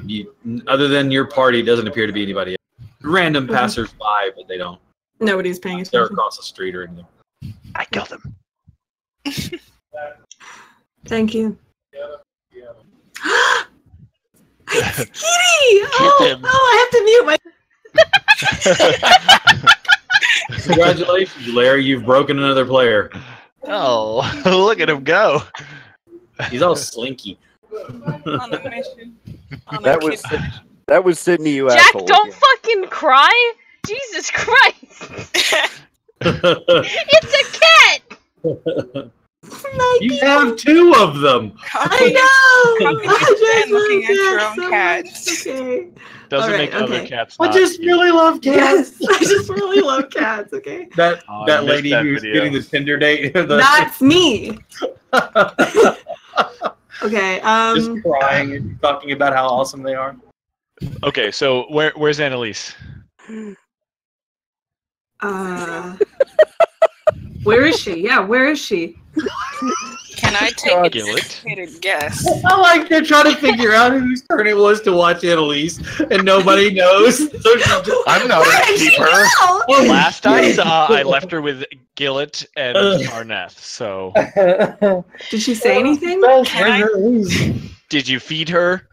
Speaker 8: other than your party, it doesn't appear to be anybody else. Random passers-by, but they don't.
Speaker 5: Nobody's paying
Speaker 8: They're
Speaker 5: attention.
Speaker 8: across the street or anything.
Speaker 3: I killed him.
Speaker 5: Thank you. It's Kitty!
Speaker 3: him.
Speaker 5: I have to mute my.
Speaker 8: Congratulations, Larry. You've broken another player.
Speaker 3: Oh, look at him go.
Speaker 8: He's all slinky.
Speaker 6: On a mission. On a
Speaker 1: That was
Speaker 6: kid-
Speaker 1: That was Sydney, you
Speaker 4: Jack,
Speaker 1: asshole.
Speaker 4: don't fucking cry! Jesus Christ! It's a cat!
Speaker 2: You have two of them.
Speaker 5: I know.
Speaker 6: How could you stand looking at your own cats?
Speaker 5: Okay.
Speaker 3: Doesn't
Speaker 5: All
Speaker 3: make
Speaker 5: right,
Speaker 3: other
Speaker 5: okay.
Speaker 3: cats.
Speaker 2: I
Speaker 3: not
Speaker 2: just
Speaker 3: cute.
Speaker 2: really love cats.
Speaker 5: Yes, I just really love cats. Okay.
Speaker 2: That
Speaker 3: Oh, I
Speaker 2: that
Speaker 3: missed
Speaker 2: lady
Speaker 3: that
Speaker 2: who's
Speaker 3: video.
Speaker 2: getting the Tinder date.
Speaker 5: That's me. Okay.
Speaker 2: Just crying and talking about how awesome they are.
Speaker 3: Okay, so where's Annalise?
Speaker 5: Where is she? Yeah, where is she?
Speaker 6: Can I take an
Speaker 3: Gillet.
Speaker 6: educated guess?
Speaker 2: I like they're trying to figure out whose turn it was to watch Annalise, and nobody knows. So she just,
Speaker 7: I'm not a keeper.
Speaker 3: Last I saw, I left her with Gillet and Arneth. So,
Speaker 5: Did she say anything?
Speaker 3: did you feed her?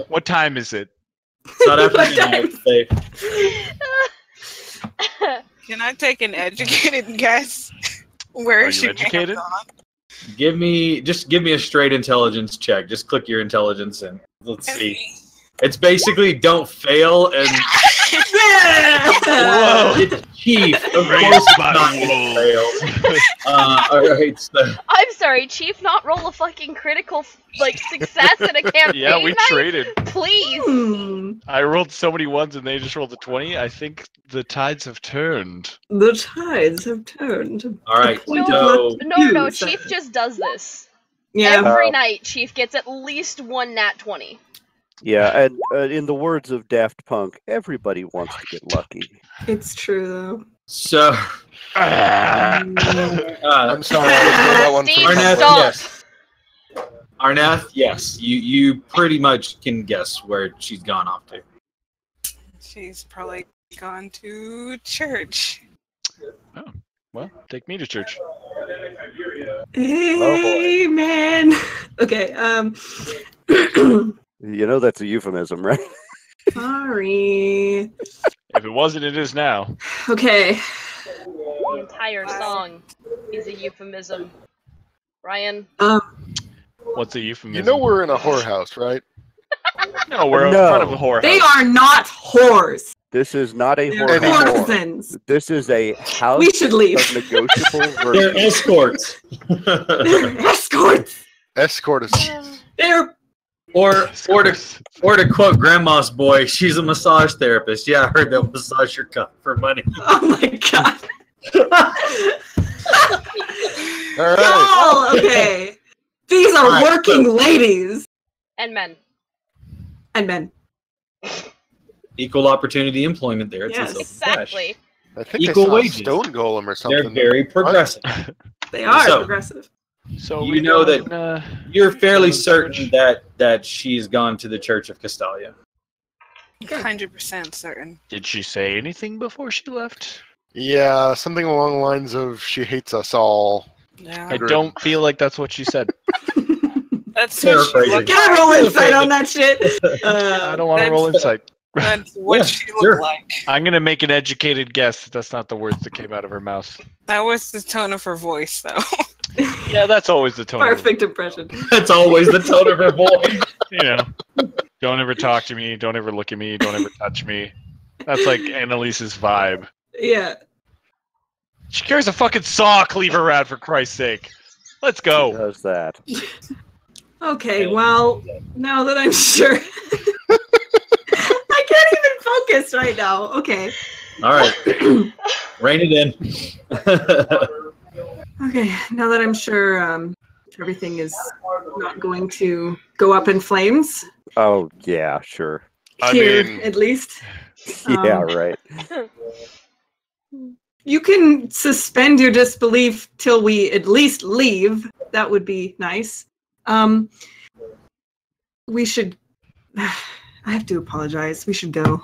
Speaker 3: What time is it?
Speaker 2: It's not after midnight, they-
Speaker 6: Can I take an educated guess? Where
Speaker 3: Are
Speaker 6: is
Speaker 3: you
Speaker 6: she
Speaker 3: educated?
Speaker 2: Give me a straight intelligence check. Just click your intelligence and let's see. It's basically don't fail and
Speaker 3: Whoa!
Speaker 2: it's Chief. Of
Speaker 3: Raised
Speaker 2: course it's
Speaker 3: by
Speaker 2: not gonna fail. All right, so
Speaker 4: I'm sorry, Chief, not roll a fucking critical, success in a campaign
Speaker 3: Yeah, we
Speaker 4: night?
Speaker 3: traded.
Speaker 5: Hmm.
Speaker 3: I rolled so many ones and they just rolled a 20. I think the tides have turned.
Speaker 5: The tides have turned.
Speaker 2: all right,
Speaker 5: Point
Speaker 4: No,
Speaker 5: of
Speaker 2: so
Speaker 4: No,
Speaker 5: You
Speaker 4: Chief
Speaker 5: said-
Speaker 4: just does this.
Speaker 5: Yeah.
Speaker 4: Every night, Chief gets at least one nat 20.
Speaker 1: Yeah, and in the words of Daft Punk, everybody wants to get lucky.
Speaker 5: It's true
Speaker 2: so
Speaker 5: though.
Speaker 7: I'm sorry. I was that one
Speaker 4: Steve,
Speaker 7: for
Speaker 2: Arnett,
Speaker 4: stop.
Speaker 2: yes. Arneth, yes. You pretty much can guess where she's gone off to.
Speaker 6: She's probably gone to church.
Speaker 3: Well, take me to church.
Speaker 5: Hey, man. Okay.
Speaker 1: You know that's a euphemism, right?
Speaker 5: Sorry.
Speaker 3: If it wasn't, it is now.
Speaker 5: Okay.
Speaker 4: The entire song is a euphemism. Ryan?
Speaker 3: What's a euphemism?
Speaker 7: You know we're in a whorehouse, right?
Speaker 3: No, we're in
Speaker 1: No.
Speaker 3: front of the whorehouse.
Speaker 5: They are not whores.
Speaker 1: This is not a
Speaker 5: They're
Speaker 1: whorehouse.
Speaker 5: courtesans.
Speaker 1: This is a house
Speaker 5: We should leave.
Speaker 1: of negotiable
Speaker 2: They're
Speaker 1: virtues.
Speaker 2: escorts.
Speaker 5: They're escorts.
Speaker 7: Escort us.
Speaker 5: They're
Speaker 2: or to quote Grandma's boy, she's a massage therapist. Yeah, I heard they'll massage your cup for money.
Speaker 5: oh my god.
Speaker 7: All right.
Speaker 5: Oh, okay. These are
Speaker 2: All right,
Speaker 5: working ladies
Speaker 4: And men.
Speaker 5: and men.
Speaker 2: Equal opportunity employment there. It's
Speaker 5: Yes.
Speaker 4: Exactly.
Speaker 7: I think
Speaker 2: Equal
Speaker 7: I saw
Speaker 2: wages.
Speaker 7: a stone golem or
Speaker 2: They're
Speaker 7: something.
Speaker 2: very progressive.
Speaker 5: They are
Speaker 2: So-
Speaker 5: progressive.
Speaker 3: So
Speaker 2: You
Speaker 3: we
Speaker 2: know
Speaker 3: go
Speaker 2: that-
Speaker 3: and,
Speaker 2: You're fairly certain that she's gone to the Church of Castalia.
Speaker 6: 100% certain.
Speaker 3: did she say anything before she left?
Speaker 7: Yeah, something along the lines of she hates us all.
Speaker 6: Yeah.
Speaker 3: I don't feel like that's what she said.
Speaker 6: That's what she
Speaker 2: Paraphrasing.
Speaker 6: looked
Speaker 5: Can I roll insight on that shit?
Speaker 3: I don't want to
Speaker 6: that's-
Speaker 3: roll insight.
Speaker 6: That's what
Speaker 2: Yeah,
Speaker 6: she looked
Speaker 2: sure.
Speaker 6: like.
Speaker 3: I'm gonna make an educated guess. That's not the words that came out of her mouth.
Speaker 6: That was the tone of her voice, though.
Speaker 3: Yeah, that's always the tone. of her
Speaker 5: Perfect impression.
Speaker 2: That's always the tone of her voice.
Speaker 3: you know, don't ever talk to me, don't ever look at me, don't ever touch me. That's like Annalise's vibe.
Speaker 5: Yeah.
Speaker 3: She carries a fucking saw cleaver around, for Christ's sake. Let's
Speaker 1: Who
Speaker 3: go.
Speaker 1: does that?
Speaker 5: Okay, well, now that I'm sure. I can't even focus right now. Okay.
Speaker 2: All right, rein it in.
Speaker 5: Okay, now that I'm sure everything is not going to go up in flames,
Speaker 1: Oh, yeah, sure.
Speaker 7: I
Speaker 5: here
Speaker 7: mean-
Speaker 5: at least,
Speaker 1: Yeah, right.
Speaker 5: you can suspend your disbelief till we at least leave. That would be nice. We should. I have to apologize. We should go.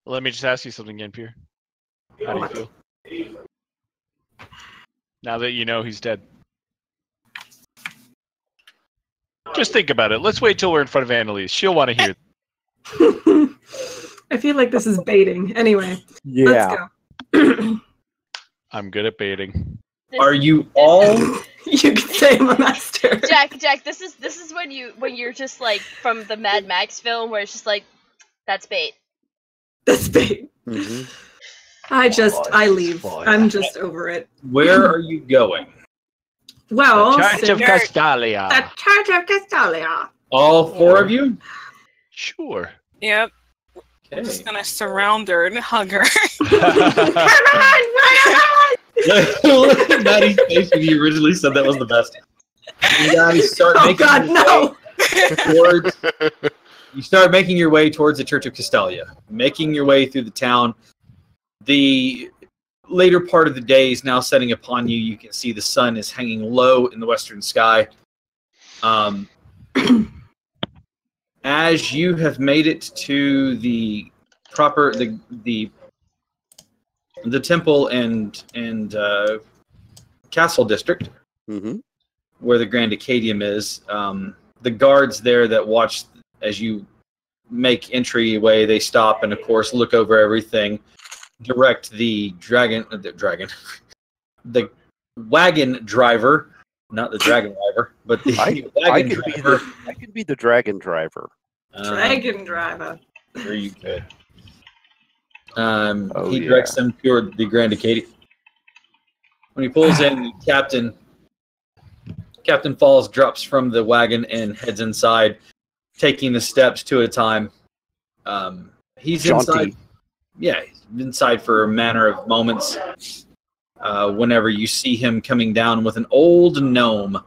Speaker 3: Let me just ask you something again, Pierre. How do you
Speaker 5: What?
Speaker 3: feel? Now that you know he's dead. Just think about it. Let's wait till we're in front of Annalise. She'll want to hear.
Speaker 5: I feel like this is baiting. Anyway,
Speaker 1: Yeah.
Speaker 5: let's go.
Speaker 3: I'm good at baiting.
Speaker 2: Are you all
Speaker 5: You could say I'm a master.
Speaker 4: Jack, this is when you're just like from the Mad Max film where it's just like, that's bait.
Speaker 5: That's bait.
Speaker 1: Mm-hmm.
Speaker 5: I leave. I'm just over it.
Speaker 2: Where are you going?
Speaker 5: Well,
Speaker 3: Church of Castalia.
Speaker 5: the Church of Castalia.
Speaker 2: All four of you?
Speaker 3: Sure.
Speaker 6: Yep.
Speaker 2: Okay.
Speaker 6: I'm just gonna surround her and hug her.
Speaker 2: Look at Maddie's face when you originally said that was the best. You guys start
Speaker 5: Oh
Speaker 2: making
Speaker 5: God,
Speaker 2: your
Speaker 5: no!
Speaker 2: way towards, you start making your way towards the Church of Castalia, making your way through the town. The later part of the day is now setting upon you. You can see the sun is hanging low in the western sky. As you have made it to the proper the temple and castle district,
Speaker 1: Mm-hmm.
Speaker 2: where the Grand Acadium is, the guards there that watch as you make entryway, they stop and of course look over everything, direct the wagon driver, not the dragon driver, but the wagon driver.
Speaker 1: I could be the dragon driver.
Speaker 5: Dragon driver.
Speaker 2: Very good.
Speaker 1: Oh,
Speaker 2: He
Speaker 1: yeah.
Speaker 2: directs them toward the Grand Acadium. When he pulls in, Captain Falls drops from the wagon and heads inside, taking the steps two at a time. He's
Speaker 1: Jaunty.
Speaker 2: inside. Yeah, he's inside for a matter of moments. Whenever you see him coming down with an old gnome,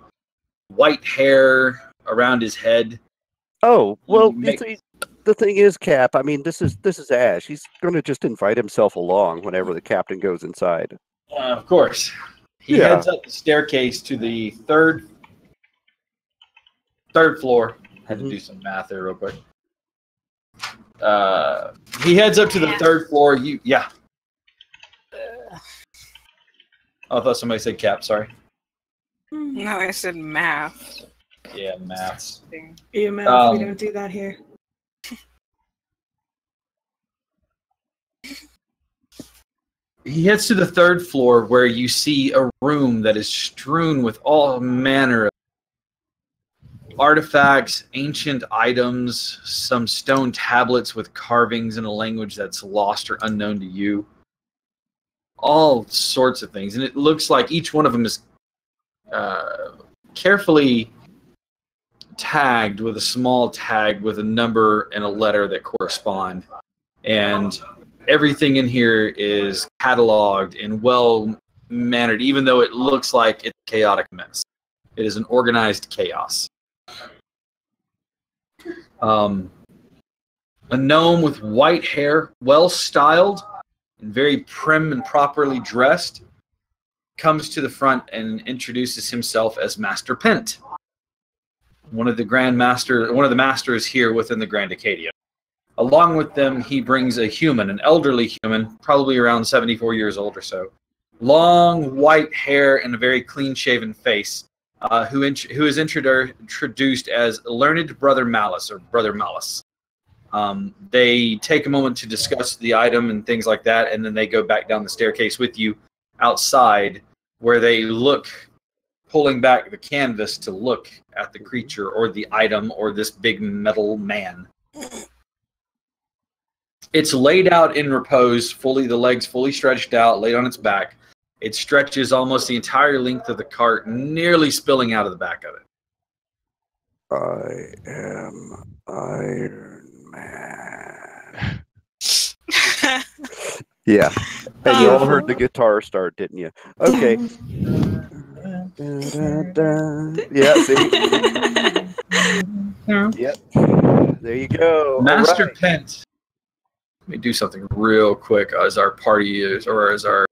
Speaker 2: white hair around his head.
Speaker 1: Oh, well,
Speaker 2: Make-
Speaker 1: the thing is, Cap, I mean, this is Ash. He's going to just invite himself along whenever the captain goes inside.
Speaker 2: Of course. He
Speaker 1: Yeah.
Speaker 2: heads up the staircase to the third floor. Had to do some math there real quick. He heads up to the third floor. Yeah. Oh, I thought somebody said Cap. Sorry.
Speaker 6: No, I said math.
Speaker 2: Yeah, maths.
Speaker 5: EMF, we don't do that here.
Speaker 2: He heads to the third floor where you see a room that is strewn with all manner of artifacts, ancient items, some stone tablets with carvings in a language that's lost or unknown to you. All sorts of things. And it looks like each one of them is carefully tagged with a small tag with a number and a letter that correspond. And everything in here is cataloged and well mannered, even though it looks like it's a chaotic mess. It is an organized chaos. A gnome with white hair, well styled and very prim and properly dressed, comes to the front and introduces himself as Master Pent, one of the masters here within the Grand Acadia. Along with them, he brings a human, an elderly human, probably around 74 years old or so. Long white hair and a very clean-shaven face, who is introduced as Learned Brother Malice, or Brother Malice. They take a moment to discuss the item and things like that, and then they go back down the staircase with you outside, where they look, pulling back the canvas to look at the creature or the item or this big metal man. It's laid out in repose, the legs fully stretched out, laid on its back. It stretches almost the entire length of the cart, nearly spilling out of the back of it.
Speaker 1: I am Iron Man. Yeah. And you all heard the guitar start, didn't you? Okay. Yeah, see? Yep. There you go.
Speaker 2: Master
Speaker 1: All right.
Speaker 2: Pent. Let me do something real quick as our party is, or as our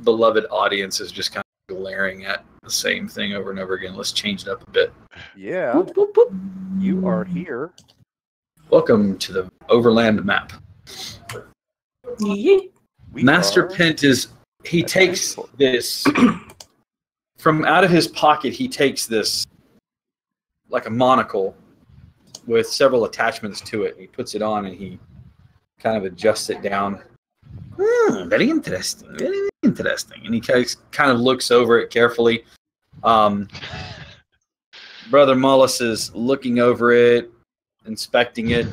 Speaker 2: beloved audience is just kind of glaring at the same thing over and over again. Let's change it up a bit.
Speaker 1: Yeah. You are here.
Speaker 2: Welcome to the Overland map.
Speaker 5: Yeah.
Speaker 1: We
Speaker 2: Master
Speaker 1: are
Speaker 2: Pent he takes this from out of his pocket. He takes this like a monocle with several attachments to it. He puts it on and he kind of adjusts it down. Very interesting. Very interesting. And he kind of looks over it carefully. Brother Mullis is looking over it, inspecting it,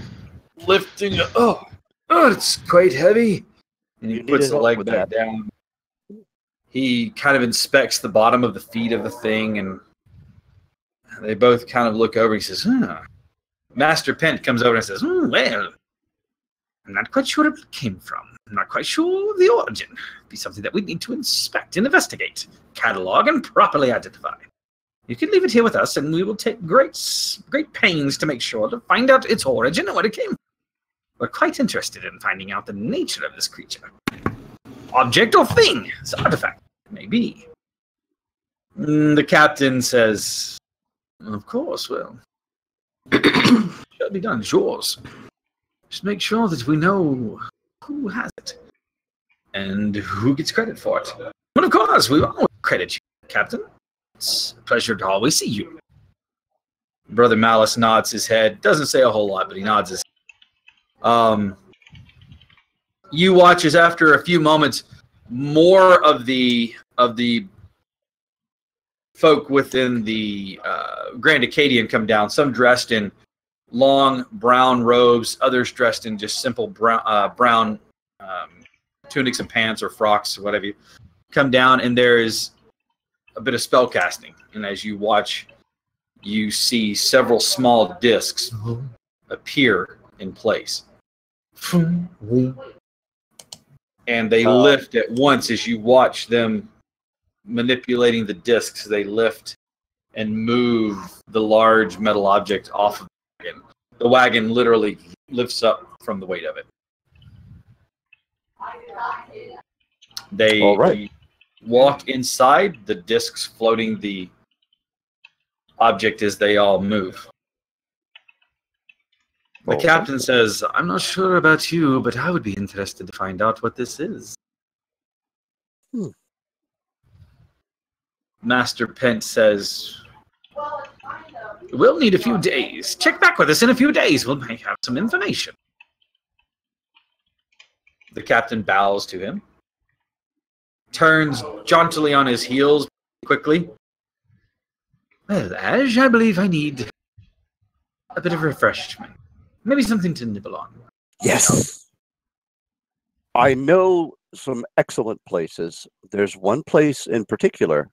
Speaker 2: lifting it. Oh, it's quite heavy. And he puts the leg back down. He kind of inspects the bottom of the feet of the thing, and they both kind of look over. He says, Master Pent comes over and says, well, I'm not quite sure where it came from. I'm not quite sure of the origin. It'd be something that we need to inspect and investigate, catalog, and properly identify. You can leave it here with us, and we will take great pains to make sure to find out its origin and where it came from. We're quite interested in finding out the nature of this creature. Object or thing, this artifact, maybe. The captain says, of course, well, shall be done, it's yours. Just make sure that we know who has it and who gets credit for it. Well, of course, we always credit you, Captain. It's a pleasure to always see you. Brother Malice nods his head. Doesn't say a whole lot, but he nods his head. You watch as after a few moments, more of the folk within the Grand Acadian come down. Some dressed in long brown robes, others dressed in just simple brown tunics and pants or frocks or whatever. You come down, and there is a bit of spell casting. And as you watch, you see several small discs appear in place. And they lift at once as you watch them manipulating the discs. They lift and move the large metal object off of the wagon. The wagon literally lifts up from the weight of it. They walk inside, the discs floating the object as they all move. The captain says, I'm not sure about you, but I would be interested to find out what this is. Master Pent says, we'll need a few days. Check back with us in a few days. We'll may have some information. The captain bows to him, turns jauntily on his heels quickly. Well, Aj, I believe I need a bit of refreshment. Maybe something to nibble on.
Speaker 1: Yes. I know some excellent places. There's one place in particular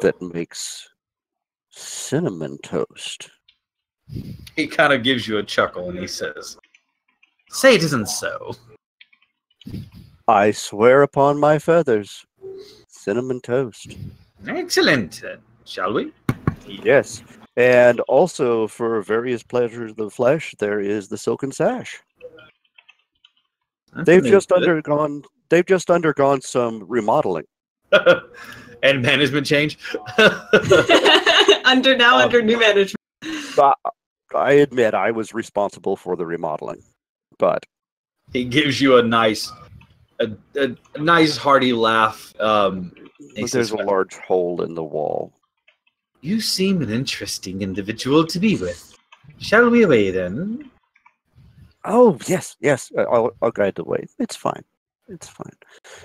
Speaker 1: that makes cinnamon toast.
Speaker 2: He kind of gives you a chuckle and he says, say it isn't so.
Speaker 1: I swear upon my feathers. Cinnamon toast.
Speaker 2: Excellent. Shall we?
Speaker 1: Yes. And also, for various pleasures of the flesh, there is the silken sash. They've just undergone some remodeling.
Speaker 2: And management change?
Speaker 5: under new management.
Speaker 1: I admit I was responsible for the remodeling. But
Speaker 2: he gives you a nice hearty laugh.
Speaker 1: There's a large hole in the wall.
Speaker 2: You seem an interesting individual to be with. Shall we away then?
Speaker 1: Oh, yes. I'll guide the way. It's fine.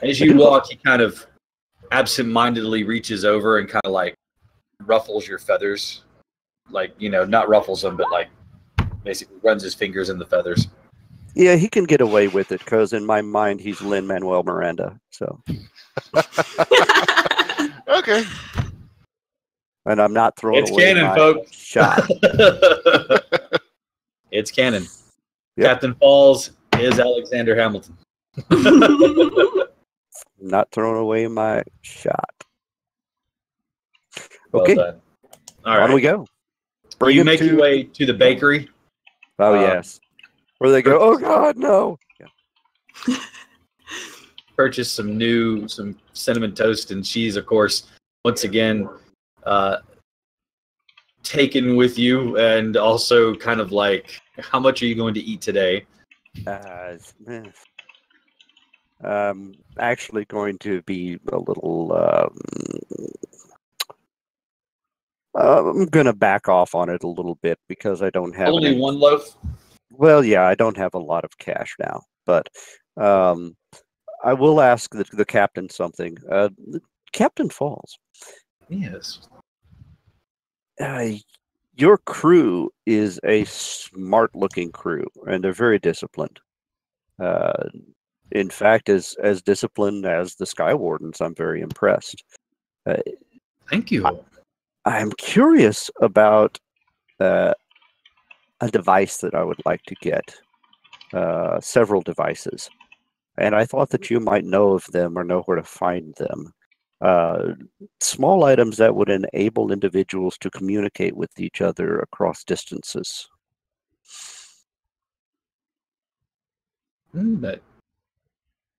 Speaker 2: As you walk, he kind of absent-mindedly reaches over and kind of like ruffles your feathers. Like, not ruffles them, but like basically runs his fingers in the feathers.
Speaker 1: Yeah, he can get away with it because in my mind he's Lin-Manuel Miranda. So.
Speaker 7: Okay.
Speaker 1: And I'm not throwing
Speaker 2: it's
Speaker 1: away
Speaker 2: canon,
Speaker 1: my
Speaker 2: folks.
Speaker 1: shot.
Speaker 2: It's canon.
Speaker 1: Yep.
Speaker 2: Captain Falls is Alexander Hamilton.
Speaker 1: Not throwing away my shot.
Speaker 2: Okay.
Speaker 1: Well,
Speaker 2: all right.
Speaker 1: On we go.
Speaker 2: You make your way to the bakery.
Speaker 1: Oh, yes. Where they go, oh, God, no. Yeah.
Speaker 2: Purchase some cinnamon toast and cheese, of course. Once again, taken with you, and also kind of like, how much are you going to eat today?
Speaker 1: I'm actually going to be a little. I'm going to back off on it a little bit because I don't have
Speaker 2: only one loaf.
Speaker 1: Well, yeah, I don't have a lot of cash now, but I will ask the captain something. Captain Falls,
Speaker 2: Yes.
Speaker 1: Your crew is a smart-looking crew, and they're very disciplined. In fact, as disciplined as the Sky Wardens, I'm very impressed.
Speaker 2: Thank you.
Speaker 1: I'm curious about a device that I would like to get. Several devices. And I thought that you might know of them or know where to find them. Small items that would enable individuals to communicate with each other across distances.
Speaker 2: That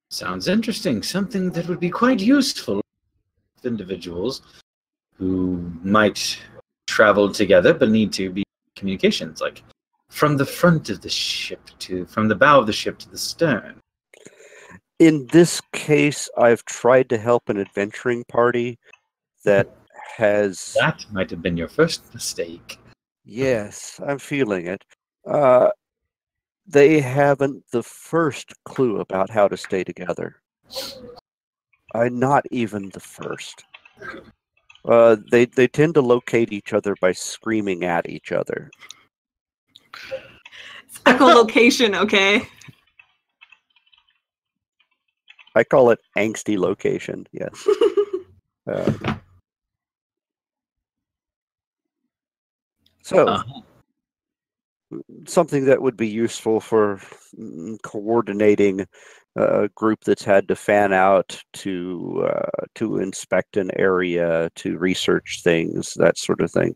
Speaker 2: sounds interesting. Something that would be quite useful to individuals who might travel together but need to be communications, like from the front of the ship from the bow of the ship to the stern.
Speaker 1: In this case, I've tried to help an adventuring party that has...
Speaker 2: That might have been your first mistake.
Speaker 1: Yes, I'm feeling it. They haven't the first clue about how to stay together. Not even the first. They tend to locate each other by screaming at each other.
Speaker 5: It's echolocation, okay?
Speaker 1: I call it angsty location, yes. Something that would be useful for coordinating a group that's had to fan out to inspect an area, to research things, that sort of thing.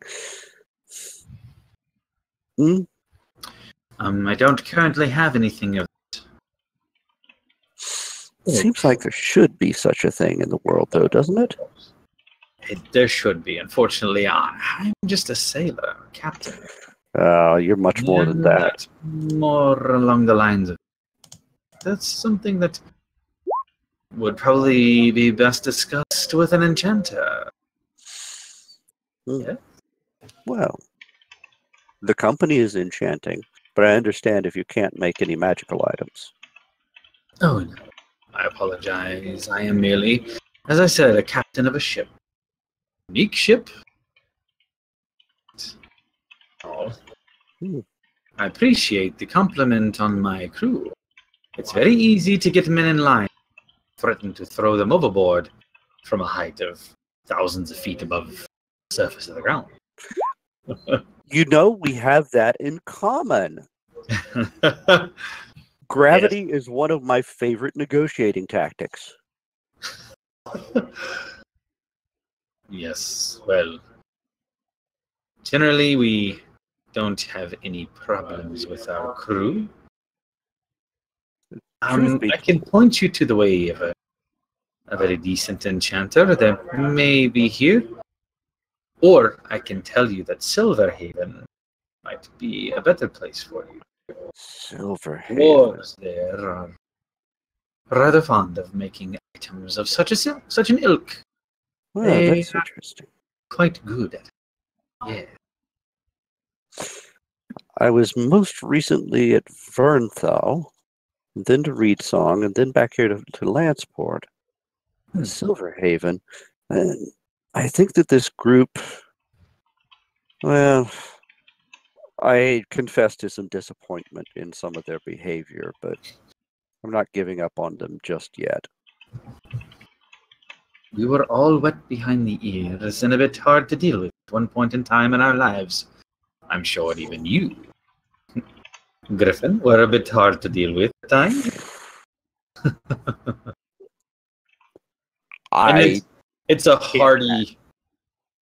Speaker 2: I don't currently have anything of that.
Speaker 1: It seems like there should be such a thing in the world, though, doesn't it?
Speaker 2: There should be. Unfortunately, I'm just a sailor, captain.
Speaker 1: You're much more than that.
Speaker 2: More along the lines of... That's something that would probably be best discussed with an enchanter.
Speaker 1: Yeah. Well, the company is enchanting, but I understand if you can't make any magical items.
Speaker 2: Oh, no. I apologize. I am merely, as I said, a captain of a ship. Unique ship. Oh. I appreciate the compliment on my crew. It's very easy to get men in line, threaten to throw them overboard from a height of thousands of feet above the surface of the ground.
Speaker 1: You know, we have that in common. Gravity is one of my favorite negotiating tactics.
Speaker 2: Yes, well, generally we don't have any problems with our crew. I can point you to the way of a very decent enchanter that may be here. Or I can tell you that Silverhaven might be a better place for you.
Speaker 1: Silverhaven.
Speaker 2: Dwarves there are rather fond of making items of such an ilk.
Speaker 1: Well, that's interesting.
Speaker 2: Quite good at it. Yeah.
Speaker 1: I was most recently at Vernthal, and then to Reedsong, and then back here to Lanceport. Silverhaven. And I think that this group, well, I confess to some disappointment in some of their behavior, but I'm not giving up on them just yet.
Speaker 2: We were all wet behind the ears and a bit hard to deal with at one point in time in our lives. I'm sure even you, Griffin, were a bit hard to deal with at times. It's a hearty,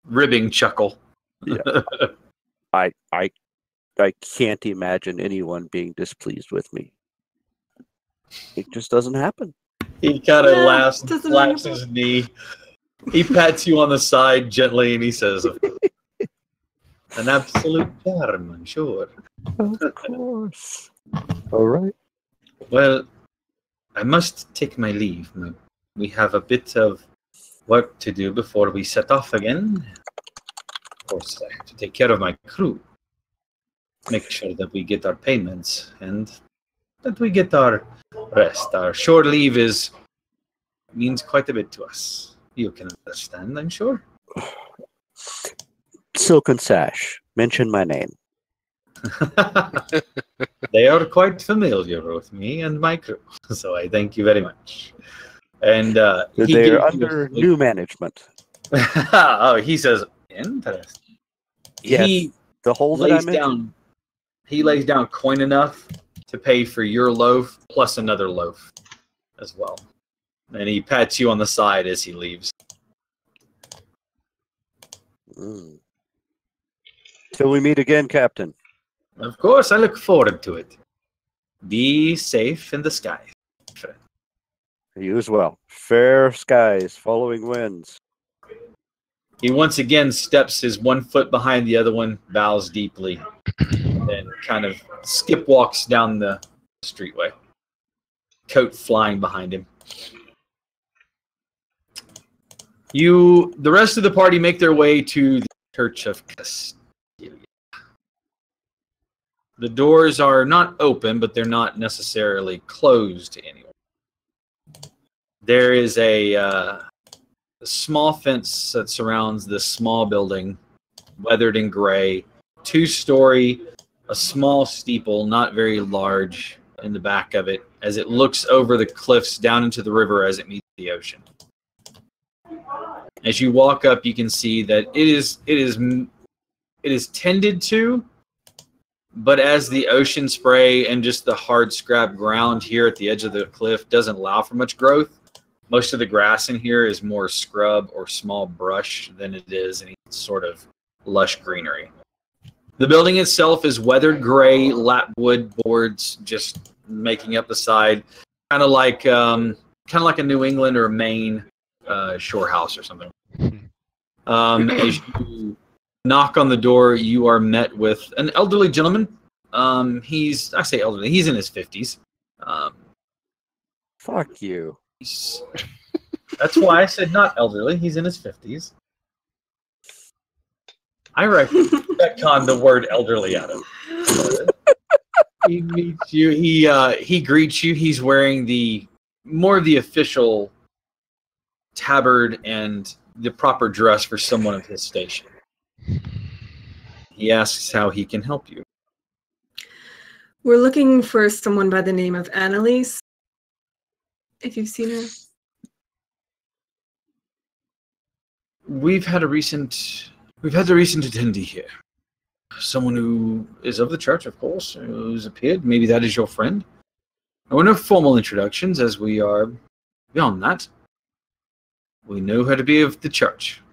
Speaker 2: ribbing chuckle.
Speaker 1: Yeah. I can't imagine anyone being displeased with me. It just doesn't happen.
Speaker 2: He kind of laughs, slaps his knee. He pats you on the side gently, and he says, "An absolute charm, I'm sure."
Speaker 1: Of course. All right.
Speaker 2: Well, I must take my leave. We have a bit of work to do before we set off again. Of course, I have to take care of my crew. Make sure that we get our payments and that we get our rest. Our short leave means quite a bit to us. You can understand, I'm sure.
Speaker 1: Silken Sash, mention my name.
Speaker 8: They are quite familiar with me and my crew, so I thank you very much. And
Speaker 1: They're under new management.
Speaker 8: Oh, he says, interesting.
Speaker 1: Yes, the hole that I mentioned.
Speaker 8: He lays down coin enough to pay for your loaf plus another loaf as well. And he pats you on the side as he leaves.
Speaker 1: Till we meet again, Captain.
Speaker 8: Of course, I look forward to it. Be safe in the sky, friend.
Speaker 1: You as well. Fair skies, following winds.
Speaker 8: He once again steps his 1 foot behind the other one, bows deeply, and kind of skip walks down the streetway. Coat flying behind him. The rest of the party make their way to the Church of Castilia. The doors are not open, but they're not necessarily closed to anyone. There is a small fence that surrounds this small building, weathered in gray, 2-story, a small steeple, not very large, in the back of it, as it looks over the cliffs down into the river as it meets the ocean. As you walk up, you can see that it is tended to, but as the ocean spray and just the hard scrap ground here at the edge of the cliff doesn't allow for much growth, most of the grass in here is more scrub or small brush than it is any sort of lush greenery. The building itself is weathered gray, lap wood boards just making up the side, kind of like a New England or Maine shore house or something. As you knock on the door, you are met with an elderly gentleman. I say elderly, he's in his 50s.
Speaker 1: Fuck you.
Speaker 8: That's why I said not elderly. He's in his 50s. I retcon the word elderly out of him. He meets you. He greets you. He's wearing more of the official tabard and the proper dress for someone of his station. He asks how he can help you.
Speaker 5: We're looking for someone by the name of Annalise. If you've seen her.
Speaker 8: We've had the recent attendee here. Someone who is of the church, of course, who's appeared. Maybe that is your friend. No, no formal introductions, as we are beyond that. We know her to be of the church.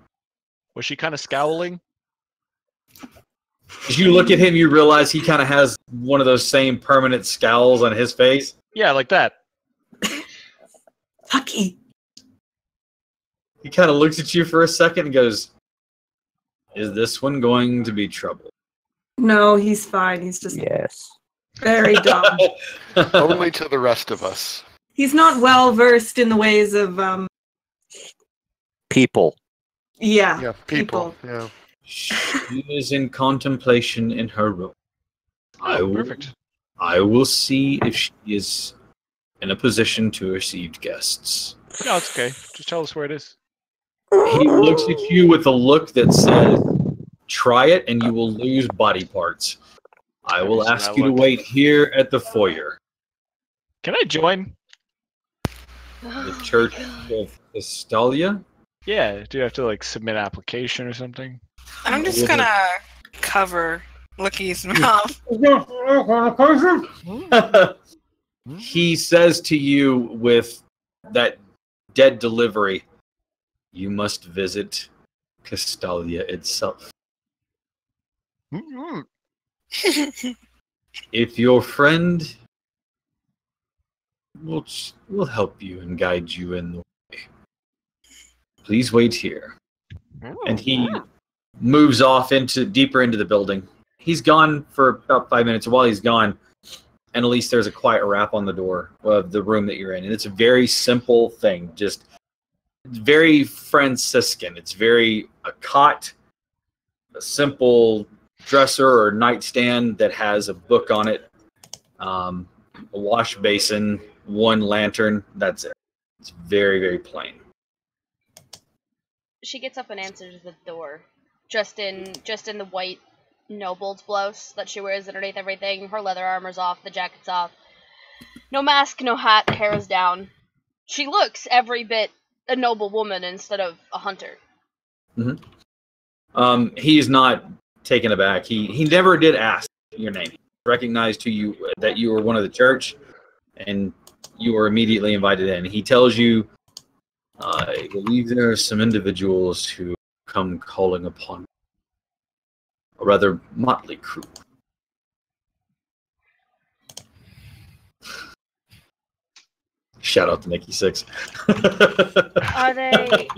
Speaker 3: Was she kind of scowling?
Speaker 8: As you look at him, you realize he kind of has one of those same permanent scowls on his face.
Speaker 3: Yeah, like that.
Speaker 5: Lucky.
Speaker 8: He kind of looks at you for a second and goes, "Is this one going to be trouble?"
Speaker 5: No, he's fine. He's just
Speaker 1: yes,
Speaker 5: very dumb.
Speaker 7: Only to the rest of us.
Speaker 5: He's not well versed in the ways of
Speaker 1: people.
Speaker 5: Yeah,
Speaker 7: people. Yeah.
Speaker 8: She is in contemplation in her room.
Speaker 3: Perfect.
Speaker 8: I will see if she is in a position to receive guests.
Speaker 3: No, it's okay. Just tell us where it is.
Speaker 8: He looks at you with a look that says, "Try it and you will lose body parts. I will ask you to wait here at the foyer."
Speaker 3: Can I join?
Speaker 8: The Church of Castalia?
Speaker 3: Yeah. Do you have to submit an application or something?
Speaker 6: I'm just gonna cover Lucky's mouth.
Speaker 8: He says to you with that dead delivery, "You must visit Castalia itself. If your friend will help you and guide you in the way, please wait here." And he moves off deeper into the building. He's gone for about 5 minutes. While he's gone, and at least there's a quiet rap on the door of the room that you're in. And it's a very simple thing, just very Franciscan. It's very a cot, a simple dresser or nightstand that has a book on it, a wash basin, one lantern. That's it. It's very, very plain.
Speaker 4: she gets up and answers the door, just in the white noble's blouse that she wears underneath everything. Her leather armor's off, the jacket's off. No mask, no hat, hair is down. She looks every bit a noble woman instead of a hunter.
Speaker 2: Mm-hmm. He's not taken aback. He never did ask your name. He recognized that you were one of the church, and you were immediately invited in. He tells you, I believe there are some individuals who come calling upon a rather motley crew. Shout out to Nikki Six.
Speaker 4: Are they...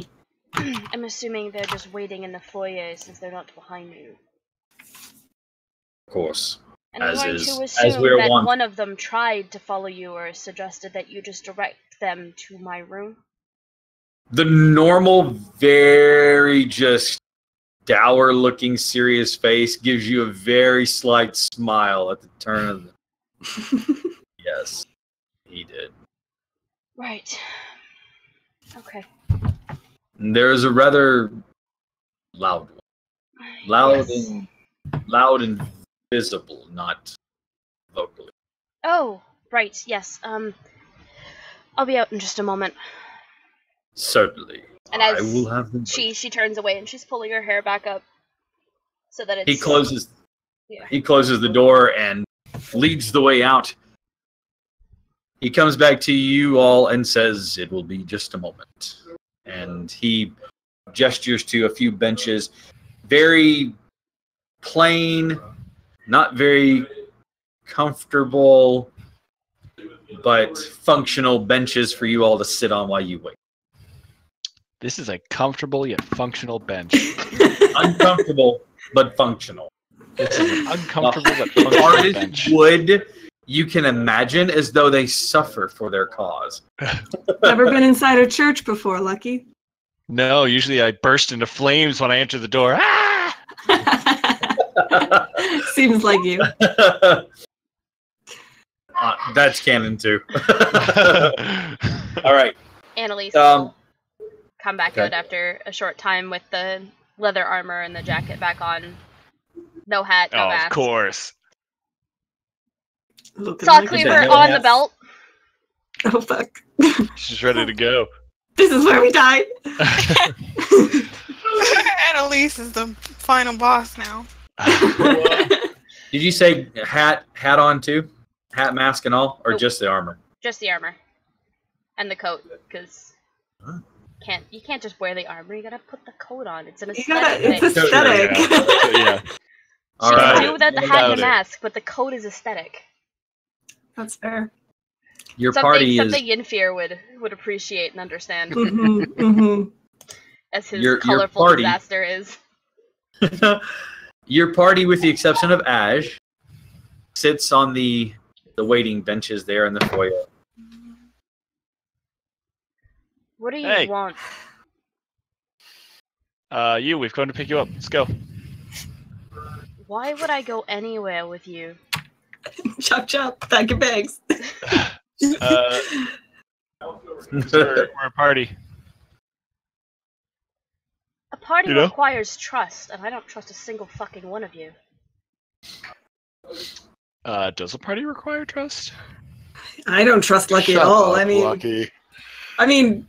Speaker 4: I'm assuming they're just waiting in the foyer since they're not behind you.
Speaker 2: Of course.
Speaker 4: And I'm going to assume that one of them tried to follow you or suggested that you just direct them to my room.
Speaker 2: The normal, very just dour-looking, serious face gives you a very slight smile at the turn of the... Yes, he did.
Speaker 4: Right. Okay.
Speaker 2: There's a rather loud one. Loud and visible, not vocally.
Speaker 4: Oh, right, yes. I'll be out in just a moment.
Speaker 2: Certainly.
Speaker 4: And as
Speaker 2: I will have them.
Speaker 4: She turns away and she's pulling her hair back up so that it's...
Speaker 2: He closes the door and leads the way out. He comes back to you all and says, it will be just a moment. And he gestures to a few benches. Very plain, not very comfortable, but functional benches for you all to sit on while you wait.
Speaker 3: This is a comfortable yet functional bench.
Speaker 2: Uncomfortable, but functional.
Speaker 3: This is an uncomfortable but functional
Speaker 2: hardest
Speaker 3: bench.
Speaker 2: wood you can imagine, as though they suffer for their cause.
Speaker 5: Never been inside a church before, Lucky.
Speaker 3: No, usually I burst into flames when I enter the door. Ah!
Speaker 5: Seems like you.
Speaker 2: That's canon too. All right.
Speaker 4: Annalise will come back
Speaker 2: okay.
Speaker 4: out after a short time with the leather armor and the jacket back on. No hat, no mask.
Speaker 3: Of course.
Speaker 4: Saw cleaver on the belt.
Speaker 5: Oh, fuck.
Speaker 3: She's ready to go.
Speaker 5: This is where we die.
Speaker 6: Annalise is the final boss now.
Speaker 2: Did you say hat on too? Hat, mask, and all, or
Speaker 4: Nope.
Speaker 2: just the armor?
Speaker 4: Just the armor. And the coat, because you can't just wear the armor, you gotta put the coat on. It's an aesthetic thing.
Speaker 5: It's aesthetic.
Speaker 3: Yeah.
Speaker 4: She can do without the hat and
Speaker 3: About
Speaker 4: the
Speaker 3: it.
Speaker 4: mask, but the coat is aesthetic.
Speaker 5: That's fair.
Speaker 2: Your party
Speaker 4: Something Yinfir would appreciate and understand, as his
Speaker 2: Your
Speaker 4: colorful
Speaker 2: party-
Speaker 4: disaster is.
Speaker 2: Your party, with the exception of Ash, sits on the waiting benches there in the foyer.
Speaker 4: What do you
Speaker 3: Hey.
Speaker 4: want?
Speaker 3: We've come to pick you up. Let's go.
Speaker 4: Why would I go anywhere with you?
Speaker 5: Chop chop, pack your bags.
Speaker 3: We're a party.
Speaker 4: A party
Speaker 3: You know?
Speaker 4: requires trust, and I don't trust a single fucking one of you.
Speaker 3: Does a party require trust?
Speaker 5: I don't trust Lucky
Speaker 7: Shut
Speaker 5: at all.
Speaker 7: up,
Speaker 5: I mean,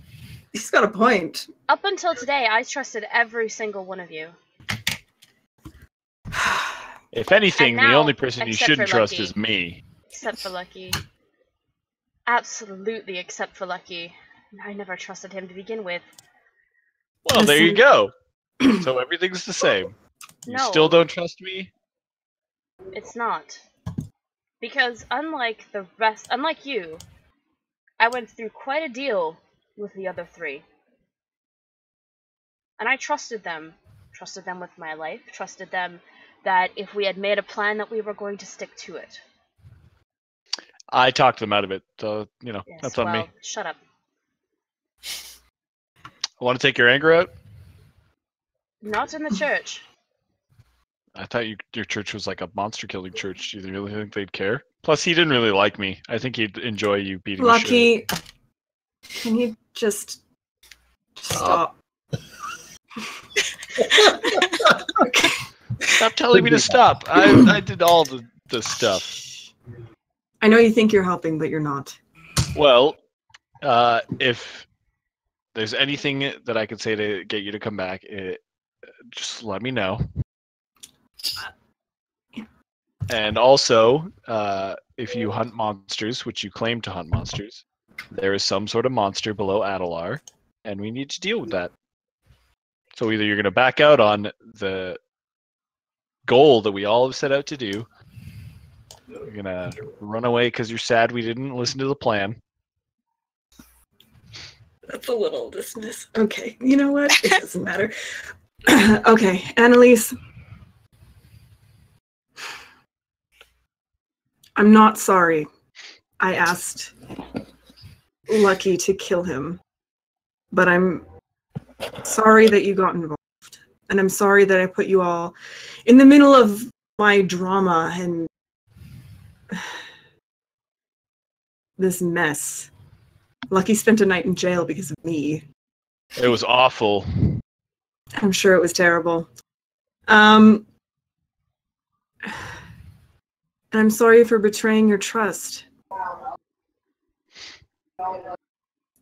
Speaker 5: he's got a point.
Speaker 4: Up until today, I trusted every single one of you.
Speaker 3: If anything,
Speaker 4: And
Speaker 3: the
Speaker 4: now,
Speaker 3: only person you
Speaker 4: except
Speaker 3: shouldn't
Speaker 4: for
Speaker 3: trust
Speaker 4: Lucky.
Speaker 3: is me.
Speaker 4: Except for Lucky. Absolutely except for Lucky. I never trusted him to begin with.
Speaker 3: Well, there you go. So everything's the same. You
Speaker 4: No.
Speaker 3: still don't trust me?
Speaker 4: It's not. Because unlike you, I went through quite a deal with the other three. And I trusted them. Trusted them with my life. Trusted them that if we had made a plan that we were going to stick to it.
Speaker 3: I talked them out of it, so,
Speaker 4: Yes,
Speaker 3: that's on
Speaker 4: well,
Speaker 3: me.
Speaker 4: shut up.
Speaker 3: I want to take your anger out?
Speaker 4: Not in the church.
Speaker 3: I thought your church was like a monster-killing church. Do you really think they'd care? Plus, he didn't really like me. I think he'd enjoy you beating the shit.
Speaker 5: Lucky, can you just stop?
Speaker 3: Stop telling me to stop. I did all the stuff.
Speaker 5: I know you think you're helping, but you're not.
Speaker 3: Well, if there's anything that I could say to get you to come back, just let me know. And also, if you hunt monsters, which you claim to hunt monsters, there is some sort of monster below Adalar, and we need to deal with that. So either you're going to back out on the goal that we all have set out to do, you're going to run away because you're sad we didn't listen to the plan.
Speaker 5: That's a little dismiss. Okay, you know what? It doesn't matter. Okay, Annalise. I'm not sorry. I asked Lucky to kill him. But I'm sorry that you got involved. And I'm sorry that I put you all in the middle of my drama and this mess. Lucky spent a night in jail because of me.
Speaker 3: It was awful.
Speaker 5: I'm sure it was terrible. And I'm sorry for betraying your trust.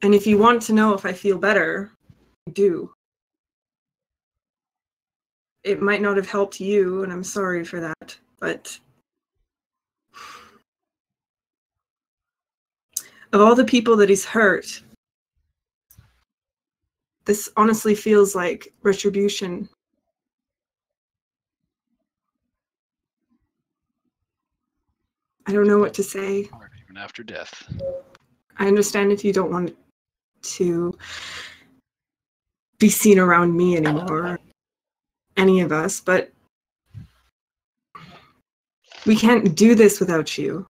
Speaker 5: And if you want to know if I feel better, I do. It might not have helped you, and I'm sorry for that, but of all the people that he's hurt, this honestly feels like retribution. I don't know what to say.
Speaker 3: Even after death.
Speaker 5: I understand if you don't want to be seen around me anymore, any of us, but we can't do this without you.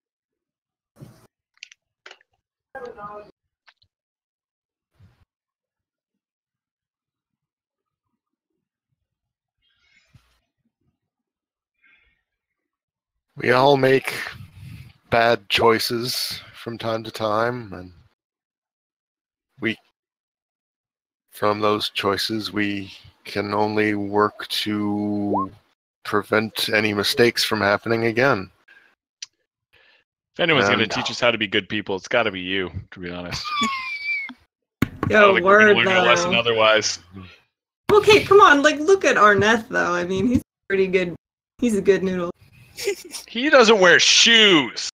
Speaker 7: We all make bad choices from time to time, and from those choices, we can only work to prevent any mistakes from happening again.
Speaker 3: If anyone's going to teach us how to be good people, it's got to be you, to be honest.
Speaker 5: Yo, word,
Speaker 3: learn a lesson
Speaker 5: though.
Speaker 3: otherwise.
Speaker 5: Okay, come on, like, look at Arneth, though. I mean, he's pretty good. He's a good noodle.
Speaker 3: He doesn't wear shoes.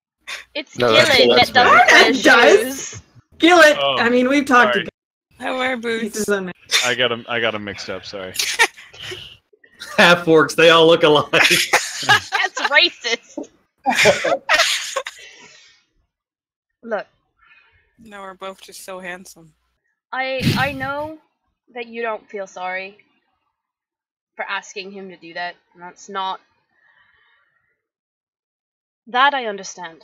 Speaker 4: It's
Speaker 7: No,
Speaker 4: Gillet
Speaker 7: that's
Speaker 4: that
Speaker 7: right.
Speaker 4: doesn't wear
Speaker 5: Does.
Speaker 4: shoes.
Speaker 5: Gillet!
Speaker 3: Oh,
Speaker 5: I mean, we've talked
Speaker 3: sorry.
Speaker 5: about
Speaker 6: I wear boots.
Speaker 5: pieces on it.
Speaker 3: I got him mixed up. Sorry.
Speaker 8: Half orcs, they all look alike.
Speaker 4: That's racist. Look,
Speaker 6: No, we're both just so handsome.
Speaker 4: I know that you don't feel sorry for asking him to do that. And that's not... That I understand.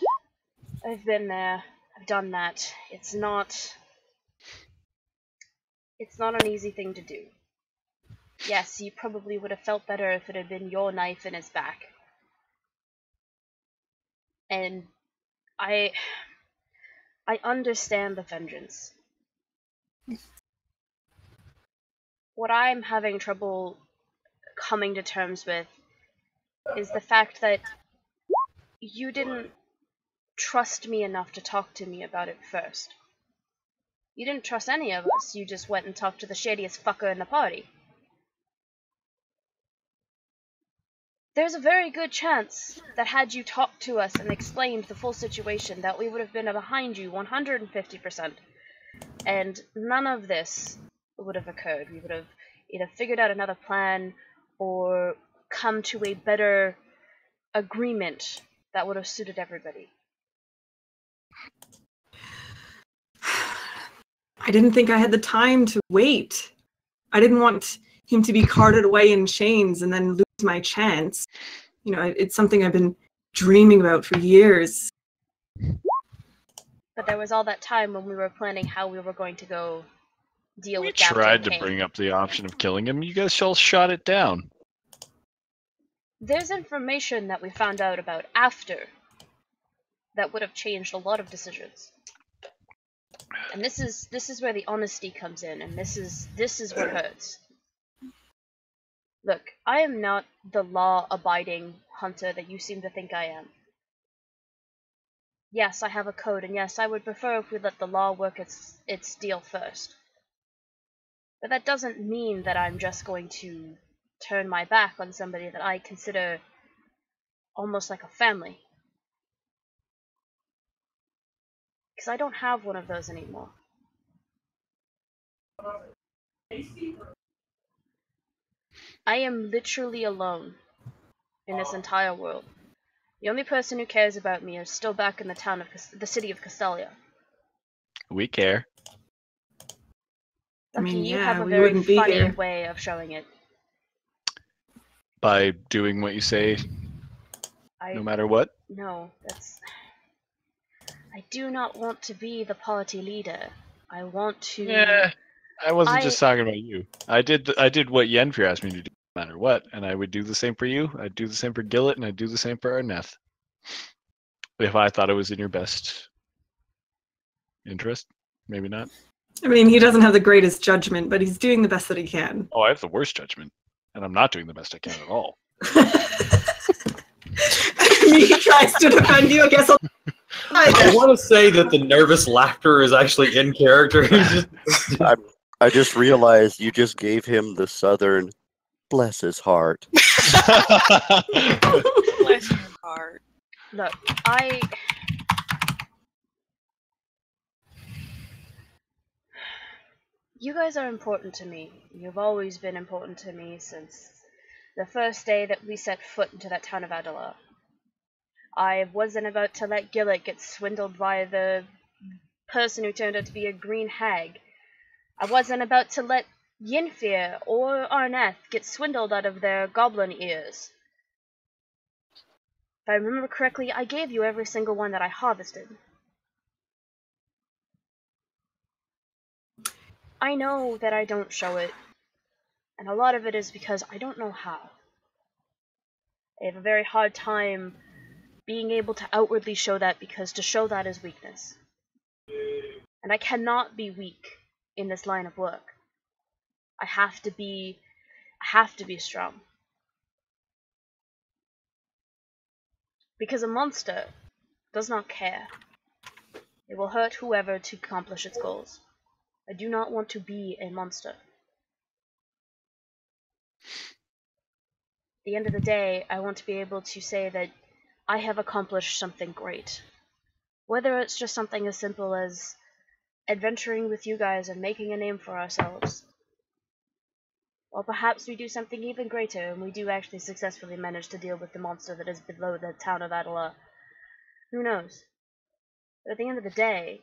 Speaker 4: I've been there. I've done that. It's not an easy thing to do. Yes, you probably would have felt better if it had been your knife in his back. And I understand the vengeance. What I'm having trouble coming to terms with is the fact that you didn't trust me enough to talk to me about it first. You didn't trust any of us, you just went and talked to the shadiest fucker in the party. There's a very good chance that had you talked to us and explained the full situation, that we would have been behind you 150%. And none of this would have occurred. We would have either figured out another plan or come to a better agreement that would have suited everybody.
Speaker 5: I didn't think I had the time to wait. I didn't want him to be carted away in chains and then lose my chance. You know, it's something I've been dreaming about for years.
Speaker 4: But there was all that time when we were planning how we were going to go deal
Speaker 3: We
Speaker 4: with Captain
Speaker 3: tried to
Speaker 4: Kane.
Speaker 3: bring up the option of killing him. You guys all shot it down.
Speaker 4: There's information that we found out about after that would have changed a lot of decisions. And this is where the honesty comes in, and this is what hurts. Look, I am not the law-abiding hunter that you seem to think I am. Yes, I have a code, and yes, I would prefer if we let the law work its deal first. But that doesn't mean that I'm just going to turn my back on somebody that I consider almost like a family. Because I don't have one of those anymore. I am literally alone in this entire world. The only person who cares about me is still back in the city of Castelia.
Speaker 3: We care.
Speaker 5: I mean,
Speaker 4: Lucky, you
Speaker 5: yeah,
Speaker 4: have a
Speaker 5: we
Speaker 4: very
Speaker 5: wouldn't be
Speaker 4: funny
Speaker 5: here.
Speaker 4: way of showing it.
Speaker 3: By doing what you say, no matter what?
Speaker 4: No, that's... I do not want to be the party leader. I want to...
Speaker 3: Yeah, I wasn't just talking about you. I did what Yenfir asked me to do, no matter what, and I would do the same for you. I'd do the same for Gillet, and I'd do the same for Arneth. If I thought it was in your best interest, maybe not.
Speaker 5: I mean, he doesn't have the greatest judgment, but he's doing the best that he can.
Speaker 3: Oh, I have the worst judgment, and I'm not doing the best I can at all.
Speaker 5: He tries to defend you, I guess.
Speaker 8: I want to say that the nervous laughter is actually in character.
Speaker 1: I just realized you just gave him the southern bless his heart.
Speaker 6: Bless your heart.
Speaker 4: Look, you guys are important to me. You've always been important to me since the first day that we set foot into that town of Adelar. I wasn't about to let Gillet get swindled by the person who turned out to be a green hag. I wasn't about to let Yenfir or Arneth get swindled out of their goblin ears. If I remember correctly, I gave you every single one that I harvested. I know that I don't show it, and a lot of it is because I don't know how. I have a very hard time being able to outwardly show that, because to show that is weakness. And I cannot be weak in this line of work. I have to be strong. Because a monster does not care. It will hurt whoever to accomplish its goals. I do not want to be a monster. At the end of the day, I want to be able to say that I have accomplished something great. Whether it's just something as simple as adventuring with you guys and making a name for ourselves. Or perhaps we do something even greater and we do actually successfully manage to deal with the monster that is below the town of Adelar. Who knows? But at the end of the day,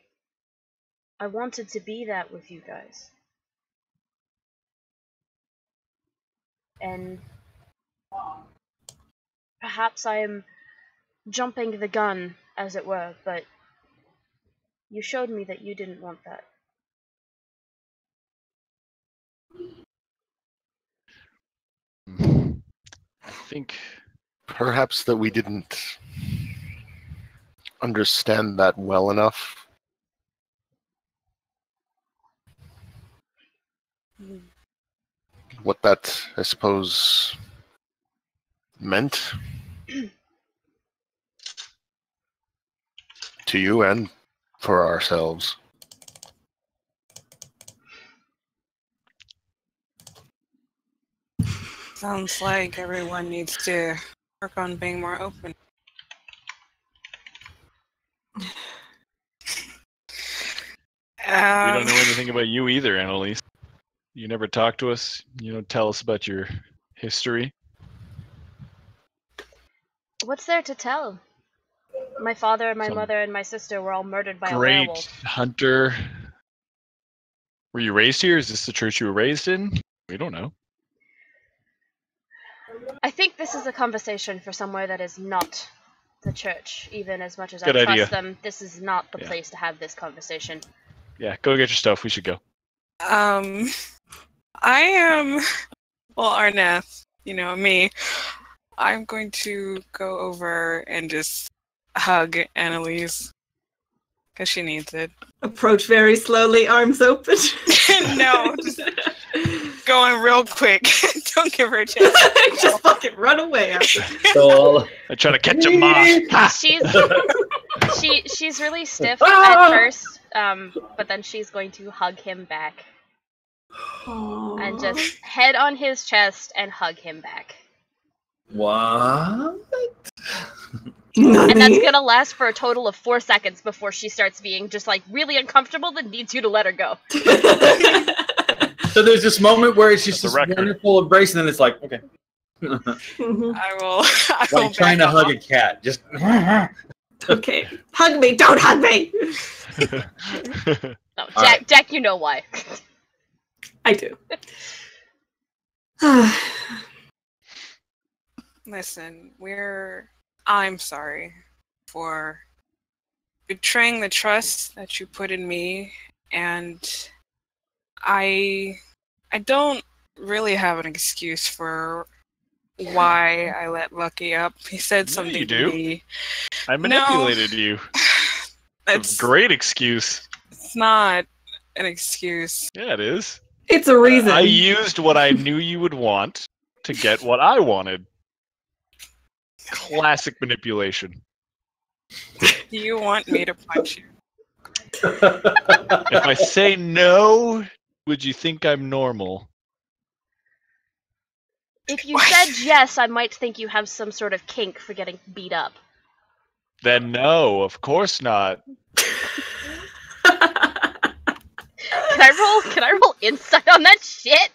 Speaker 4: I wanted to be that with you guys. And perhaps I am jumping the gun, as it were, but you showed me that you didn't want that.
Speaker 3: I think
Speaker 7: perhaps that we didn't understand that well enough. What that, I suppose, meant to you and for ourselves.
Speaker 6: Sounds like everyone needs to work on being more open.
Speaker 3: we don't know anything about you either, Annalise. You never talk to us. You don't tell us about your history.
Speaker 4: What's there to tell? My father and my mother and my sister were all murdered by a
Speaker 3: Great
Speaker 4: werewolf.
Speaker 3: hunter. Were you raised here? Is this the church you were raised in? We don't know.
Speaker 4: I think this is a conversation for somewhere that is not the church. Even as much as
Speaker 3: Good
Speaker 4: I trust
Speaker 3: idea.
Speaker 4: them, this is not the place to have this conversation.
Speaker 3: Yeah, go get your stuff. We should go.
Speaker 6: I am, well, Arneth, you know, me. I'm going to go over and just hug Annalise because she needs it.
Speaker 5: Approach very slowly, arms open.
Speaker 6: No. Just going real quick. Don't give her a chance.
Speaker 5: Just fucking run away after.
Speaker 2: So
Speaker 3: I try to catch a moth. Ha!
Speaker 4: She's really stiff at first, but then she's going to hug him back and just head on his chest and hug him back.
Speaker 2: what?
Speaker 4: And that's gonna last for a total of 4 seconds before she starts being just like really uncomfortable and needs you to let her go.
Speaker 2: So there's this moment where it's just
Speaker 3: That's
Speaker 2: this
Speaker 3: a record.
Speaker 2: wonderful embrace, and then it's like, okay,
Speaker 6: I will
Speaker 2: like trying to
Speaker 6: back
Speaker 2: hug
Speaker 6: off.
Speaker 2: a cat. Just
Speaker 5: Okay, hug me! Don't hug me!
Speaker 4: No,
Speaker 2: All
Speaker 4: Jack, you know why.
Speaker 5: I do.
Speaker 6: Listen, I'm sorry for betraying the trust that you put in me, and I don't really have an excuse for why I let Lucky up. He said
Speaker 3: Yeah,
Speaker 6: something
Speaker 3: you
Speaker 6: to
Speaker 3: do.
Speaker 6: me.
Speaker 3: I manipulated you.
Speaker 6: It's
Speaker 3: A great excuse.
Speaker 6: It's not an excuse.
Speaker 3: Yeah, it is.
Speaker 5: It's a reason.
Speaker 3: I used what I knew you would want to get what I wanted. Classic manipulation.
Speaker 6: Do you want me to punch you?
Speaker 3: If I say no, would you think I'm normal?
Speaker 4: If you said yes, I might think you have some sort of kink for getting beat up.
Speaker 3: Then no, of course not.
Speaker 4: Can I roll insight on that shit?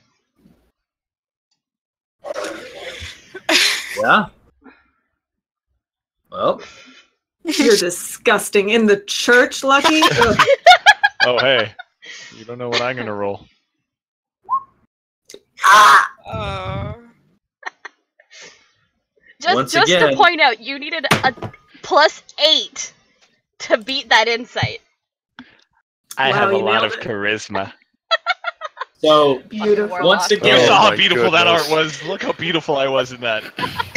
Speaker 2: yeah. Well,
Speaker 5: You're disgusting. In the church, Lucky? Ugh.
Speaker 3: Oh, hey. You don't know what I'm gonna roll.
Speaker 2: Once
Speaker 4: Just
Speaker 2: again-
Speaker 4: to point out, you needed a +8 to beat that insight.
Speaker 3: I
Speaker 5: Wow,
Speaker 3: have a
Speaker 5: you
Speaker 3: lot
Speaker 5: nailed
Speaker 3: of
Speaker 5: it.
Speaker 3: charisma.
Speaker 2: so
Speaker 5: Beautiful.
Speaker 2: once
Speaker 3: You
Speaker 2: again,
Speaker 7: Oh
Speaker 3: saw how
Speaker 7: my
Speaker 3: beautiful that
Speaker 7: goodness.
Speaker 3: art was. Look how beautiful I was in that.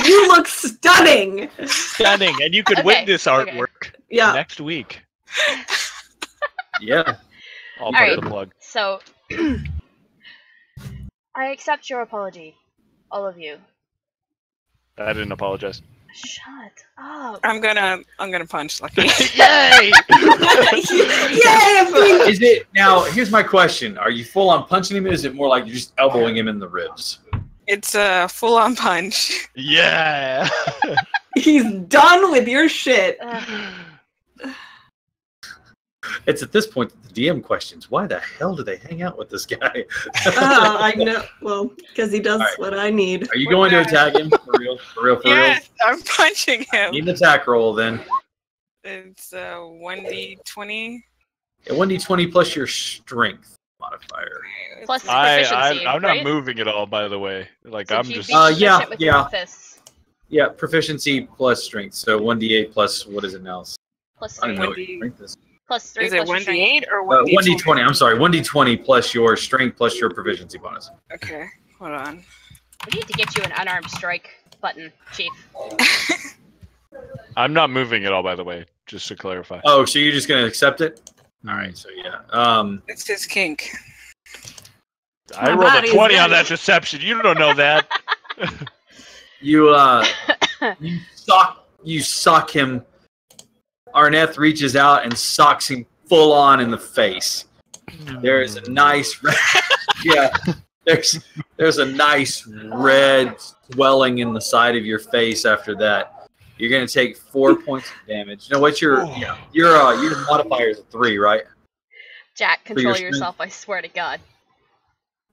Speaker 5: You look stunning!
Speaker 3: Stunning. And you could
Speaker 4: Okay,
Speaker 3: win this
Speaker 4: okay.
Speaker 3: artwork
Speaker 5: Yeah.
Speaker 3: next week.
Speaker 2: yeah.
Speaker 3: I'll put
Speaker 4: Alright.
Speaker 3: the plug.
Speaker 4: So, I accept your apology, all of you.
Speaker 3: I didn't apologize.
Speaker 4: Shut up.
Speaker 6: I'm gonna punch Lucky.
Speaker 3: Yay!
Speaker 5: Yay! I'm being-
Speaker 2: Is it now? Here's my question: are you full on punching him? Or is it more like you're just elbowing him in the ribs?
Speaker 6: It's a full-on punch.
Speaker 3: Yeah!
Speaker 5: He's done with your shit.
Speaker 2: It's at this point that the DM questions: why the hell do they hang out with this guy?
Speaker 5: I know. Well, because he does
Speaker 2: Alright.
Speaker 5: what I need.
Speaker 2: Are you going to attack him for real? For real? For
Speaker 6: Yes, I'm punching
Speaker 2: real?
Speaker 6: him.
Speaker 2: Need an attack roll then.
Speaker 6: It's 1d20.
Speaker 2: A 1d20 plus your strength modifier.
Speaker 4: Plus
Speaker 3: I'm
Speaker 4: proficiency,
Speaker 3: not
Speaker 4: right?
Speaker 3: moving at all, by the way. Like,
Speaker 4: So
Speaker 3: I'm
Speaker 4: you
Speaker 3: just.
Speaker 4: beat the
Speaker 2: yeah,
Speaker 4: shit with
Speaker 2: yeah.
Speaker 4: your fists.
Speaker 2: Yeah, proficiency plus strength. So 1d8 plus what is it now?
Speaker 4: Plus
Speaker 2: I don't
Speaker 4: 3.
Speaker 2: know what your strength is.
Speaker 4: Plus 3
Speaker 6: Is it
Speaker 4: plus your strength.
Speaker 6: 1d8 or 1d20?
Speaker 2: 1d20. I'm sorry, 1d20 plus your strength plus your proficiency bonus.
Speaker 6: Okay, hold on.
Speaker 4: We need to get you an unarmed strike button, Chief.
Speaker 3: I'm not moving at all, by the way, just to clarify.
Speaker 2: Oh, so you're just gonna accept it? All right. So yeah.
Speaker 6: It's his kink.
Speaker 3: I
Speaker 5: My
Speaker 3: rolled a
Speaker 5: body's
Speaker 3: 20 on
Speaker 5: ready.
Speaker 3: that deception. You don't know that.
Speaker 2: You you sock him. Arneth reaches out and socks him full on in the face. There is a nice yeah. There's a nice red swelling in the side of your face after that. You're gonna take 4 points of damage. You know what's your your modifier is a 3, right?
Speaker 4: Jack,
Speaker 2: your
Speaker 4: control
Speaker 2: strength.
Speaker 4: yourself, I swear to God.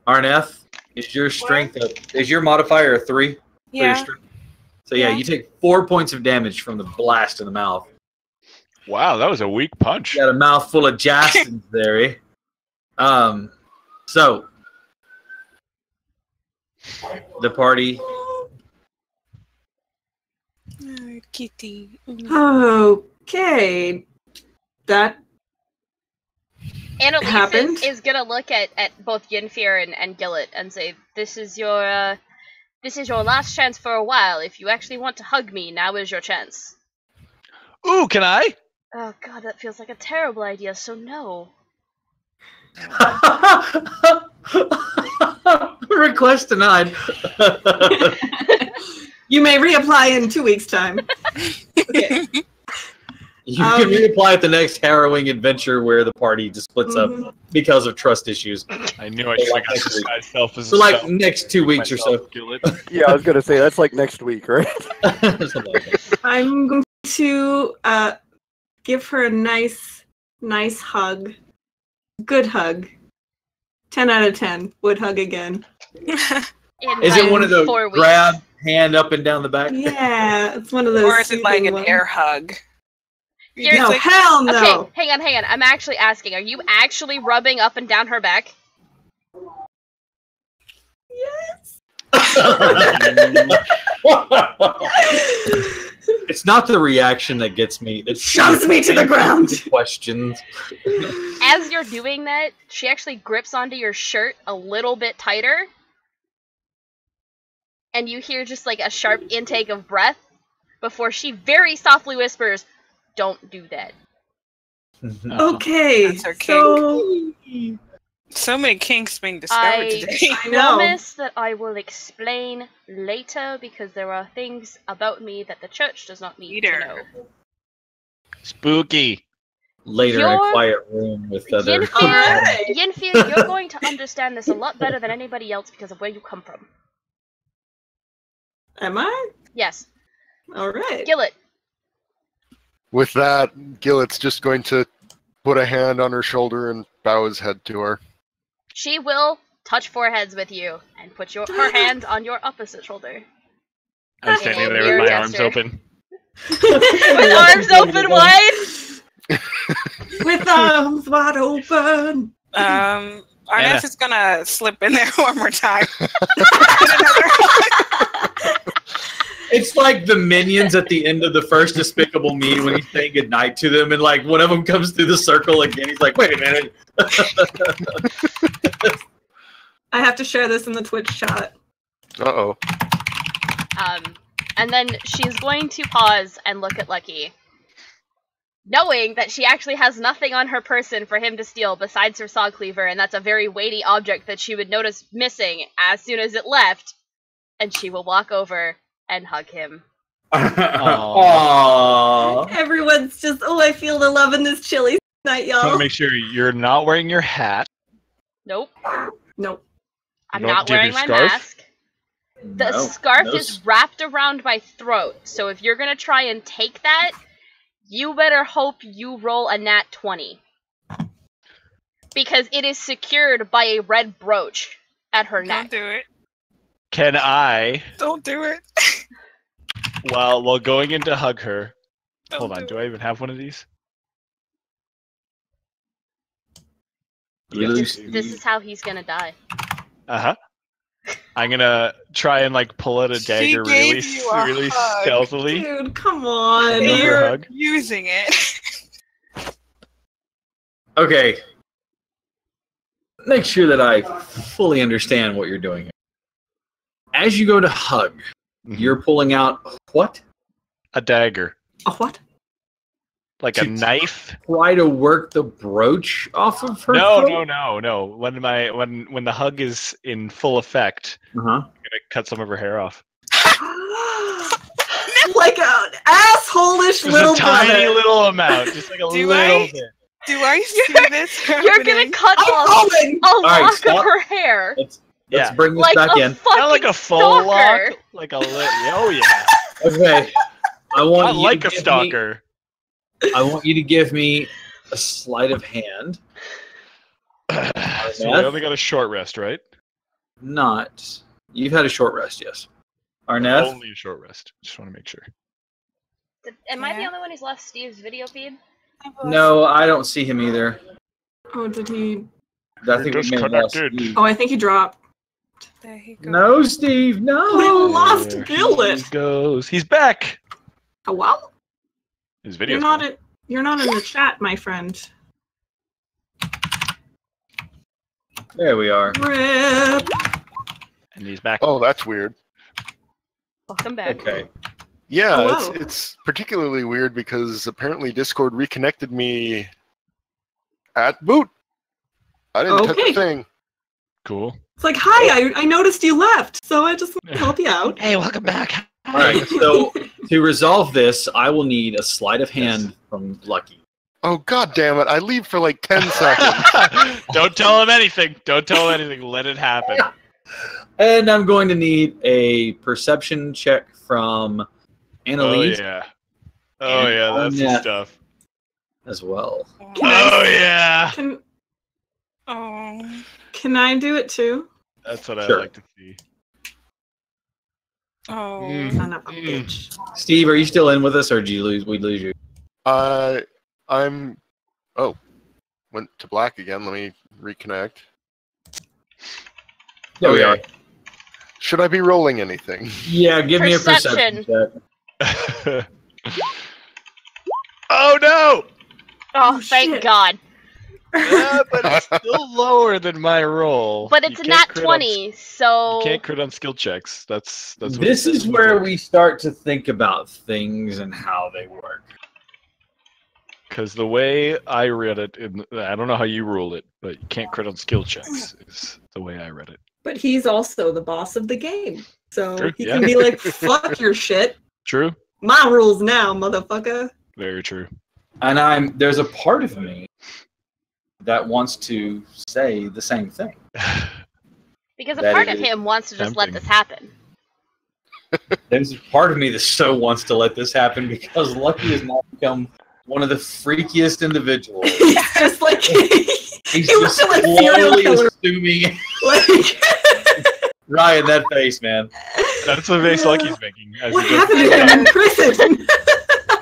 Speaker 2: Arneth, is your strength is your modifier a 3? For your
Speaker 6: Yeah.
Speaker 2: strength? So yeah,
Speaker 6: Yeah.
Speaker 2: you take 4 points of damage from the blast in the mouth.
Speaker 3: Wow, that was a weak punch.
Speaker 2: You got a mouthful of Jastins there, eh? So the party.
Speaker 6: Kitty.
Speaker 5: Okay. That
Speaker 4: Annalise
Speaker 5: happened?
Speaker 4: is gonna look at both Yinfir and Gillet and say, this is your last chance for a while. If you actually want to hug me, now is your chance.
Speaker 3: Ooh, can I?
Speaker 4: Oh god, that feels like a terrible idea, so no.
Speaker 2: Request denied.
Speaker 5: You may reapply in 2 weeks' time. Okay.
Speaker 2: You can reapply at the next harrowing adventure where the party just splits up because of trust issues.
Speaker 3: I knew I should have got myself as
Speaker 2: So like next 2 weeks or so.
Speaker 1: Yeah, I was gonna say that's like next week, right?
Speaker 5: I'm going to give her a nice hug. Good hug. 10 out of 10. Would hug again.
Speaker 2: Is it one of those grab hand up and down the back?
Speaker 5: Yeah, it's one of those.
Speaker 6: Or is it like an
Speaker 5: ones.
Speaker 6: air hug?
Speaker 5: No, hell no.
Speaker 4: Okay, hang on. I'm actually asking, are you actually rubbing up and down her back?
Speaker 5: Yes.
Speaker 2: It's not the reaction that gets me. It
Speaker 5: shoves me to the ground.
Speaker 2: Questions.
Speaker 4: As you're doing that, she actually grips onto your shirt a little bit tighter. And you hear just like a sharp intake of breath before she very softly whispers, "Don't do that."
Speaker 5: Okay.
Speaker 6: That's her kink. So many kinks being discovered today.
Speaker 4: I promise that I will explain later because there are things about me that the church does not need to know.
Speaker 3: Spooky.
Speaker 2: Later in a quiet room with other.
Speaker 4: Yinfir, you're going to understand this a lot better than anybody else because of where you come from.
Speaker 5: Am I?
Speaker 4: Yes.
Speaker 5: All right.
Speaker 4: Gillet.
Speaker 7: With that, Gillet's just going to put a hand on her shoulder and bow his head to her.
Speaker 4: She will touch foreheads with you and put her hand on your opposite shoulder.
Speaker 3: I'm standing there with my arms open.
Speaker 4: With arms open wide?
Speaker 5: With arms wide open.
Speaker 6: Arneth is gonna slip in there one more time.
Speaker 2: It's like the minions at the end of the first Despicable Me when he's saying goodnight to them, and like one of them comes through the circle again. He's like, "Wait a minute."
Speaker 5: I have to share this in the Twitch chat.
Speaker 7: Uh-oh.
Speaker 4: And then she's going to pause and look at Lucky, knowing that she actually has nothing on her person for him to steal besides her saw cleaver, and that's a very weighty object that she would notice missing as soon as it left, and she will walk over and hug him.
Speaker 2: Aww.
Speaker 5: Everyone's just, I feel the love in this chilly night,
Speaker 3: I want
Speaker 5: y'all.
Speaker 3: to make sure you're not wearing your hat.
Speaker 4: Nope.
Speaker 5: Nope.
Speaker 4: I'm
Speaker 3: Don't
Speaker 4: not
Speaker 3: do your
Speaker 4: wearing my
Speaker 3: scarf?
Speaker 4: mask. The scarf is wrapped around my throat, so if you're gonna try and take that, you better hope you roll a nat 20. Because it is secured by a red brooch at her neck.
Speaker 6: Don't do it.
Speaker 3: Can I,
Speaker 6: Don't do it.
Speaker 3: while going in to hug her,
Speaker 6: Don't
Speaker 3: hold on, do I even have one of these?
Speaker 4: This is how he's gonna die.
Speaker 3: Uh-huh. I'm gonna try and like pull out a dagger really,
Speaker 6: gave you a
Speaker 3: really
Speaker 6: hug.
Speaker 3: stealthily.
Speaker 5: Dude, come on.
Speaker 3: Give her a
Speaker 6: You're
Speaker 3: hug.
Speaker 6: using it.
Speaker 2: Okay. Make sure that I fully understand what you're doing here. As you go to hug, you're pulling out what?
Speaker 3: A dagger.
Speaker 5: A what?
Speaker 3: Like a knife?
Speaker 2: Try to work the brooch off of her
Speaker 3: No.
Speaker 2: throat?
Speaker 3: When the hug is in full effect,
Speaker 2: Uh-huh.
Speaker 3: I'm gonna cut some of her hair off.
Speaker 5: Like an asshole-ish
Speaker 3: Just
Speaker 5: little
Speaker 3: a tiny
Speaker 5: brother.
Speaker 3: little amount, just like a
Speaker 6: Do
Speaker 3: little
Speaker 6: I?
Speaker 3: bit.
Speaker 6: Do I see this
Speaker 4: You're gonna
Speaker 6: happening?
Speaker 4: cut
Speaker 5: I'm
Speaker 4: off
Speaker 5: rolling.
Speaker 4: a
Speaker 2: right,
Speaker 4: lock
Speaker 2: stop.
Speaker 4: of her hair.
Speaker 2: Let's
Speaker 3: Yeah.
Speaker 2: bring this
Speaker 4: Like
Speaker 2: back
Speaker 4: a
Speaker 2: in.
Speaker 4: fucking
Speaker 3: Not like a faux
Speaker 4: stalker.
Speaker 3: lock, like a oh yeah.
Speaker 2: Okay. I want
Speaker 3: Not
Speaker 2: you
Speaker 3: like
Speaker 2: to
Speaker 3: a
Speaker 2: give
Speaker 3: stalker.
Speaker 2: I want you to give me a sleight of hand.
Speaker 3: So we only got a short rest, right?
Speaker 2: Not. You've had a short rest, yes. Arneth?
Speaker 3: Only a short rest. Just want to make sure.
Speaker 4: Am I the
Speaker 6: Yeah.
Speaker 4: only one who's left Steve's video feed?
Speaker 2: No, I don't see him either.
Speaker 5: Oh, did he?
Speaker 2: I think we may have lost
Speaker 3: Disconnected.
Speaker 2: Steve.
Speaker 5: Oh, I think he dropped.
Speaker 6: There he goes.
Speaker 2: No, Steve, no.
Speaker 5: We lost
Speaker 3: There
Speaker 5: Gillet.
Speaker 3: he goes. He's back.
Speaker 5: Oh, well,
Speaker 3: His video.
Speaker 5: you're not in the chat, my friend.
Speaker 2: There we are.
Speaker 5: Rip.
Speaker 3: And he's back.
Speaker 7: Oh, that's weird.
Speaker 4: Welcome back.
Speaker 2: Okay.
Speaker 7: Yeah,
Speaker 5: Hello.
Speaker 7: it's particularly weird because apparently Discord reconnected me at boot. I didn't touch
Speaker 5: Okay.
Speaker 7: a thing.
Speaker 3: Cool.
Speaker 5: It's like, hi, I noticed you left, so I just want to help you out.
Speaker 3: Hey, welcome back.
Speaker 2: All right, so to resolve this, I will need a sleight of hand from Lucky.
Speaker 7: Oh, god damn it. I leave for like 10 seconds.
Speaker 3: Don't tell him anything. Don't tell him anything. Let it happen.
Speaker 2: And I'm going to need a perception check from Annalise.
Speaker 3: Oh, yeah. Oh, yeah, that's the stuff.
Speaker 2: As well.
Speaker 3: Yeah.
Speaker 5: Can I do it too?
Speaker 3: That's what I
Speaker 2: Sure.
Speaker 3: like to see.
Speaker 5: Son of a bitch.
Speaker 2: Steve, are you still in with us, or did we lose you?
Speaker 7: I'm... Oh. Went to black again. Let me reconnect.
Speaker 2: There we are.
Speaker 7: Should I be rolling anything?
Speaker 2: Yeah, give me a perception check.
Speaker 3: Oh, no!
Speaker 4: Oh, thank
Speaker 5: shit.
Speaker 4: God.
Speaker 3: Yeah, but it's still lower than my roll.
Speaker 4: But it's
Speaker 3: You
Speaker 4: a
Speaker 3: can't
Speaker 4: nat
Speaker 3: crit
Speaker 4: 20, so...
Speaker 3: You can't crit on skill checks. That's what
Speaker 2: This is where we start to think about things and how they work.
Speaker 3: Because the way I read it, I don't know how you rule it, but you can't crit on skill checks is the way I read it.
Speaker 5: But he's also the boss of the game. So
Speaker 3: True,
Speaker 5: he
Speaker 3: yeah.
Speaker 5: can be like, fuck your shit.
Speaker 3: True.
Speaker 5: My rules now, motherfucker.
Speaker 3: Very true.
Speaker 2: And there's a part of me that wants to say the same thing.
Speaker 4: Because a
Speaker 2: That
Speaker 4: part of
Speaker 2: is
Speaker 4: him wants to just let
Speaker 3: tempting.
Speaker 4: this happen.
Speaker 2: There's a part of me that so wants to let this happen because Lucky has now become one of the freakiest individuals.
Speaker 5: He's just like,
Speaker 2: He's
Speaker 5: he
Speaker 2: just
Speaker 5: looks like serial
Speaker 2: slowly
Speaker 5: killer.
Speaker 2: assuming.
Speaker 5: Like,
Speaker 2: Ryan, that face, man.
Speaker 3: That's the face Lucky's making. As
Speaker 5: what
Speaker 3: he goes
Speaker 5: happened to
Speaker 3: through
Speaker 5: him in prison?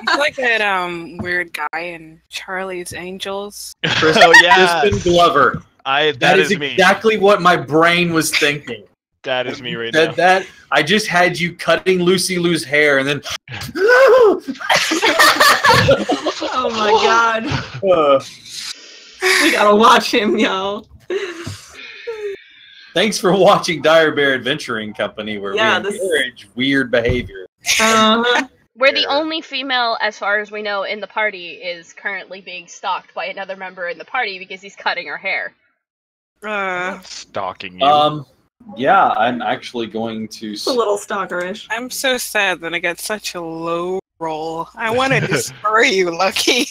Speaker 6: He's like that weird guy in Charlie's Angels.
Speaker 3: Oh, yeah.
Speaker 2: Crispin Glover.
Speaker 3: That is me.
Speaker 2: exactly what my brain was thinking.
Speaker 3: That is me right now.
Speaker 2: That I just had you cutting Lucy Lou's hair and then
Speaker 5: Oh my god.
Speaker 2: uh,
Speaker 5: We gotta watch him, y'all.
Speaker 2: thanks for watching Dire Bear Adventuring Company, where
Speaker 5: Yeah,
Speaker 2: we
Speaker 5: this-
Speaker 2: encourage weird behavior.
Speaker 4: We're the
Speaker 2: Yeah.
Speaker 4: only female, as far as we know, in the party is currently being stalked by another member in the party because he's cutting her hair.
Speaker 3: Stalking you.
Speaker 2: Yeah, I'm actually going to.
Speaker 5: It's a little stalkerish.
Speaker 6: I'm so sad that I got such a low roll. I want to destroy you, Lucky.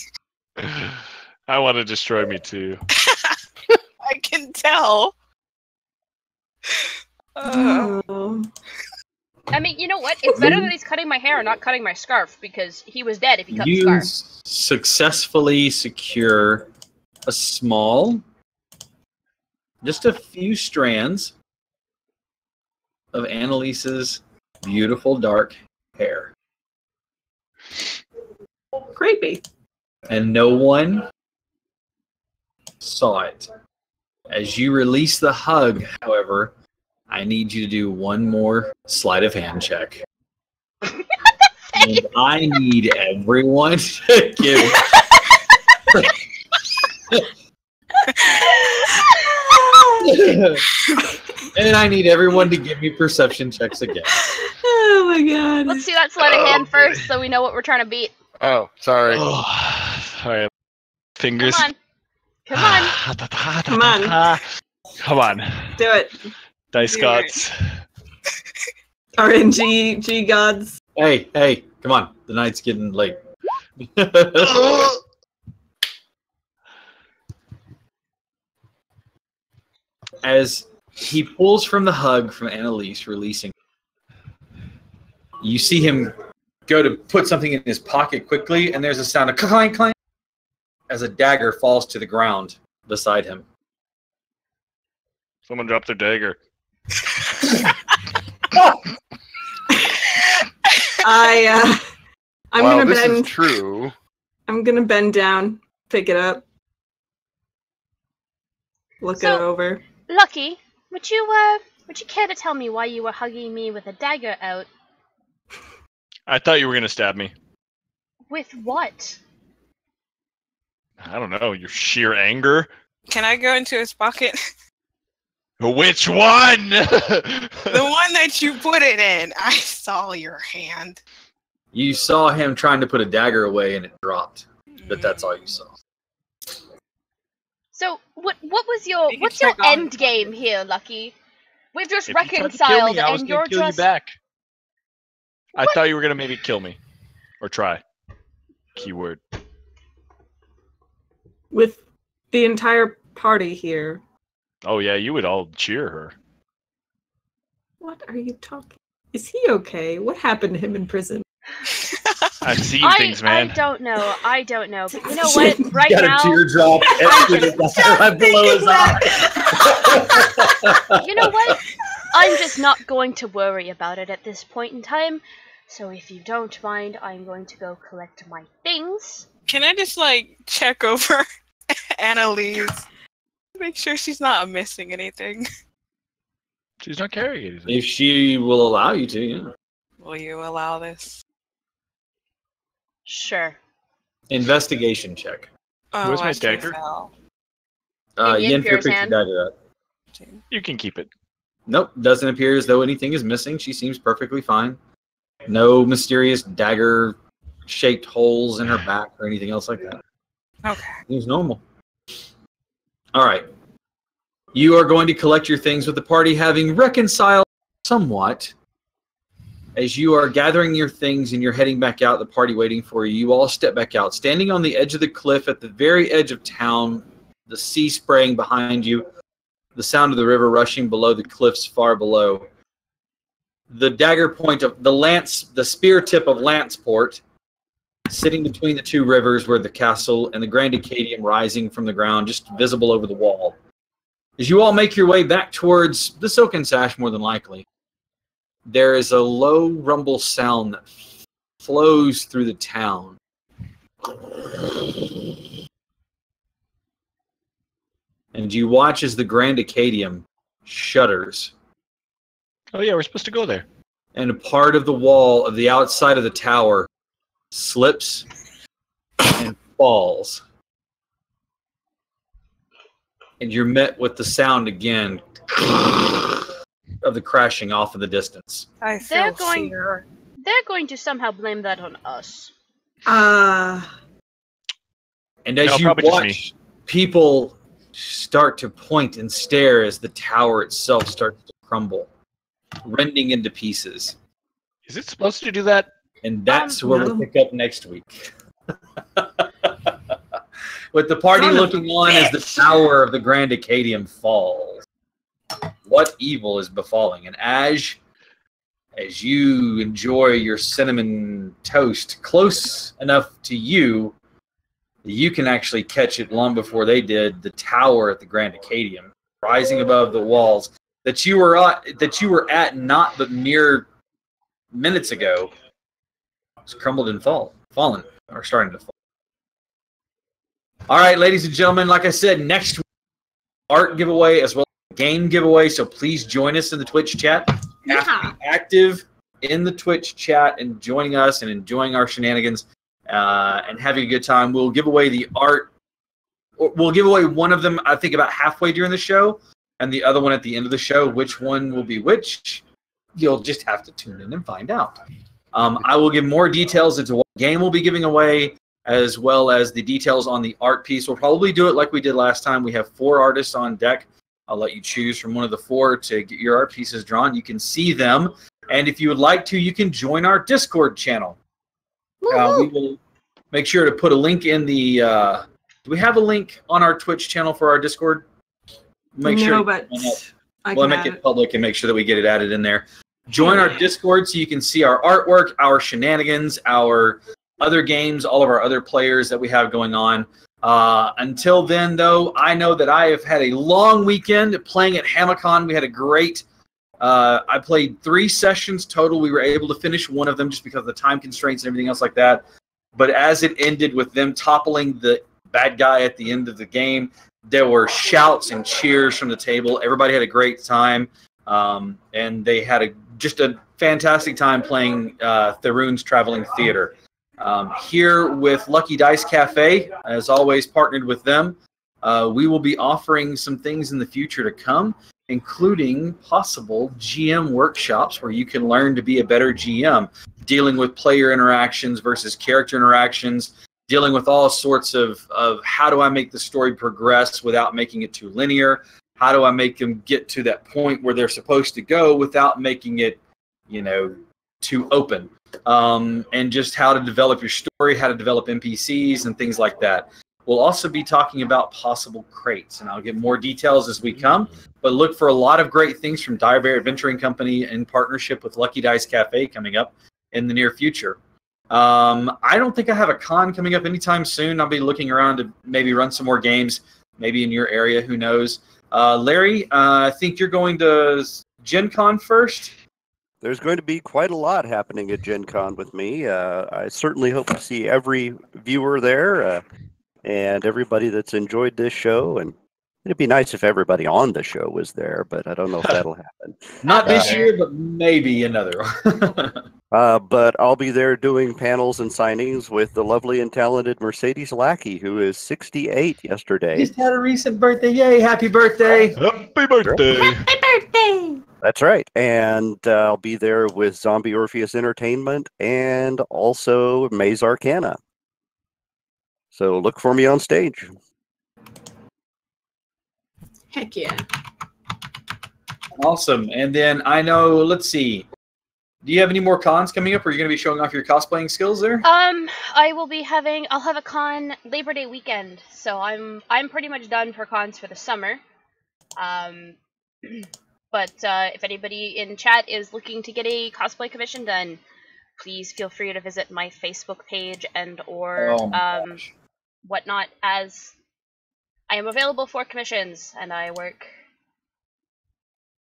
Speaker 3: I want to destroy me too.
Speaker 6: I can tell.
Speaker 5: Oh.
Speaker 4: I mean, you know what? It's better that he's cutting my hair and not cutting my scarf, because he was dead if he cut the
Speaker 2: You
Speaker 4: scarf.
Speaker 2: successfully secure a small, just a few strands of Annalise's beautiful dark hair.
Speaker 5: Creepy.
Speaker 2: And no one saw it. As you release the hug, however, I need you to do one more sleight of hand check. And I need everyone to give. And I need everyone to give me perception checks again.
Speaker 5: Oh my god.
Speaker 4: Let's see that sleight of hand first, so we know what we're trying to beat.
Speaker 7: Oh, sorry.
Speaker 3: Oh, all right. Fingers.
Speaker 4: Come on. Come on.
Speaker 5: Come on.
Speaker 3: Come on.
Speaker 5: Do it.
Speaker 3: Dice
Speaker 6: Do
Speaker 3: gods.
Speaker 5: RNG gods.
Speaker 2: Hey, come on. The night's getting late. As he pulls from the hug from Annalise, releasing, you see him go to put something in his pocket quickly, and there's a sound of clank, clank, as a dagger falls to the ground beside him.
Speaker 3: Someone dropped their dagger.
Speaker 5: I'm
Speaker 7: Wow,
Speaker 5: gonna
Speaker 7: this is
Speaker 5: bend.
Speaker 7: true.
Speaker 5: I'm gonna bend down, pick it up, look it
Speaker 4: So-
Speaker 5: over.
Speaker 4: Lucky, would you care to tell me why you were hugging me with a dagger out?
Speaker 3: I thought you were gonna stab me.
Speaker 4: With what?
Speaker 3: I don't know. Your sheer anger.
Speaker 6: Can I go into his pocket?
Speaker 3: Which one?
Speaker 6: The one that you put it in. I saw your hand.
Speaker 2: You saw him trying to put a dagger away, and it dropped. But that's all you saw.
Speaker 4: So, what's your
Speaker 6: check on
Speaker 4: end game here, Lucky? We've just
Speaker 3: If you tried to kill
Speaker 4: reconciled,
Speaker 3: me, I was
Speaker 4: and
Speaker 3: gonna
Speaker 4: you're
Speaker 3: kill
Speaker 4: just
Speaker 3: you back. I
Speaker 4: What?
Speaker 3: thought you were gonna maybe kill me, or try. Keyword.
Speaker 5: With the entire party here.
Speaker 3: Oh yeah, you would all cheer her.
Speaker 5: What are you talking? Is he okay? What happened to him in prison?
Speaker 3: I've seen
Speaker 4: I
Speaker 3: things, man.
Speaker 4: don't know. I don't know. But you know what? Right
Speaker 2: Got
Speaker 4: now,
Speaker 2: a teardrop right below his eye.
Speaker 4: you know what? I'm just not going to worry about it at this point in time. So if you don't mind, I'm going to go collect my things.
Speaker 6: Can I just like check over Annalise? Make sure she's not missing anything.
Speaker 3: She's not carrying anything.
Speaker 2: If she will allow you to, yeah.
Speaker 6: Will you allow this?
Speaker 4: Sure.
Speaker 2: Investigation check.
Speaker 6: Oh,
Speaker 3: Where's my
Speaker 6: I can't
Speaker 3: dagger?
Speaker 6: tell.
Speaker 4: In
Speaker 2: Yennefer
Speaker 4: Pierre's
Speaker 2: picks your
Speaker 4: hand.
Speaker 2: dagger up.
Speaker 3: You can keep it.
Speaker 2: Nope, doesn't appear as though anything is missing. She seems perfectly fine. No mysterious dagger-shaped holes in her back or anything else like that.
Speaker 6: Okay.
Speaker 2: Seems normal. All right. You are going to collect your things with the party having reconciled somewhat. As you are gathering your things and you're heading back out, the party waiting for you, you all step back out. Standing on the edge of the cliff at the very edge of town, the sea spraying behind you, the sound of the river rushing below the cliffs far below. The dagger point of the spear tip of Lanceport, sitting between the two rivers where the castle and the Grand Acadium rising from the ground, just visible over the wall. As you all make your way back towards the Silken Sash, more than likely, there is a low rumble sound that flows through the town. And you watch as the Grand Acadium shudders.
Speaker 3: Oh yeah, we're supposed to go there.
Speaker 2: And a part of the wall of the outside of the tower slips and falls. And you're met with the sound again of the crashing off in the distance.
Speaker 6: I
Speaker 4: They're
Speaker 6: feel
Speaker 4: going-
Speaker 6: fear.
Speaker 4: They're going to somehow blame that on us.
Speaker 2: And as
Speaker 3: No,
Speaker 2: you
Speaker 3: probably just
Speaker 2: watch people start to point and stare as the tower itself starts to crumble, rending into pieces.
Speaker 3: Is it supposed to do that?
Speaker 2: And that's where
Speaker 5: no.
Speaker 2: we'll pick up next week. With the party
Speaker 5: Son of a
Speaker 2: looking on as the tower of the Grand Acadium falls. What evil is befalling? And as you enjoy your cinnamon toast close enough to you, you can actually catch it long before they did. The tower at the Grand Acadium, rising above the walls that you were at not but mere minutes ago, was crumbled and fallen, or starting to fall. All right, ladies and gentlemen, like I said, next week, art giveaway as well as game giveaway. So please join us in the Twitch chat. You have to be active in the Twitch chat and joining us and enjoying our shenanigans and having a good time. We'll give away the art. We'll give away one of them, I think, about halfway during the show, and the other one at the end of the show. Which one will be which? You'll just have to tune in and find out. I will give more details into what game we'll be giving away, as well as the details on the art piece. We'll probably do it like we did last time. We have 4 artists on deck. I'll let you choose from one of the 4 to get your art pieces drawn. You can see them. And if you would like to, you can join our Discord channel. We will make sure to put a link in the... do we have a link on our Twitch channel for our Discord? Make sure.
Speaker 5: But I
Speaker 2: We'll
Speaker 5: can
Speaker 2: make
Speaker 5: add
Speaker 2: it public and make sure that we get it added in there. Join our Discord so you can see our artwork, our shenanigans, our other games, all of our other players that we have going on. Until then, though, I know that I have had a long weekend playing at Hamacon. We had a great... I played 3 sessions total. We were able to finish one of them just because of the time constraints and everything else like that. But as it ended with them toppling the bad guy at the end of the game, there were shouts and cheers from the table. Everybody had a great time. And they had just a fantastic time playing Theroun's Traveling Theater. Here with Lucky Dice Cafe, as always, partnered with them. We will be offering some things in the future to come, including possible GM workshops where you can learn to be a better GM, dealing with player interactions versus character interactions, dealing with all sorts of how do I make the story progress without making it too linear, how do I make them get to that point where they're supposed to go without making it, too open, and just how to develop your story, how to develop NPCs and things like that. We'll also be talking about possible crates, and I'll get more details as we come, but look for a lot of great things from Dire Bear Adventuring Company in partnership with Lucky Dice Cafe coming up in the near future. I don't think I have a con coming up anytime soon. I'll be looking around to maybe run some more games, maybe in your area, who knows. Larry, I think you're going to Gen Con first?
Speaker 1: There's going to be quite a lot happening at Gen Con with me. I certainly hope to see every viewer there and everybody that's enjoyed this show. And it'd be nice if everybody on the show was there, but I don't know if that'll happen.
Speaker 2: Not this year, but maybe another.
Speaker 1: But I'll be there doing panels and signings with the lovely and talented Mercedes Lackey, who is 68 yesterday.
Speaker 2: Just had a recent birthday. Yay, happy birthday.
Speaker 3: Happy birthday!
Speaker 5: Happy birthday!
Speaker 1: That's right. And I'll be there with Zombie Orpheus Entertainment and also Maze Arcana. So look for me on stage.
Speaker 5: Heck yeah.
Speaker 2: Awesome. And then I know, let's see. Do you have any more cons coming up? Or are you going to be showing off your cosplaying skills there?
Speaker 4: I'll have a con Labor Day weekend, so I'm pretty much done for cons for the summer. But if anybody in chat is looking to get a cosplay commission done, please feel free to visit my Facebook page and whatnot, as I am available for commissions and I work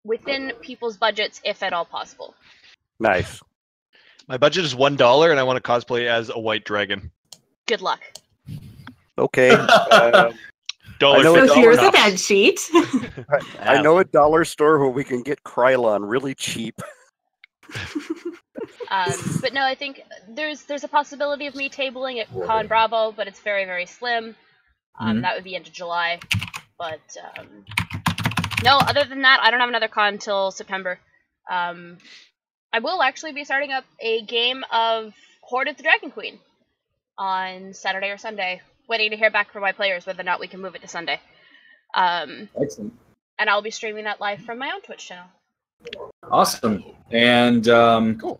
Speaker 4: within people's budgets if at all possible.
Speaker 1: Nice.
Speaker 3: My budget is $1 and I want to cosplay as a white dragon.
Speaker 4: Good luck.
Speaker 1: Okay.
Speaker 5: So here's a bed sheet.
Speaker 1: I know a dollar store where we can get Krylon really cheap.
Speaker 4: But no, I think there's a possibility of me tabling at Con Bravo, but it's very, very slim. That would be end of July. But no, other than that, I don't have another con until September. I will actually be starting up a game of Horde of the Dragon Queen on Saturday or Sunday. Waiting to hear back from my players whether or not we can move it to Sunday.
Speaker 2: Excellent.
Speaker 4: And I'll be streaming that live from my own Twitch channel.
Speaker 2: Awesome. And cool.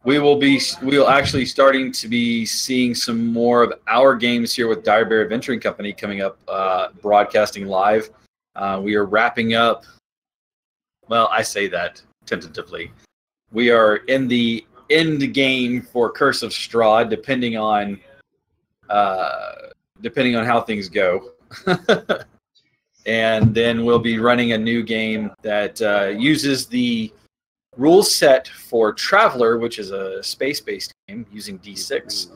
Speaker 2: We will actually starting to be seeing some more of our games here with Dire Bear Adventuring Company coming up, broadcasting live. We are wrapping up. Well, I say that tentatively. We are in the end game for Curse of Strahd, depending on how things go. And then we'll be running a new game that uses the rule set for Traveler, which is a space-based game using D6,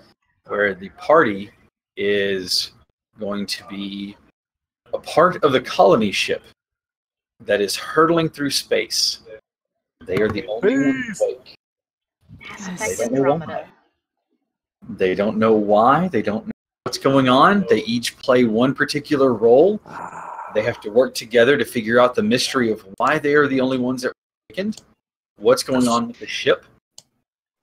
Speaker 2: where the party is going to be a part of the colony ship that is hurtling through space. They are the only ones awake. They don't know why. They don't know what's going on. They each play one particular role. They have to work together to figure out the mystery of why they are the only ones that are awakened. What's going on with the ship?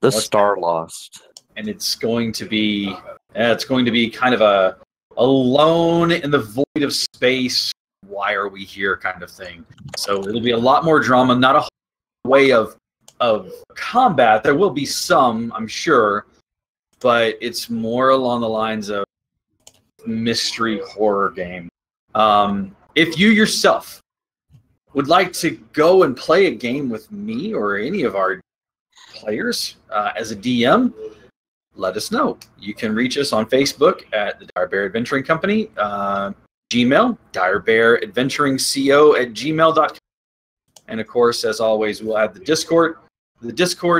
Speaker 1: The Star Lost.
Speaker 2: And it's going to be kind of a alone in the void of space. Why are we here? Kind of thing. So it'll be a lot more drama, not a way of combat. There will be some, I'm sure, but it's more along the lines of mystery horror game. If you yourself would like to go and play a game with me or any of our players as a DM, let us know. You can reach us on Facebook at the Dire Bear Adventuring Company, Gmail, direbearadventuringco@gmail.com. And of course, as always, we'll add the Discord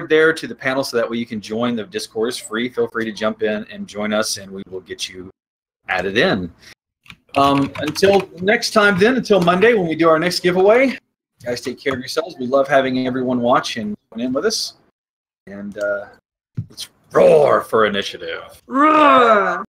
Speaker 2: there to the panel so that way you can join. The Discord is free. Feel free to jump in and join us, and we will get you added in. Until next time then, until Monday when we do our next giveaway, guys, take care of yourselves. We love having everyone watch and join in with us. And let's roar for initiative.
Speaker 5: Roar!